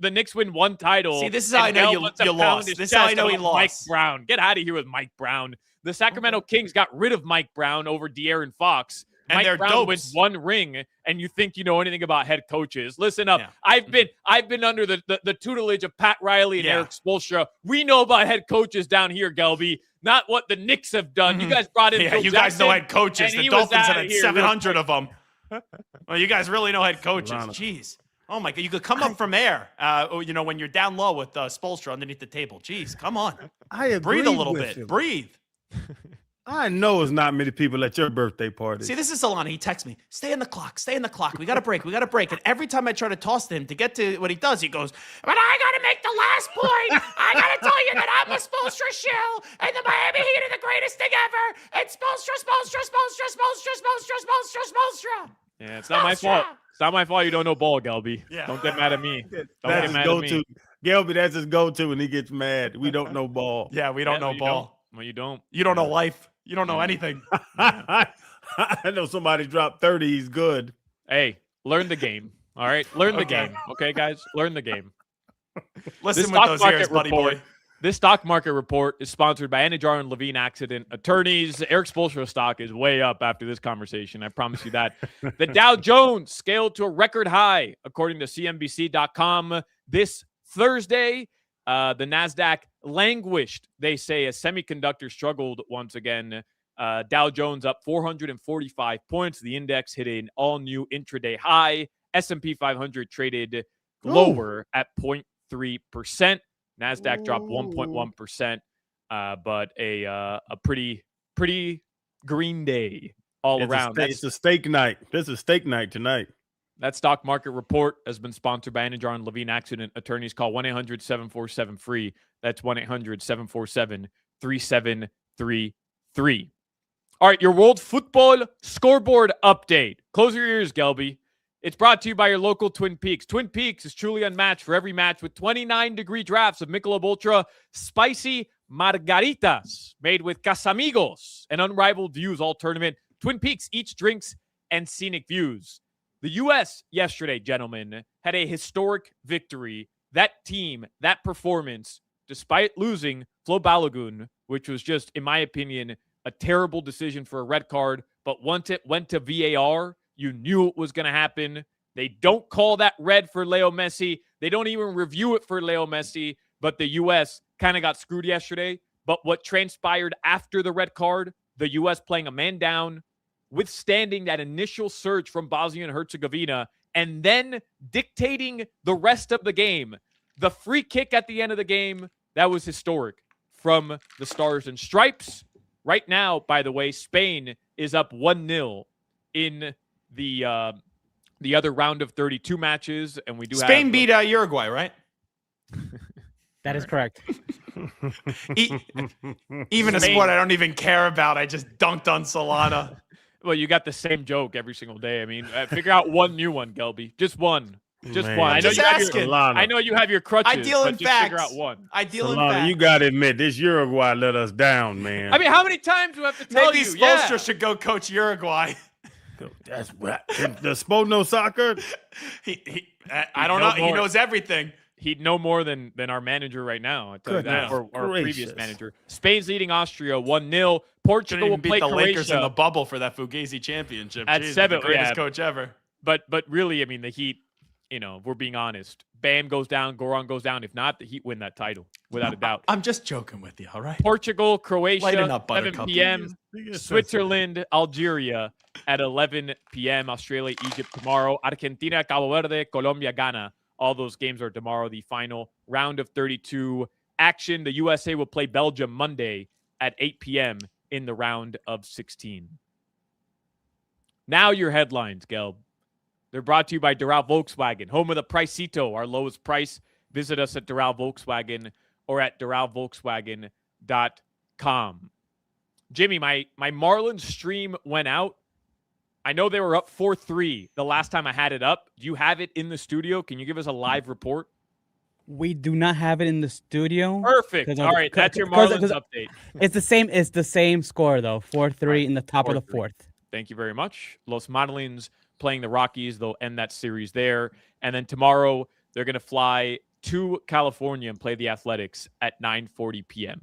The Knicks win 1 title. See, this is how I know you lost. This is how I know he lost. Mike Brown. Get out of here with Mike Brown. The Sacramento Kings got rid of Mike Brown over De'Aaron Fox And Mike they're Brown dopes. wins one ring, and you think you know anything about head coaches. Listen up. Yeah. I've been under the tutelage of Pat Riley and Yeah. Eric Spoelstra. We know about head coaches down here, Gelby, not what the Knicks have done. You guys brought in Yeah, Phil you guys know Jackson, head coaches. and The he was Dolphins have outta had here 700 of them. Well, you guys really know head coaches. Solana. Jeez. Oh, my God. You could come up from air, when you're down low with Spoelstra underneath the table. Jeez, come on. I agree Breathe a little with bit. him. Breathe. I know it's not many people at your birthday party. See, this is Solana. He texts me, stay in the clock. We got to break. And every time I try to toss to him to get to what he does, he goes, but I got to make the last point. I got to tell you that I'm a Spoelstra shill, and the Miami Heat are the greatest thing ever. And Spoelstra. Yeah, it's not my fault. It's not my fault you don't know ball, Gelby. Yeah. Don't get mad at me. Don't That's get his mad at me. go-to. Gelby, that's his go-to when he gets mad. We don't know ball. Yeah, we don't know you ball. Well, you don't. You don't know life. You don't know anything. I know somebody dropped 30. He's good. Hey, learn the game. All right? Learn the game. Okay, guys? Learn the game. Listen with those ears, buddy boy. This stock market report is sponsored by Anajar and Levine Accident Attorneys. Eric Spoelstra stock is way up after this conversation. I promise you that. The Dow Jones scaled to a record high, according to CNBC.com. This Thursday, the NASDAQ languished, they say, as semiconductors struggled once again. Dow Jones up 445 points. The index hit an all-new intraday high. S&P 500 traded lower at 0.3%. NASDAQ dropped 1.1%, but a pretty green day all around. It's a steak night. This is steak night tonight. That stock market report has been sponsored by Anajar and Levine Accident Attorneys. Call 1-800-747-FREE. That's 1-800-747-3733. All right, your World Football Scoreboard update. Close your ears, Gelby. It's brought to you by your local Twin Peaks. Twin Peaks is truly unmatched for every match with 29-degree drafts of Michelob Ultra Spicy Margaritas made with Casamigos and unrivaled views all tournament. Twin Peaks, each drinks and scenic views. The U.S. yesterday, gentlemen, had a historic victory. That team, that performance, despite losing Flo Balogun, which was just, in my opinion, a terrible decision for a red card. But once it went to VAR, you knew it was going to happen. They don't call that red for Leo Messi. They don't even review it for Leo Messi. But the U.S. kind of got screwed yesterday. But what transpired after the red card, the U.S. playing a man down, withstanding that initial surge from Bosnia and Herzegovina, and then dictating the rest of the game. The free kick at the end of the game, that was historic from the Stars and Stripes. Right now, by the way, Spain is up 1-0 in the other round of 32 matches, and we do Spain beat Uruguay, right? That is correct. Even a sport I don't even care about. I just dunked on Solana. Well, you got the same joke every single day. I mean, figure out one new one, Gelby. Just one. Just Man, one. I know, just asking. I know you have your crutches. I deal in but just facts. figure out one. I deal in Solana, facts. you got to admit, this Uruguay let us down, man. I mean, how many times do I have to tell Maybe you? Spoelstra should go coach Uruguay. That's what. Does Spo know soccer? I don't know. He knows everything. He'd know more than our manager right now. I tell you that, or our previous manager. Spain's leading Austria 1-0. Portugal will beat play the Croatia Lakers in the bubble for that Fugazi championship. at Jeez, 7. the greatest coach ever. But really, I mean, the Heat. You know, if we're being honest. Bam goes down, Goran goes down. If not, the Heat win that title without a doubt. I'm just joking with you, all right? Portugal, Croatia, Lighten up, 7 Buttercup. p.m. Switzerland, Algeria at 11 p.m. Australia, Egypt tomorrow. Argentina, Cabo Verde, Colombia, Ghana. All those games are tomorrow. The final round of 32 action. The USA will play Belgium Monday at 8 p.m. in the round of 16. Now your headlines, Gelb. They're brought to you by Doral Volkswagen, home of the Pricito, our lowest price. Visit us at Doral Volkswagen or at DoralVolkswagen.com. Jimmy, my Marlins stream went out. I know they were up 4-3 the last time I had it up. Do you have it in the studio? Can you give us a live report? We do not have it in the studio. Perfect. All right, that's your Marlins update. It's the same score though. 4-3 in the top of the fourth. Thank you very much. Los Marlins playing the Rockies. They'll end that series there. And then tomorrow, they're going to fly to California and play the Athletics at 9:40 p.m.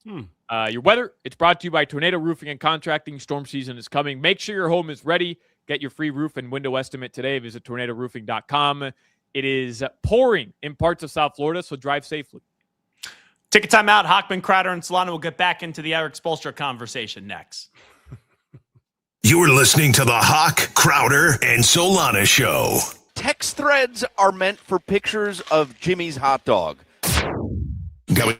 Your weather, it's brought to you by Tornado Roofing and Contracting. Storm season is coming. Make sure your home is ready. Get your free roof and window estimate today. Visit tornadoroofing.com. It is pouring in parts of South Florida, so drive safely. Take a time out. Hochman, Crowder, and Solana will get back into the Eric Spoelstra conversation next. You're listening to the Hawk, Crowder, and Solana Show. Text threads are meant for pictures of Jimmy's hot dog. Coming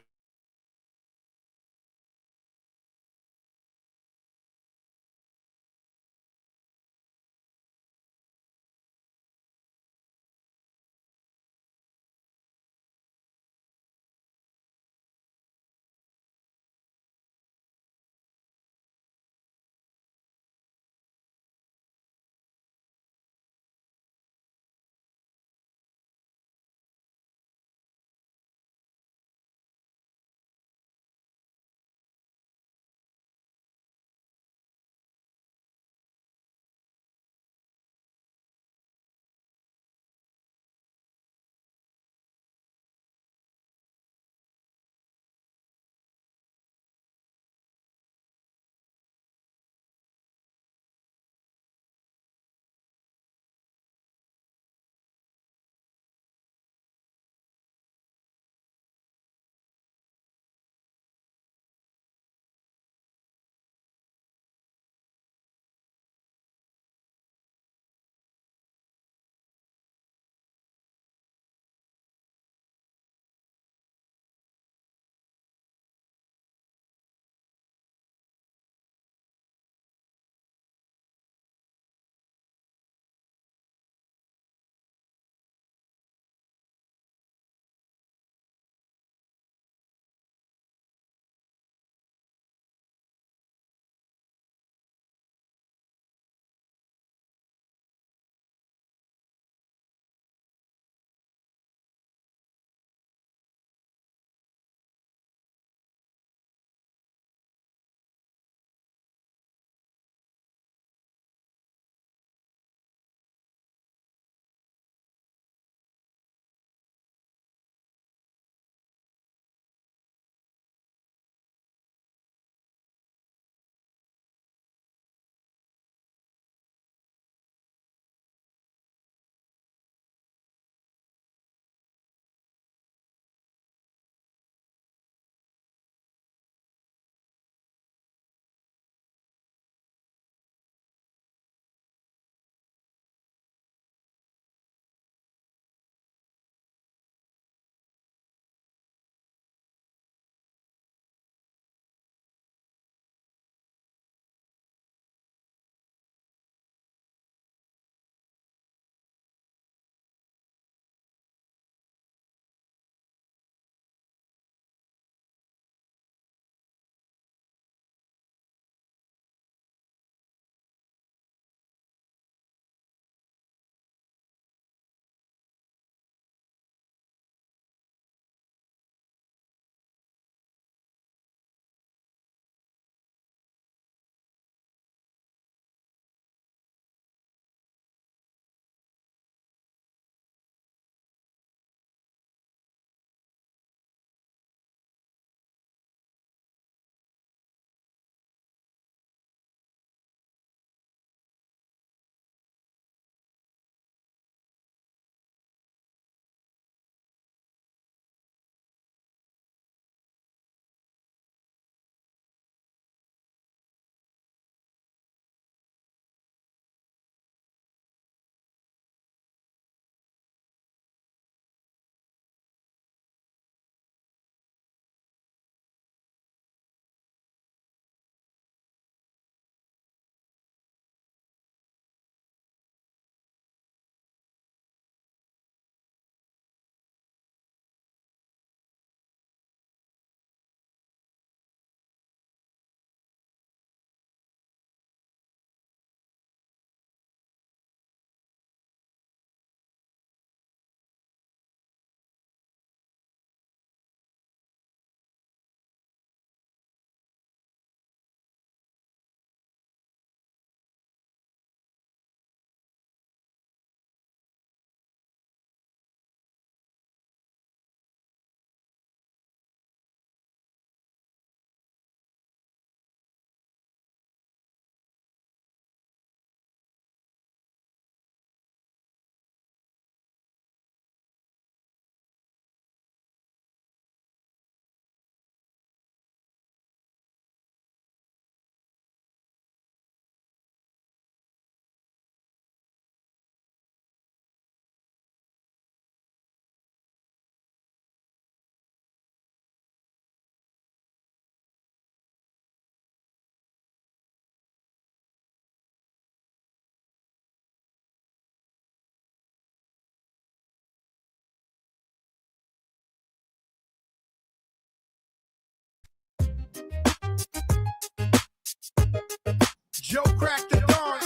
Joe cracked the dawn.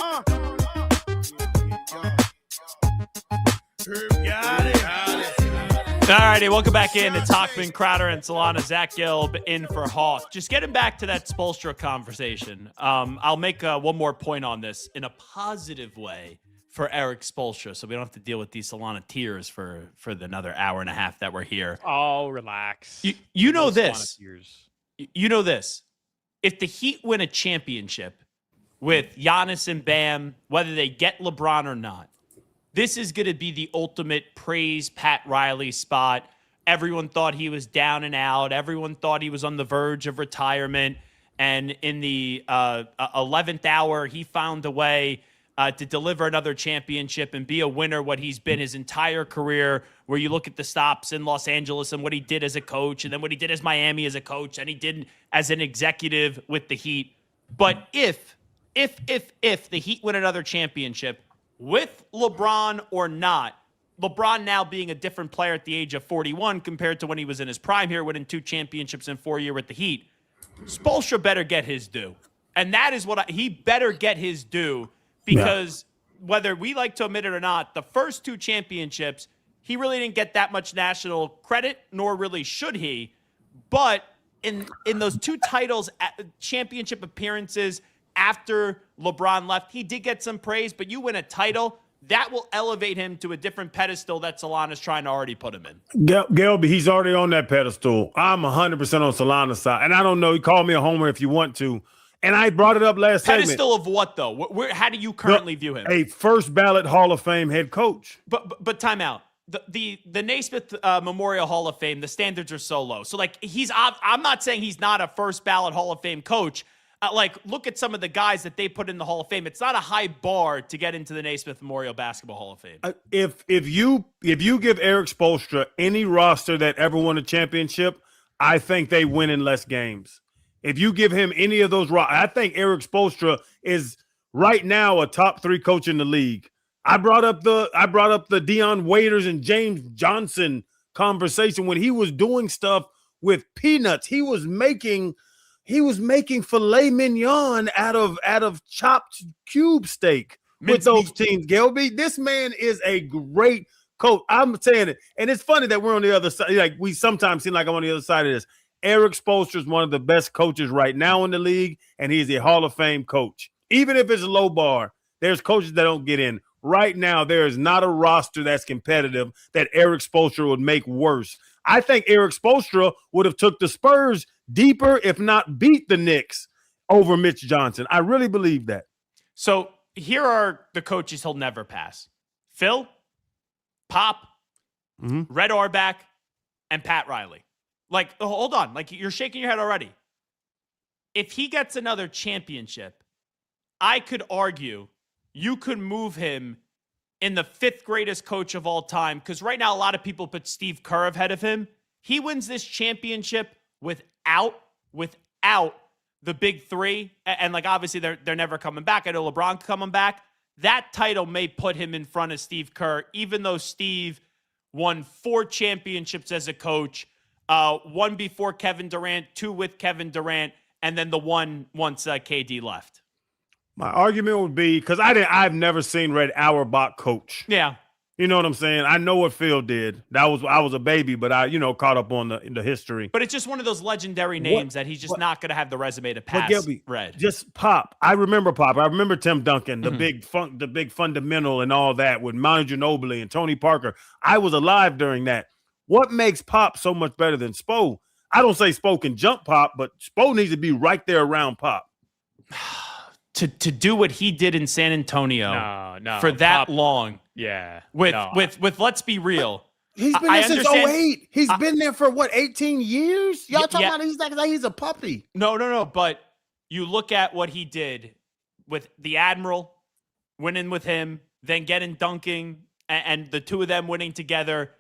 Got it. All righty, welcome back in. It's Hochman, Crowder, and Solana. Zach Gilb in for Hawk. Just getting back to that Spoelstra conversation. I'll make one more point on this in a positive way for Eric Spoelstra, so we don't have to deal with these Solana tears for another hour and a half that we're here. Oh, relax. You know this. You know this. If the Heat win a championship with Giannis and Bam, whether they get LeBron or not, this is going to be the ultimate praise Pat Riley spot. Everyone thought he was down and out. Everyone thought he was on the verge of retirement. And in the 11th hour, he found a way to deliver another championship and be a winner, what he's been his entire career, where you look at the stops in Los Angeles and what he did as a coach, and then what he did as Miami as a coach, and he did as an executive with the Heat. But if the Heat win another championship, with LeBron or not, LeBron now being a different player at the age of 41 compared to when he was in his prime here, winning 2 championships in 4 years with the Heat, Spoelstra better get his due. And that is what he better get his due, because whether we like to admit it or not, the first 2 championships, he really didn't get that much national credit, nor really should he. But in those 2 titles, championship appearances after LeBron left, he did get some praise, but you win a title, that will elevate him to a different pedestal that Solana's trying to already put him in. Gelby, he's already on that pedestal. I'm 100% on Solana's side. And I don't know, you call me a homer if you want to. And I brought it up last segment. Pedestal of what, though? How do you currently view him? A first ballot Hall of Fame head coach. But time out. The Naismith Memorial Hall of Fame, the standards are so low. So, like, I'm not saying he's not a first ballot Hall of Fame coach. Look at some of the guys that they put in the Hall of Fame. It's not a high bar to get into the Naismith Memorial Basketball Hall of Fame. If you give Eric Spoelstra any roster that ever won a championship, I think they win in less games. If you give him any of those, I think Eric Spoelstra is right now a top 3 coach in the league. I brought up the Deion Waiters and James Johnson conversation when he was doing stuff with peanuts. He was making filet mignon out of chopped cube steak with those teams. Gelby, this man is a great coach. I'm saying it, and it's funny that we're on the other side. Like, we sometimes seem like I'm on the other side of this. Eric Spoelstra is one of the best coaches right now in the league, and he's a Hall of Fame coach. Even if it's a low bar, there's coaches that don't get in. Right now, there is not a roster that's competitive that Eric Spoelstra would make worse. I think Eric Spoelstra would have took the Spurs deeper, if not beat the Knicks over Mitch Johnson. I really believe that. So here are the coaches he'll never pass: Phil, Pop, Red Auerbach, and Pat Riley. Like, hold on. Like, you're shaking your head already. If he gets another championship, I could argue you could move him in the 5th greatest coach of all time, because right now a lot of people put Steve Kerr ahead of him. He wins this championship without the big 3, and like, obviously they're never coming back. I know LeBron coming back. That title may put him in front of Steve Kerr, even though Steve won 4 championships as a coach, 1 before Kevin Durant, 2 with Kevin Durant, and then the 1 once KD left. My argument would be, because I've never seen Red Auerbach coach. Yeah. You know what I'm saying? I know what Phil did. I was a baby, but I caught up on the history. But it's just one of those legendary names that he's just not going to have the resume to pass. Red. Just Pop. I remember Pop. I remember Tim Duncan, the big fundamental and all that with Manu Ginobili and Tony Parker. I was alive during that. What makes Pop so much better than Spo? I don't say Spo can jump Pop, but Spo needs to be right there around Pop. To do what he did in San Antonio for that Pop, long. Yeah. With let's be real. He's been there since 08. He's been there for 18 years? Y'all talking about he's a puppy. No. But you look at what he did with the Admiral, winning with him, then getting dunking, and the 2 of them winning together.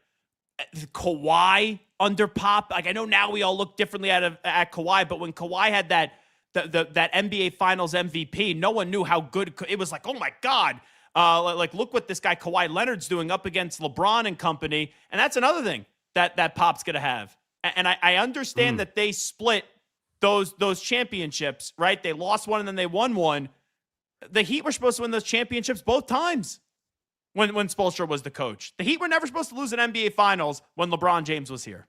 Kawhi under Pop. Like, I know now we all look differently at Kawhi, but when Kawhi had that NBA Finals MVP, no one knew how good it was. Like, oh my God, look what this guy Kawhi Leonard's doing up against LeBron and company. And that's another thing that Pop's gonna have. And I understand that they split those championships, right? They lost one and then they won one. The Heat were supposed to win those championships both times when Spoelstra was the coach. The Heat were never supposed to lose an NBA Finals when LeBron James was here.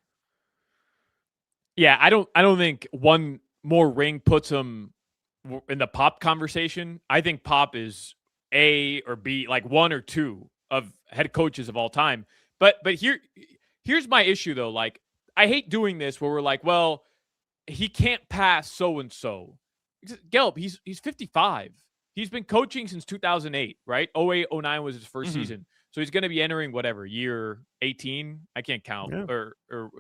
Yeah, I don't think one more ring puts him in the Pop conversation. I think Pop is A or B, like 1 or 2 of head coaches of all time. But here's my issue though. Like, I hate doing this where we're like, well, he can't pass so and so. Gelb, he's 55. He's been coaching since 2008, right? 08, 09 was his first season. So he's going to be entering whatever, year 18? I can't count. Yeah. Or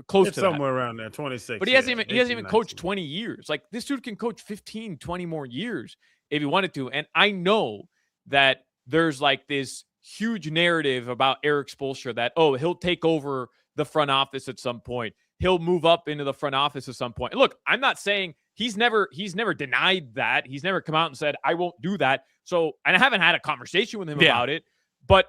close It's to somewhere around there, 26. But he hasn't even coached 19. 20 years. Like, this dude can coach 15, 20 more years if he wanted to. And I know that there's like this huge narrative about Eric Spoelstra that, oh, he'll take over the front office at some point. He'll move up into the front office at some point. And look, I'm not saying he's never denied that. He's never come out and said, I won't do that. So, and I haven't had a conversation with him about it, but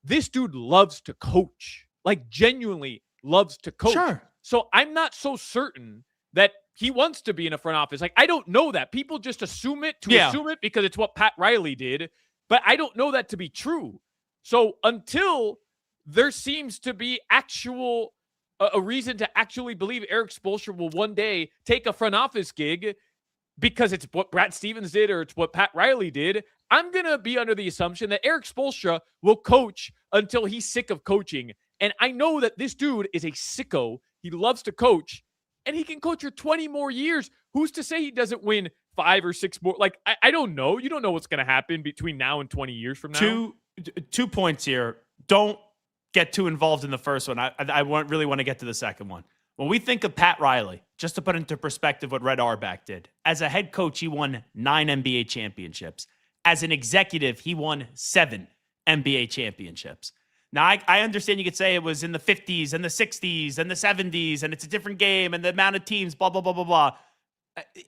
this dude loves to coach, like genuinely loves to coach. Sure. So I'm not so certain that he wants to be in a front office. Like, I don't know that. People just assume it assume it because it's what Pat Riley did, but I don't know that to be true. So until there seems to be a reason to actually believe Eric Spoelstra will one day take a front office gig because it's what Brad Stevens did or it's what Pat Riley did, I'm going to be under the assumption that Eric Spoelstra will coach until he's sick of coaching. And I know that this dude is a sicko. He loves to coach, and he can coach for 20 more years. Who's to say he doesn't win 5 or 6 more? Like, I don't know. You don't know what's going to happen between now and 20 years from now. Two points here. Don't get too involved in the first one. I really want to get to the second one. When we think of Pat Riley, just to put into perspective what Red Auerbach did, as a head coach, he won 9 NBA championships. As an executive, he won 7 NBA championships. Now, I understand you could say it was in the 50s and the 60s and the 70s, and it's a different game, and the amount of teams, blah, blah, blah, blah, blah.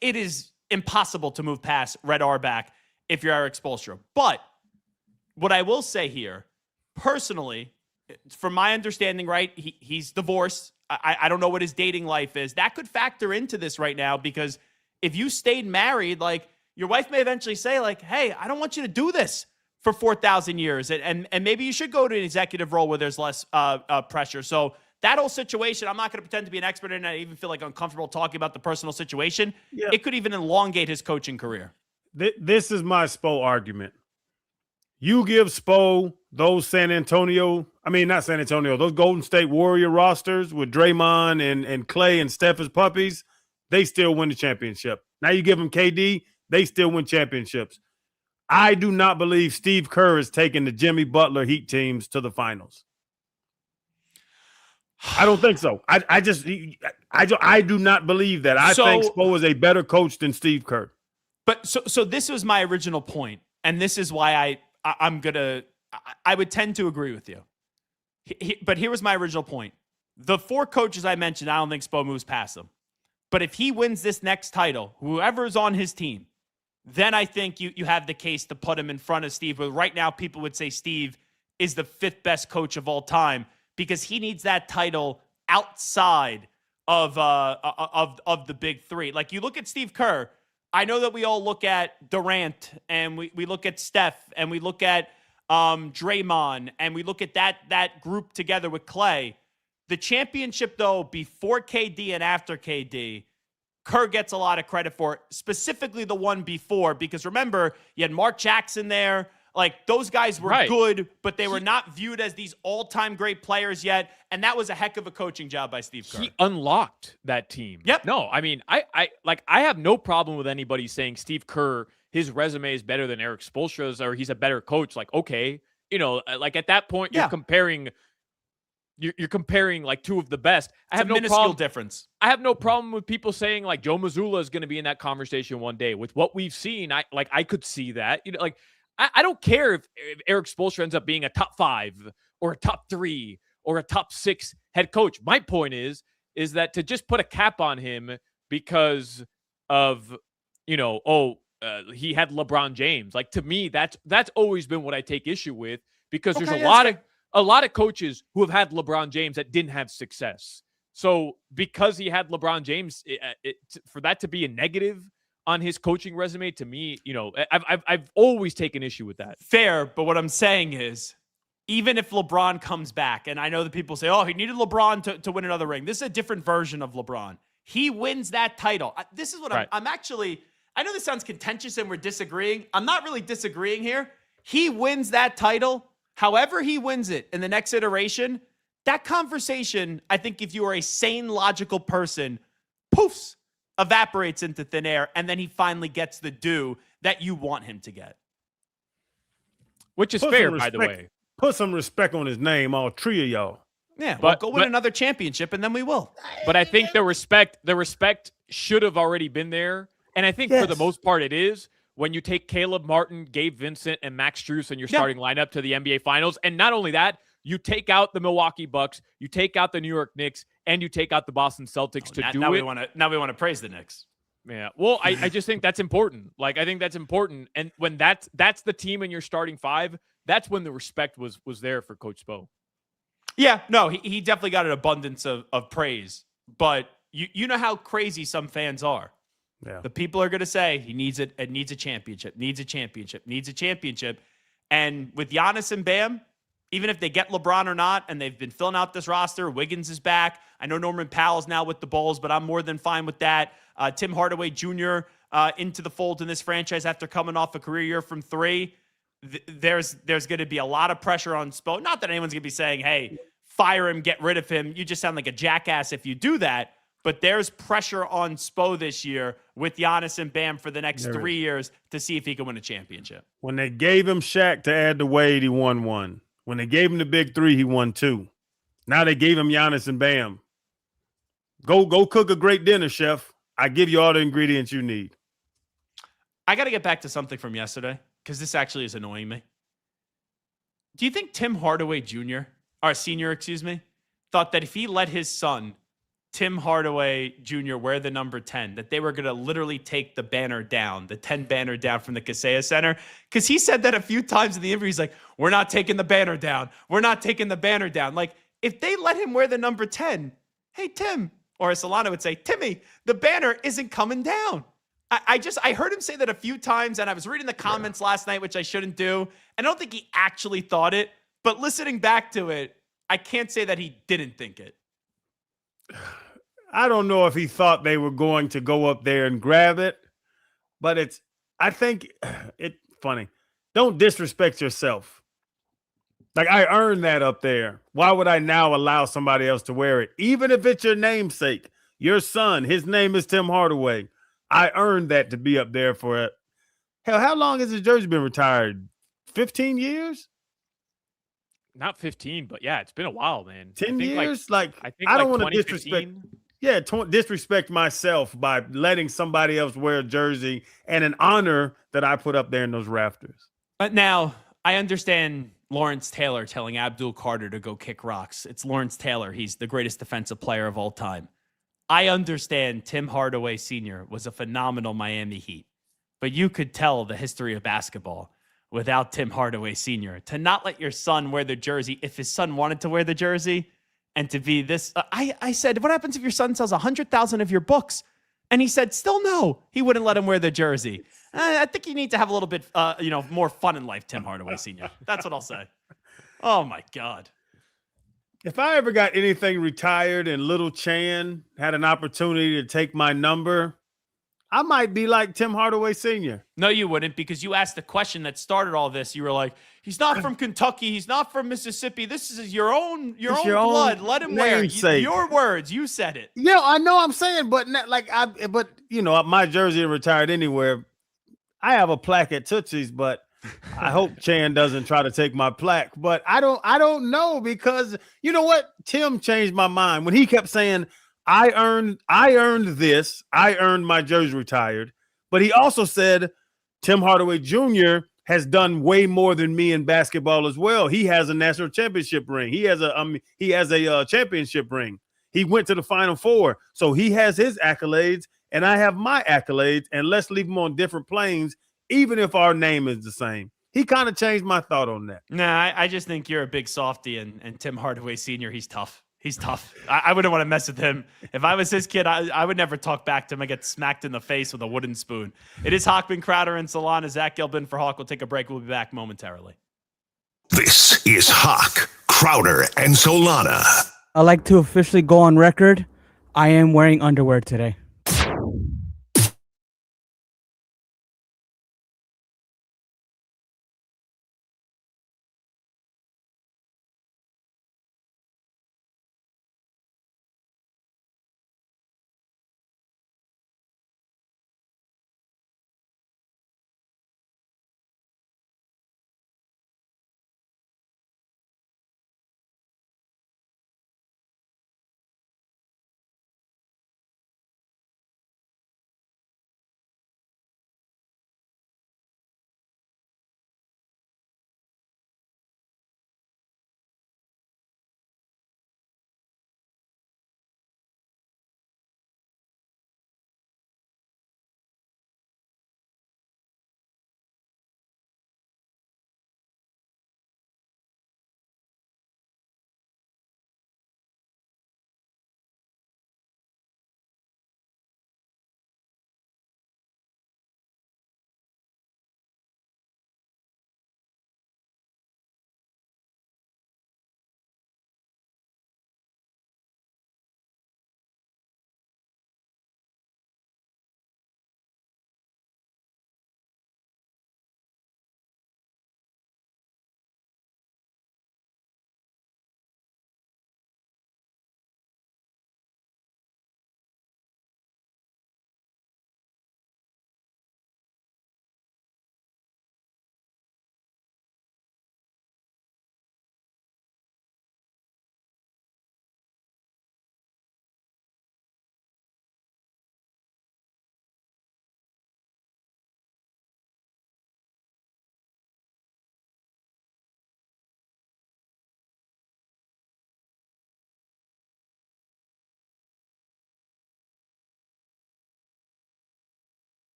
It is impossible to move past Red Auerbach if you're Eric Spoelstra. But what I will say here, personally, from my understanding, right, he's divorced. I don't know what his dating life is. That could factor into this right now, because if you stayed married, like, your wife may eventually say, like, hey, I don't want you to do this for 4,000 years. And maybe you should go to an executive role where there's less pressure. So that whole situation, I'm not going to pretend to be an expert in it. I even feel like uncomfortable talking about the personal situation. Yeah. It could even elongate his coaching career. This is my Spo argument. You give Spo those those Golden State Warrior rosters with Draymond and Clay and Steph as puppies, they still win the championship. Now you give them KD, they still win championships. I do not believe Steve Kerr is taking the Jimmy Butler Heat teams to the finals. I don't think so. I do not believe that. I think Spo is a better coach than Steve Kerr. But so this was my original point, and this is why I would tend to agree with you. But here was my original point. The 4 coaches I mentioned, I don't think Spo moves past them. But if he wins this next title, whoever's on his team, then I think you have the case to put him in front of Steve. But right now, people would say Steve is the 5th best coach of all time, because he needs that title outside of the big 3. Like, you look at Steve Kerr. I know that we all look at Durant, and we look at Steph, and we look at Draymond, and we look at that group together with Clay. The championship, though, before KD and after KD, Kerr gets a lot of credit for, specifically the one before, because remember, you had Mark Jackson there. Like, those guys were good, but they were not viewed as these all-time great players yet, and that was a heck of a coaching job by Steve Kerr. He unlocked that team. Yep. No, I mean, I have no problem with anybody saying Steve Kerr, his resume is better than Eric Spoelstra's, or he's a better coach. Like, okay, like at that point, you're comparing like 2 of the best. I have no problem. Difference. I have no problem with people saying like Joe Mazzulla is going to be in that conversation one day. With what we've seen, I could see that. I don't care if Eric Spoelstra ends up being a top 5 or a top 3 or a top 6 head coach. My point is that to just put a cap on him because of he had LeBron James. Like, to me, that's always been what I take issue with, because there's a lot of coaches who have had LeBron James that didn't have success. So because he had LeBron James, for that to be a negative on his coaching resume, to me, I've always taken issue with that. Fair, but what I'm saying is, even if LeBron comes back, and I know that people say, oh, he needed LeBron to win another ring. This is a different version of LeBron. He wins that title. This is what Right. I'm actually, I know this sounds contentious and we're disagreeing. I'm not really disagreeing here. He wins that title. However he wins it in the next iteration, that conversation, I think if you are a sane, logical person, poofs, evaporates into thin air, and then he finally gets the due that you want him to get. Which is fair, by the way. Put some respect on his name, all three of y'all. Yeah, but go win another championship, and then we will. But I think the respect should have already been there. And I think for the most part it is when you take Caleb Martin, Gabe Vincent, and Max Strus in your starting lineup to the NBA Finals. And not only that, you take out the Milwaukee Bucks, you take out the New York Knicks, and you take out the Boston Celtics Now we want to praise the Knicks. Yeah. Well, I just think that's important. Like, I think that's important. And when that's the team in your starting five, that's when the respect was there for Coach Spo. Yeah, no, he definitely got an abundance of praise. But you know how crazy some fans are. Yeah. The people are going to say he needs a championship, needs a championship. And with Giannis and Bam, even if they get LeBron or not, and they've been filling out this roster, Wiggins is back. I know Norman Powell's now with the Bulls, but I'm more than fine with that. Tim Hardaway Jr. Into the fold in this franchise after coming off a career year from 3. There's going to be a lot of pressure on Spo. Not that anyone's going to be saying, hey, fire him, get rid of him. You just sound like a jackass if you do that. But there's pressure on Spo this year with Giannis and Bam for the next 3 years to see if he can win a championship. When they gave him Shaq to add to Wade, he won 1. When they gave him the big 3, he won 2. Now they gave him Giannis and Bam. Go cook a great dinner, chef. I give you all the ingredients you need. I got to get back to something from yesterday because this actually is annoying me. Do you think Tim Hardaway Jr., or senior, thought that if he let his son, Tim Hardaway Jr., wear the number 10, that they were going to literally take the banner down, the 10 banner down from the Kaseya Center? Because he said that a few times in the interview. He's like, we're not taking the banner down. We're not taking the banner down. Like, if they let him wear the number 10, hey, Tim, or as Solana would say, Timmy, the banner isn't coming down. I heard him say that a few times, and I was reading the comments last night, which I shouldn't do. And I don't think he actually thought it, but listening back to it, I can't say that he didn't think it. I don't know if he thought they were going to go up there and grab it, but I think it's funny. Don't disrespect yourself. Like, I earned that up there. Why would I now allow somebody else to wear it? Even if it's your namesake, your son, his name is Tim Hardaway. I earned that to be up there for it. Hell, how long has his jersey been retired? 15 years? Not 15, but yeah, it's been a while, man. 10 years? I don't like want to disrespect. Yeah, disrespect myself by letting somebody else wear a jersey and an honor that I put up there in those rafters. But now, I understand Lawrence Taylor telling Abdul Carter to go kick rocks. It's Lawrence Taylor. He's the greatest defensive player of all time. I understand Tim Hardaway Sr. was a phenomenal Miami Heat, but you could tell the history of basketball without Tim Hardaway Sr. To not let your son wear the jersey, if his son wanted to wear the jersey, and to be this, I said, what happens if your son sells 100,000 of your books? And he said, still no, he wouldn't let him wear the jersey. I think you need to have a little bit, more fun in life, Tim Hardaway Sr. That's what I'll say. Oh my God. If I ever got anything retired and Little Chan had an opportunity to take my number, I might be like Tim Hardaway Sr. No, you wouldn't, because you asked the question that started all this. You were like, he's not from Kentucky. He's not from Mississippi. This is your own blood. Let him wear it. Your words. You said it. Yeah, I know I'm saying, but not like my jersey retired anywhere. I have a plaque at Tootsie's, but I hope Chan doesn't try to take my plaque. But I don't know, because you know what? Tim changed my mind when he kept saying, I earned this. I earned my jersey retired. But he also said Tim Hardaway Jr. has done way more than me in basketball as well. He has a national championship ring. He has a championship ring. He went to the Final Four. So he has his accolades and I have my accolades, and let's leave them on different planes, even if our name is the same. He kind of changed my thought on that. Nah, I just think you're a big softy, and Tim Hardaway Sr., he's tough. He's tough. I wouldn't want to mess with him. If I was his kid, I would never talk back to him. I get smacked in the face with a wooden spoon. It is Hochman, Crowder, and Solana. Zach Gilbin for Hawk. We'll take a break. We'll be back momentarily. This is Hawk, Crowder, and Solana. I'd like to officially go on record. I am wearing underwear today.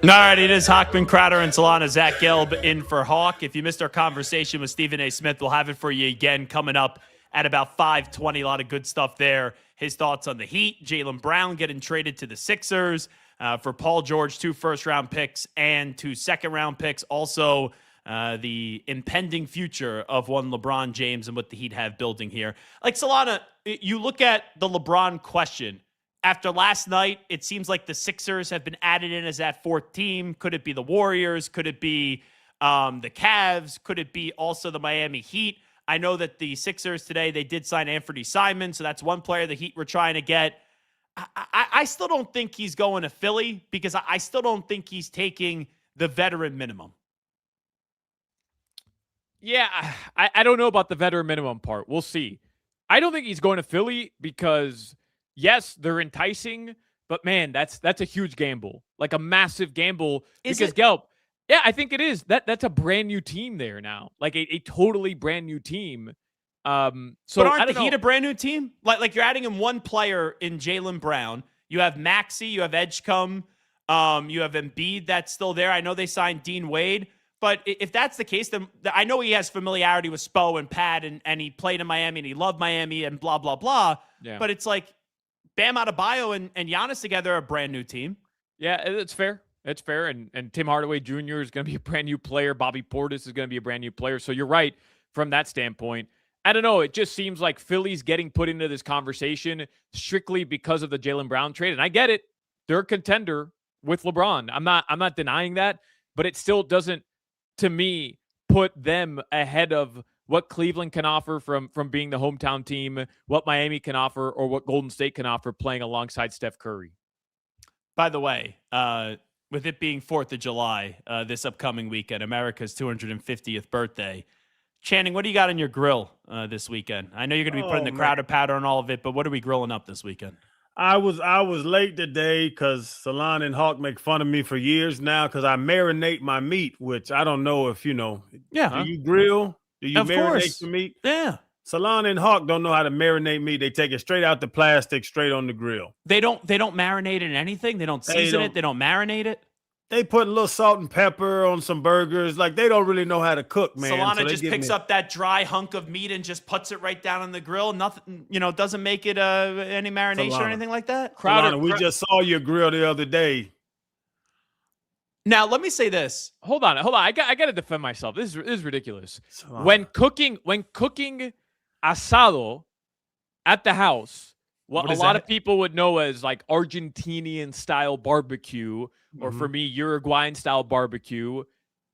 All right, it is Hochman, Crowder, and Solana. Zach Gelb in for Hawk. If you missed our conversation with Stephen A. Smith, we'll have it for you again coming up at about 5:20. A lot of good stuff there. His thoughts on the Heat, Jaylen Brown getting traded to the Sixers, for Paul George, 2 first-round picks and 2 second-round picks. Also, the impending future of one LeBron James and what the Heat have building here. Like, Solana, you look at the LeBron question. After last night, it seems like the Sixers have been added in as that 4th team. Could it be the Warriors? Could it be the Cavs? Could it be also the Miami Heat? I know that the Sixers today, they did sign Anthony Simon, so that's one player the Heat were trying to get. I still don't think he's going to Philly because I still don't think he's taking the veteran minimum. Yeah, I don't know about the veteran minimum part. We'll see. I don't think he's going to Philly because, yes, they're enticing, but man, that's a huge gamble, like a massive gamble. Because Gelb, yeah, I think it is. That's a brand new team there now, like a totally brand new team. So but aren't the Heat a brand new team? Like you're adding in one player in Jaylen Brown. You have Maxey, you have Edgecombe, you have Embiid that's still there. I know they signed Dean Wade. But if that's the case, then I know he has familiarity with Spo and Pat, and he played in Miami, and he loved Miami, and blah, blah, blah. Yeah. But it's like Bam Adebayo and Giannis together are a brand new team. Yeah, it's fair. It's fair. And Tim Hardaway Jr. is going to be a brand new player. Bobby Portis is going to be a brand new player. So you're right from that standpoint. I don't know. It just seems like Philly's getting put into this conversation strictly because of the Jaylen Brown trade. And I get it. They're a contender with LeBron. I'm not denying that. But it still doesn't, to me, put them ahead of what Cleveland can offer from being the hometown team, what Miami can offer, or what Golden State can offer playing alongside Steph Curry. By the way, with it being 4th of July this upcoming weekend, America's 250th birthday, Channing, what do you got on your grill this weekend? I know you're going to be putting the Crowder powder on all of it, but what are we grilling up this weekend? I was late today because Solana and Hawk make fun of me for years now because I marinate my meat, which I don't know if you know. Yeah. Do you grill? Do you marinate the meat? Yeah. Solana and Hawk don't know how to marinate meat. They take it straight out the plastic, straight on the grill. They don't marinate it in anything. They don't season it. They don't marinate it. They put a little salt and pepper on some burgers. Like, they don't really know how to cook, man. Solana so just picks up that dry hunk of meat and just puts it right down on the grill. Nothing, doesn't make it any marination Solana. or anything like that. Solana, we just saw your grill the other day. Now, let me say this. Hold on. I got to defend myself. This is ridiculous. When cooking asado at the house, what a lot of people would know as like Argentinian style barbecue, or for me, Uruguayan style barbecue.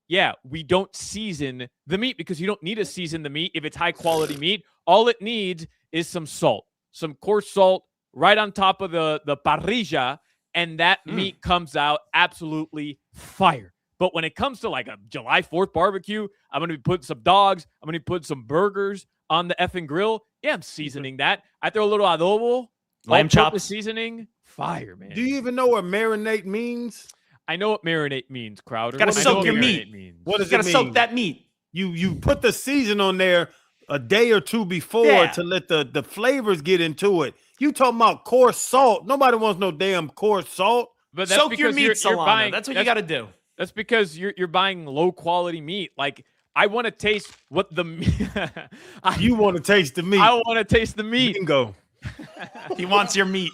Yeah, we don't season the meat because you don't need to season the meat if it's high quality meat. All it needs is some salt, some coarse salt right on top of the parrilla, and that meat comes out absolutely fire. But when it comes to like a July 4th barbecue, I'm going to be putting some dogs, I'm going to be putting some burgers on the effing grill. Yeah, I'm seasoning that. I throw a little adobo, lamb chops, seasoning. Fire, man. Do you even know what marinate means? I know what marinate means, Crowder. Gotta soak your meat. What does it gotta mean? soak that meat. You put the season on there a day or two before to let the flavors get into it. You talking about coarse salt? Nobody wants no damn coarse salt. But that's soak your meat, Solana. Buying, that's what you got to do. That's because you're buying low quality meat. Like, I want to taste what the you want to taste the meat. I want to taste the meat. Bingo. He wants your meat.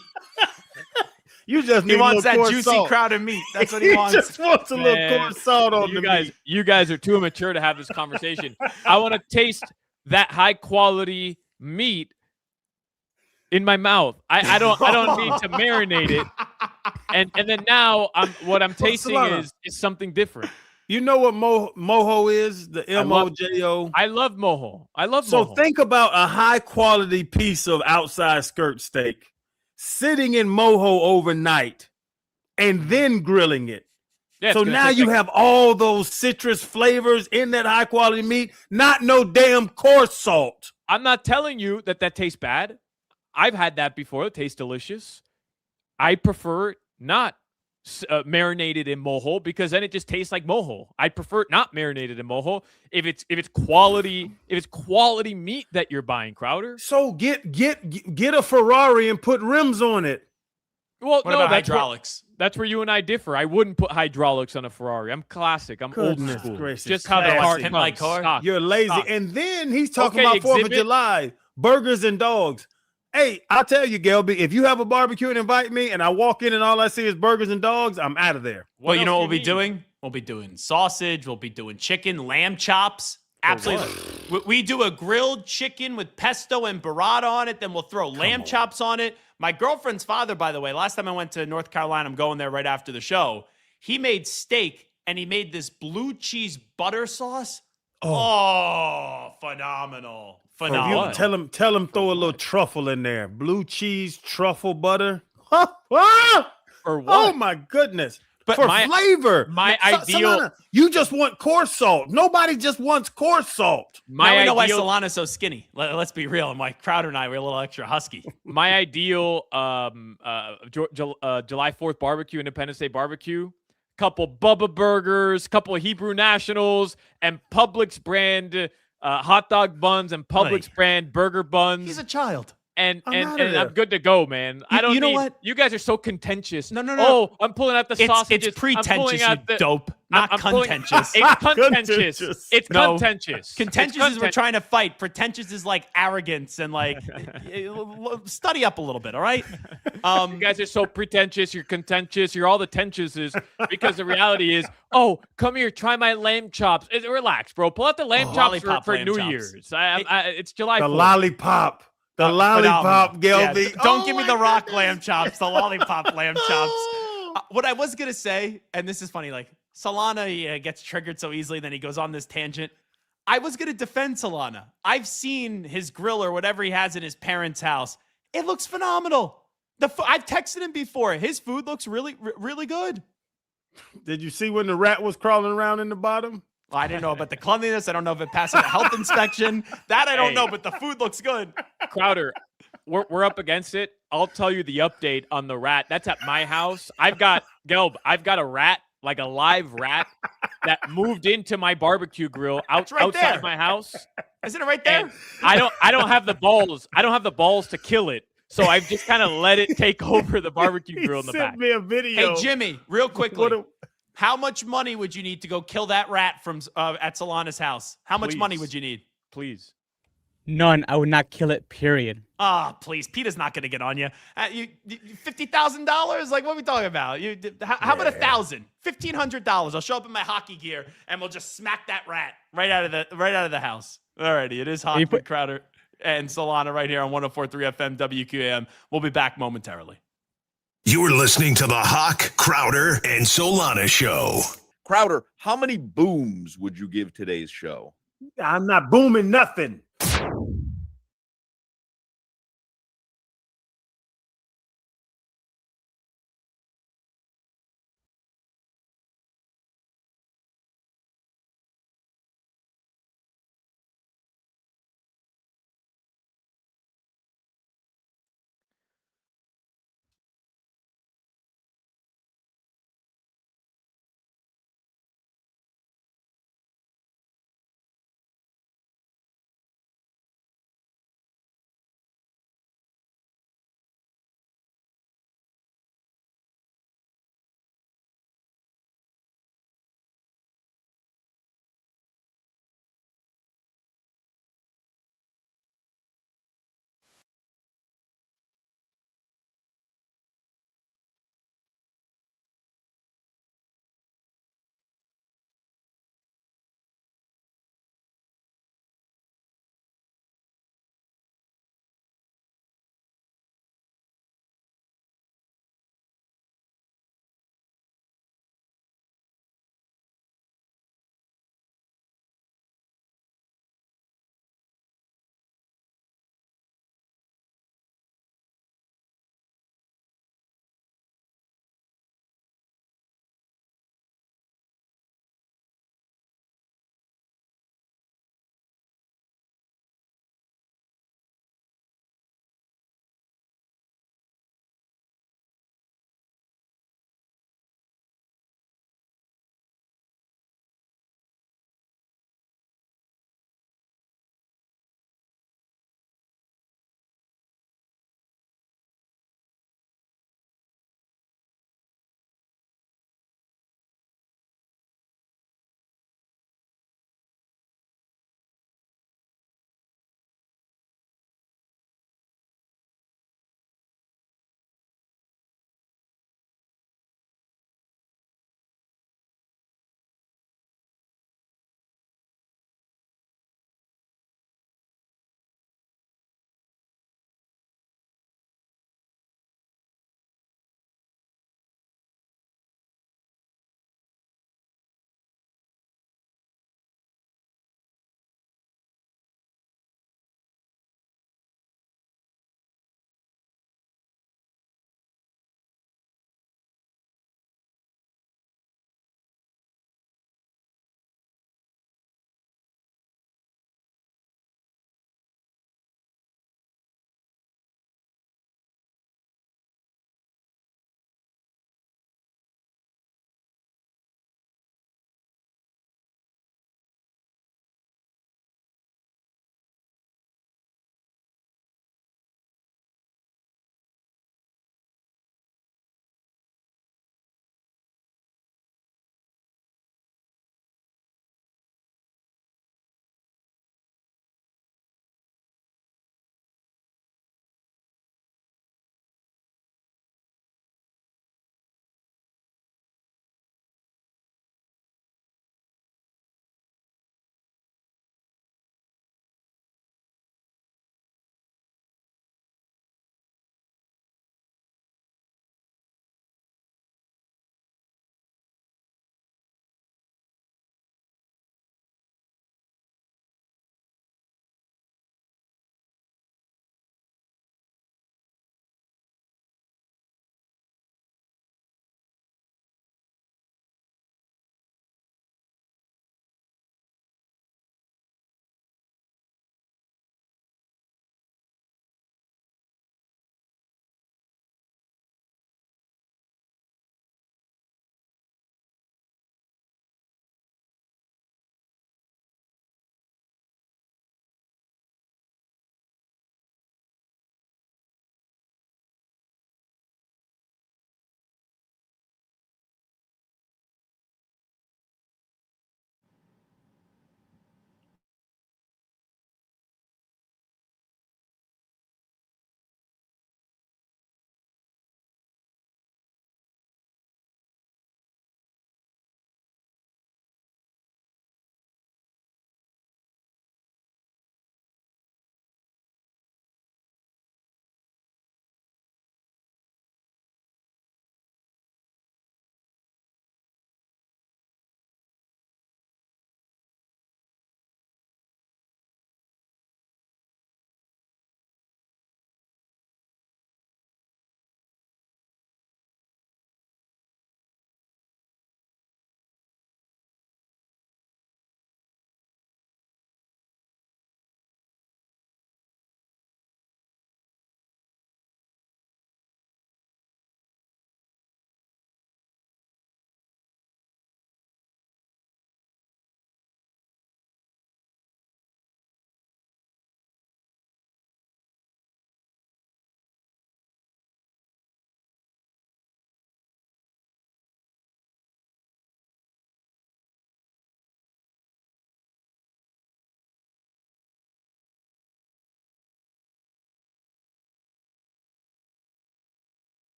You just need he wants that coarse juicy salt. Crowded meat. That's what he wants. He just wants a little coarse salt on the meat. You guys are too immature to have this conversation. I want to taste that high quality meat in my mouth. I don't need to marinate it. And then now what I'm tasting is something different. You know what mojo is? The M-O-J-O. I love mojo. So think about a high quality piece of outside skirt steak sitting in mojo overnight and then grilling it. Yeah, so now you have all those citrus flavors in that high quality meat, not no damn coarse salt. I'm not telling you that tastes bad. I've had that before. It tastes delicious. I prefer not marinated in mojo because then it just tastes like mojo. I prefer it not marinated in mojo if it's quality meat that you're buying, Crowder. So get a Ferrari and put rims on it. Well, what about hydraulics? That's where you and I differ. I wouldn't put hydraulics on a Ferrari. I'm classic. I'm Goodness old school. gracious, Just how the car classic. Pimp my comes. car? Stock. You're lazy. Stock. And then he's talking Okay, about 4th of exhibit. July, burgers and dogs. Hey, I'll tell you, Gelby, if you have a barbecue and invite me and I walk in and all I see is burgers and dogs, I'm out of there. Well, you know what else we'll do be you doing? We'll be doing sausage. We'll be doing chicken, lamb chops. Absolutely. We do a grilled chicken with pesto and burrata on it. Then we'll throw lamb chops on it. My girlfriend's father, by the way, last time I went to North Carolina, I'm going there right after the show. He made steak and he made this blue cheese butter sauce. Oh, phenomenal. Phenomenal. Tell him throw a little truffle in there. Blue cheese, truffle butter. For what? Oh my goodness. But for my- flavor. my ideal- Solana, you just want coarse salt. Nobody just wants coarse salt. Now we know why Solana's so skinny. Let's be real. And why Crowder and I were a little extra husky. My ideal July 4th barbecue, Independence Day barbecue, couple Bubba Burgers, couple Hebrew Nationals, and Publix brand hot dog buns and Publix brand burger buns. He's a child. And I'm and, outta and there. I'm good to go, man. I don't you know need, what? You guys are so contentious. No. Oh, I'm pulling out the sausages. It's I'm pulling pretentious, you out the- dope. Not I'm pulling- contentious. It's contentious. Contentious. It's No. contentious. Contentious is we're trying to fight. Pretentious is like arrogance and like study up a little bit, all right? You guys are so pretentious. You're contentious. You're all the tensiouses because the reality is, oh, come here, try my lamb chops. Relax, bro. Pull out the lamb chops Lollipop for lamb New chops. Year's. It's July The 4th. lollipop. The lollipop, phenomenal. Gelby. Yeah, don't Oh give me my the rock goodness. lamb chops, the lollipop lamb chops. What I was going to say, and this is funny, like Solana gets triggered so easily, then he goes on this tangent. I was going to defend Solana. I've seen his grill or whatever he has in his parents' house. It looks phenomenal. I've texted him before. His food looks really, really good. Did you see when the rat was crawling around in the bottom? Well, I didn't know about the cleanliness. I don't know if it passed a health inspection. That I don't Hey. know, but the food looks good. Crowder, we're up against it. I'll tell you the update on the rat. That's at my house. I've got a rat, like a live rat, that moved into my barbecue grill right outside there. my house. Isn't it right there? And I don't have the balls. I don't have the balls to kill it. So I've just kind of let it take over the barbecue grill in the Sent back. me a video. Hey, Jimmy, real quickly. What a- How much money would you need to go kill that rat from at Solana's house? How much money Please. would you need? Please. None. I would not kill it. Period. Ah, please. Peter's not going to get on you. $50,000? Like, what are we talking about? How about $1,000? $1,500. I'll show up in my hockey gear and we'll just smack that rat right out of the house. Alrighty, it is Hochman, Crowder, and Solana right here on 104.3 FM WQAM. We'll be back momentarily. You're listening to the Hawk, Crowder, and Solana Show. Crowder, how many booms would you give today's show? I'm not booming nothing.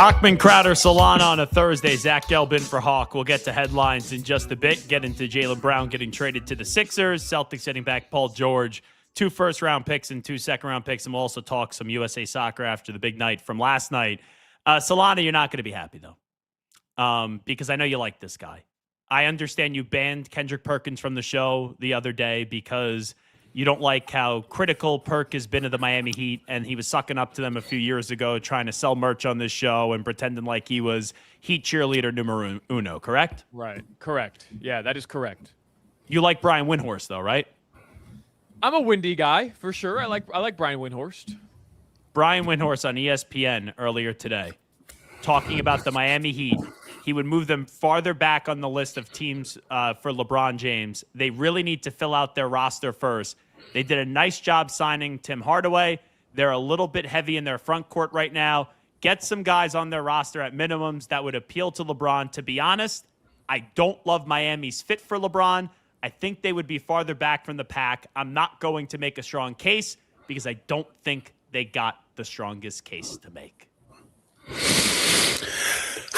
Hochman, Crowder, Solana on a Thursday. Zach Gelb in for Hawk. We'll get to headlines in just a bit. Get into Jaylen Brown getting traded to the Sixers. Celtics getting back Paul George. 2 first-round picks and 2 second-round picks. And we'll also talk some USA soccer after the big night from last night. Solana, you're not going to be happy, though, because I know you like this guy. I understand you banned Kendrick Perkins from the show the other day because you don't like how critical Perk has been of the Miami Heat, and he was sucking up to them a few years ago trying to sell merch on this show and pretending like he was Heat cheerleader numero uno, correct? Right, correct. Yeah, that is correct. You like Brian Windhorst, though, right? I'm a windy guy, for sure. I like Brian Windhorst. Brian Windhorst on ESPN earlier today talking about the Miami Heat. He would move them farther back on the list of teams for LeBron James. They really need to fill out their roster first. They did a nice job signing Tim Hardaway. They're a little bit heavy in their front court right now. Get some guys on their roster at minimums that would appeal to LeBron. To be honest, I don't love Miami's fit for LeBron. I think they would be farther back from the pack. I'm not going to make a strong case because I don't think they got the strongest case to make.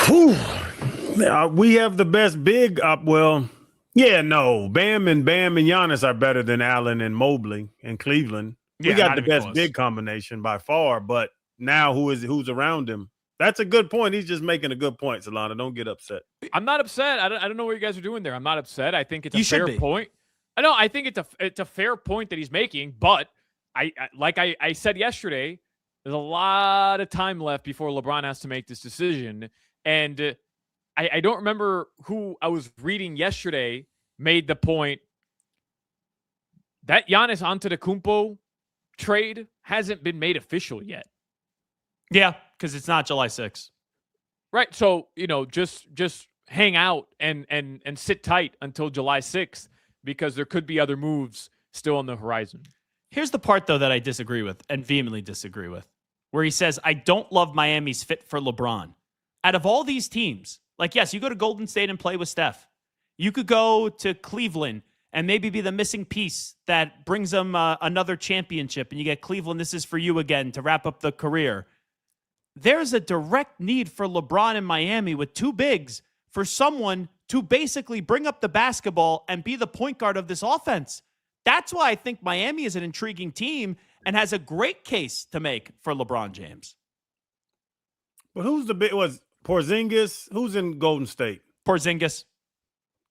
We have the best big up. Well, yeah, no. Bam and Giannis are better than Allen and Mobley in Cleveland. Yeah, we got the best close. big combination by far, but now who's around him? That's a good point. He's just making a good point, Solana. Don't get upset. I'm not upset. I don't know what you guys are doing there. I'm not upset. I think it's a You should fair be. point. I think it's a fair point that he's making, but I said yesterday, there's a lot of time left before LeBron has to make this decision. And I don't remember who I was reading yesterday made the point that Giannis Antetokounmpo trade hasn't been made official yet. Yeah, because it's not July 6th. Right. So, just hang out and sit tight until July 6th because there could be other moves still on the horizon. Here's the part, though, that I disagree with and vehemently disagree with, where he says, I don't love Miami's fit for LeBron. Out of all these teams, like, yes, you go to Golden State and play with Steph. You could go to Cleveland and maybe be the missing piece that brings them another championship, and you get Cleveland, this is for you again to wrap up the career. There's a direct need for LeBron in Miami with 2 bigs for someone to basically bring up the basketball and be the point guard of this offense. That's why I think Miami is an intriguing team and has a great case to make for LeBron James. But who's the big? Was Porzingis? Who's in Golden State? Porzingis.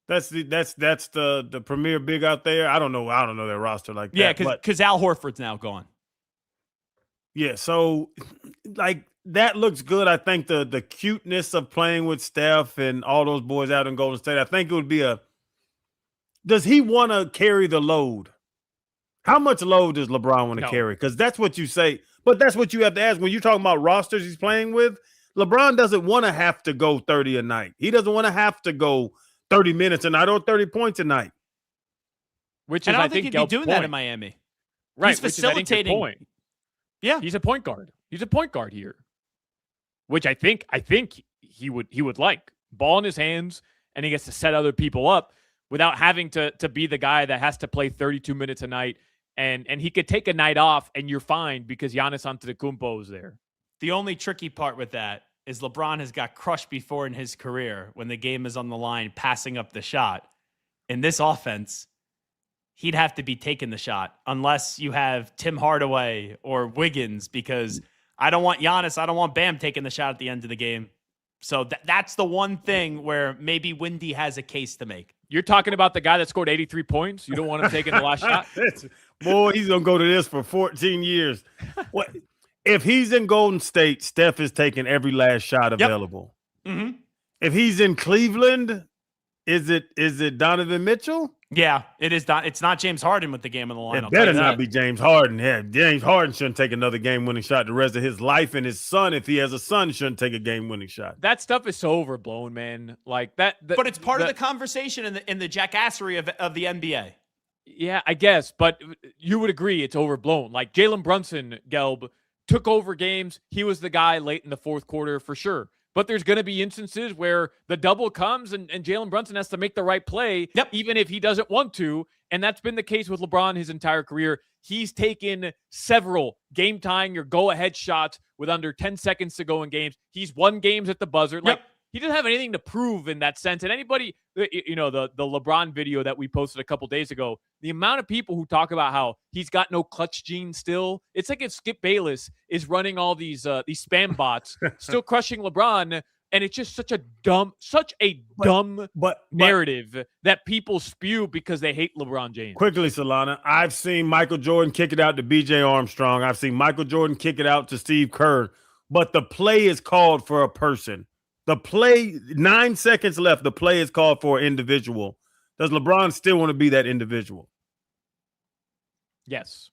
That's the premier big out there. I don't know their roster like that. Yeah, because Al Horford's now gone. Yeah, so like that looks good. I think the cuteness of playing with Steph and all those boys out in Golden State, I think it would be does he want to carry the load? How much load does LeBron want to carry? Because that's what you say, but that's what you have to ask when you're talking about rosters he's playing with. LeBron doesn't want to have to go 30 a night. He doesn't want to have to go 30 minutes a night or 30 points a night. Which is, and I don't think think he'd be doing that in Miami. Right, he's facilitating. Which is, I think, yeah, he's a point guard. He's a point guard here, which I think he would like ball in his hands, and he gets to set other people up without having to be the guy that has to play 32 minutes a night. And he could take a night off, and you're fine because Giannis Antetokounmpo is there. The only tricky part with that is LeBron has got crushed before in his career when the game is on the line, passing up the shot. In this offense, he'd have to be taking the shot unless you have Tim Hardaway or Wiggins, because I don't want Giannis, I don't want Bam taking the shot at the end of the game. So that's the one thing where maybe Windy has a case to make. You're talking about the guy that scored 83 points? You don't want him taking the last shot? Boy, he's going to go to this for 14 years. What? If he's in Golden State, Steph is taking every last shot available. Yep. Mm-hmm. If he's in Cleveland, is it Donovan Mitchell? Yeah, it is. It's not James Harden with the game on the line. It better not be James Harden. Yeah, James Harden shouldn't take another game-winning shot the rest of his life, and his son, if he has a son, shouldn't take a game-winning shot. That stuff is so overblown, man. Like that. But it's part of the conversation in the jackassery of the NBA. Yeah, I guess, but you would agree it's overblown. Like Jalen Brunson, Gelb, took over games. He was the guy late in the fourth quarter for sure. but there's going to be instances where the double comes and Jalen Brunson has to make the right play, even if he doesn't want to. And that's been the case with LeBron his entire career. He's taken several game-tying or go-ahead shots with under 10 seconds to go in games. He's won games at the buzzer. Like, he doesn't have anything to prove in that sense. And anybody, you know, the LeBron video that we posted a couple days ago, the amount of people who talk about how he's got no clutch gene still, it's like if Skip Bayless is running all these spam bots, still crushing LeBron. And it's just such a dumb narrative that people spew because they hate LeBron James. Quickly, Solana, I've seen Michael Jordan kick it out to B.J. Armstrong. I've seen Michael Jordan kick it out to Steve Kerr. But the play is called for a person. The play, 9 seconds left, the play is called for an individual. Does LeBron still want to be that individual? Yes.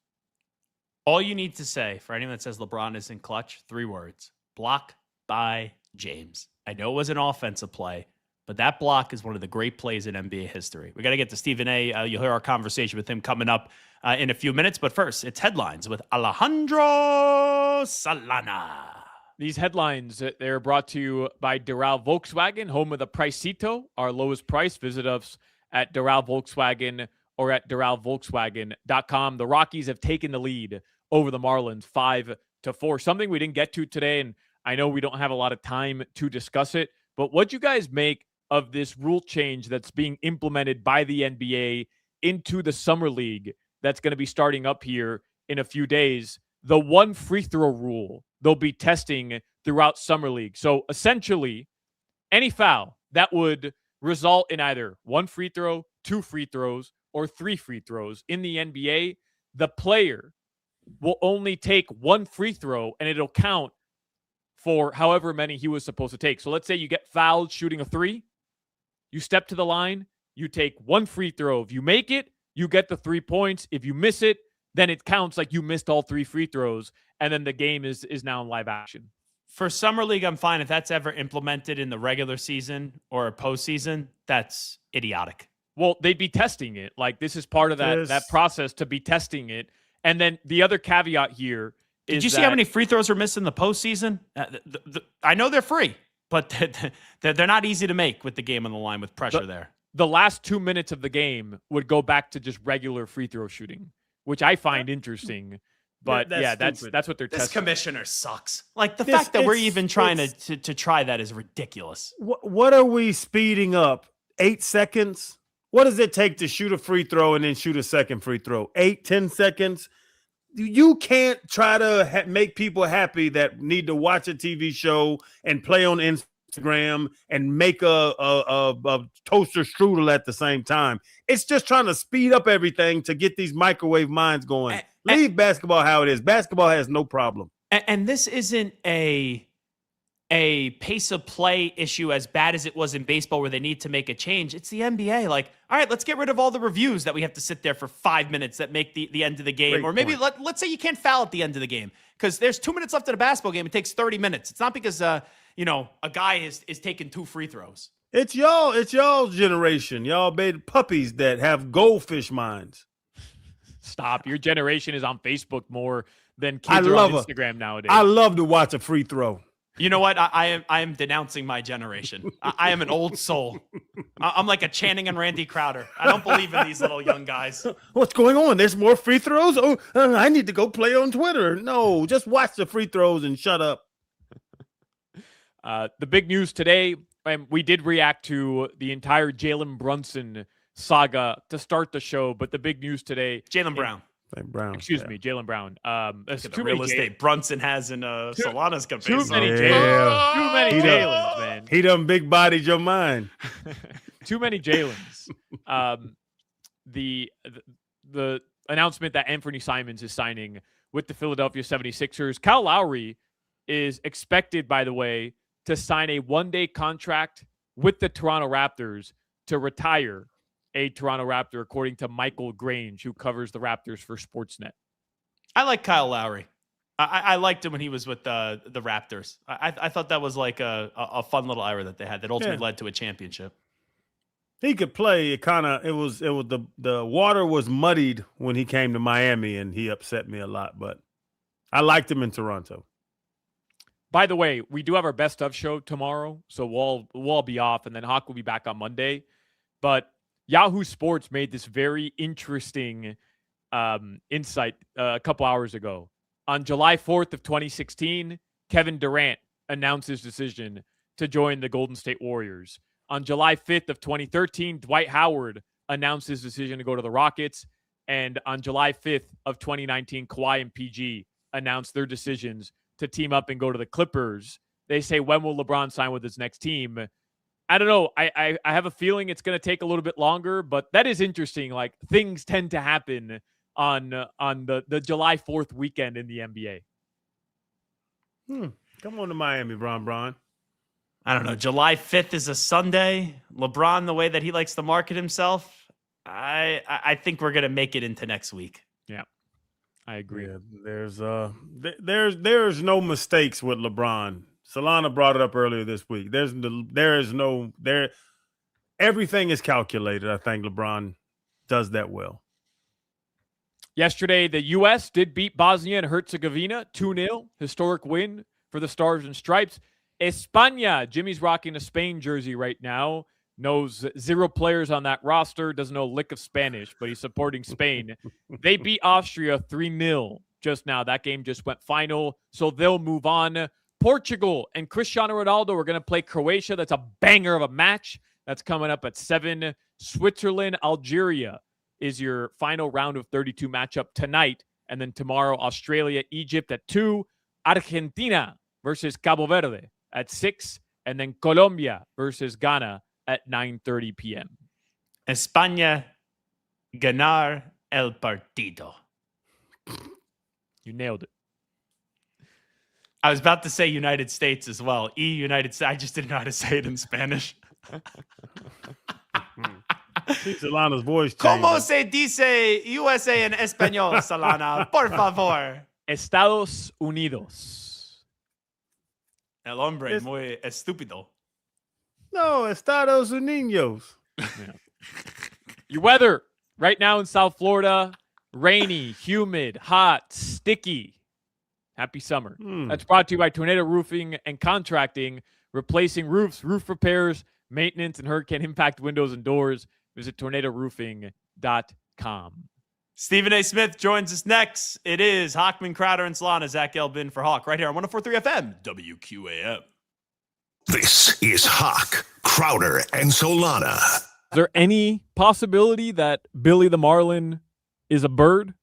All you need to say for anyone that says LeBron isn't clutch, 3 words. Block by James. I know it was an offensive play, but that block is one of the great plays in NBA history. We got to get to Stephen A. You'll hear our conversation with him coming up in a few minutes. But first, it's headlines with Alejandro Solana. These headlines, they're brought to you by Doral Volkswagen, home of the Pricito, our lowest price. Visit us at Doral Volkswagen or at DoralVolkswagen.com. The Rockies have taken the lead over the Marlins 5-4. Something we didn't get to today, and I know we don't have a lot of time to discuss it, but what'd you guys make of this rule change that's being implemented by the NBA into the Summer League that's going to be starting up here in a few days? The 1 free throw rule they'll be testing throughout Summer League. So essentially, any foul that would result in either 1 free throw, 2 free throws, or 3 free throws in the NBA, the player will only take 1 free throw and it'll count for however many he was supposed to take. So let's say you get fouled shooting a 3, you step to the line, you take 1 free throw. If you make it, you get the 3 points. If you miss it, then it counts like you missed all 3 free throws, and then the game is now in live action. For Summer League, I'm fine. If that's ever implemented in the regular season or a postseason, that's idiotic. Well, they'd be testing it. Like, this is part of that process to be testing it. And then the other caveat here is, did you see how many free throws were missed in the postseason? I know they're free, but they're not easy to make with the game on the line with pressure there. The last 2 minutes of the game would go back to just regular free throw shooting, which I find interesting. But that's what they're testing. This commissioner sucks. Like, the fact that we're even trying to try that is ridiculous. What are we speeding up? 8 seconds? What does it take to shoot a free throw and then shoot a second free throw? 8-10 seconds? You can't try to make people happy that need to watch a TV show and play on Instagram and make a toaster strudel at the same time. It's just trying to speed up everything to get these microwave minds going. Leave basketball how it is. Basketball has no problem. And this isn't a pace of play issue as bad as it was in baseball where they need to make a change. It's the NBA. Like, all right, let's get rid of all the reviews that we have to sit there for 5 minutes that make the end of the game. Or maybe let's say you can't foul at the end of the game because there's 2 minutes left in a basketball game. It takes 30 minutes. It's not because, a guy is taking 2 free throws. It's y'all's generation. Y'all made puppies that have goldfish minds. Stop. Your generation is on Facebook more than kids are on Instagram nowadays. I love to watch a free throw. You know what? I am denouncing my generation. I am an old soul. I'm like a Channing and Randy Crowder. I don't believe in these little young guys. What's going on? There's more free throws? Oh, I need to go play on Twitter. No, just watch the free throws and shut up. The big news today, we did react to the entire Jalen Brunson saga to start the show, but the big news today, Jalen Brown. Excuse me, Jalen Brown. There's too many real estate Brunson has in Solana's company. Too many Jalens, man. He done big bodied your mind. Too many Jalens. The announcement that Anthony Simons is signing with the Philadelphia 76ers. Kyle Lowry is expected, by the way, to sign a 1-day contract with the Toronto Raptors to retire a Toronto Raptor, according to Michael Grange, who covers the Raptors for Sportsnet. I like Kyle Lowry. I liked him when he was with the Raptors. I thought that was like a fun little era that they had that ultimately led to a championship. He could play. It was the water was muddied when he came to Miami, and he upset me a lot. But I liked him in Toronto. By the way, we do have our best of show tomorrow, so we'll all be off, and then Hawk will be back on Monday. But Yahoo Sports made this very interesting insight a couple hours ago. On July 4th of 2016, Kevin Durant announced his decision to join the Golden State Warriors. On July 5th of 2013, Dwight Howard announced his decision to go to the Rockets. And on July 5th of 2019, Kawhi and PG announced their decisions to team up and go to the Clippers. They say, when will LeBron sign with his next team? I don't know. I have a feeling it's going to take a little bit longer, but that is interesting. Like, things tend to happen on the July 4th weekend in the NBA. Come on to Miami, Bron. I don't know. July 5th is a Sunday. LeBron, the way that he likes to market himself, I think we're going to make it into next week. Yeah, I agree. Yeah, there's no mistakes with LeBron. Solana brought it up earlier this week. Everything is calculated. I think LeBron does that well. Yesterday, the U.S. did beat Bosnia and Herzegovina 2-0. Historic win for the Stars and Stripes. España, Jimmy's rocking a Spain jersey right now. Knows 0 players on that roster. Doesn't know a lick of Spanish, but he's supporting Spain. They beat Austria 3-0 just now. That game just went final, so they'll move on. Portugal and Cristiano Ronaldo are going to play Croatia. That's a banger of a match. That's coming up at 7. Switzerland, Algeria is your final round of 32 matchup tonight. And then tomorrow, Australia, Egypt at 2. Argentina versus Cabo Verde at 6. And then Colombia versus Ghana at 9:30 p.m. España ganar el partido. You nailed it. I was about to say United States as well. United States. I just didn't know how to say it in Spanish. Solana's voice changed. ¿Cómo se dice USA en español, Solana? Por favor. Estados Unidos. El hombre muy estúpido. No, Estados Unidos. Yeah. Your weather right now in South Florida, rainy, humid, hot, sticky. Happy summer. That's brought to you by Tornado Roofing and Contracting, replacing roofs, roof repairs, maintenance, and hurricane impact windows and doors. Visit tornadoroofing.com. Stephen A. Smith joins us next. It is Hochman, Crowder, and Solana. Zach Elbin for Hawk right here on 104.3 FM, WQAM. This is Hawk, Crowder, and Solana. Is there any possibility that Billy the Marlin is a bird?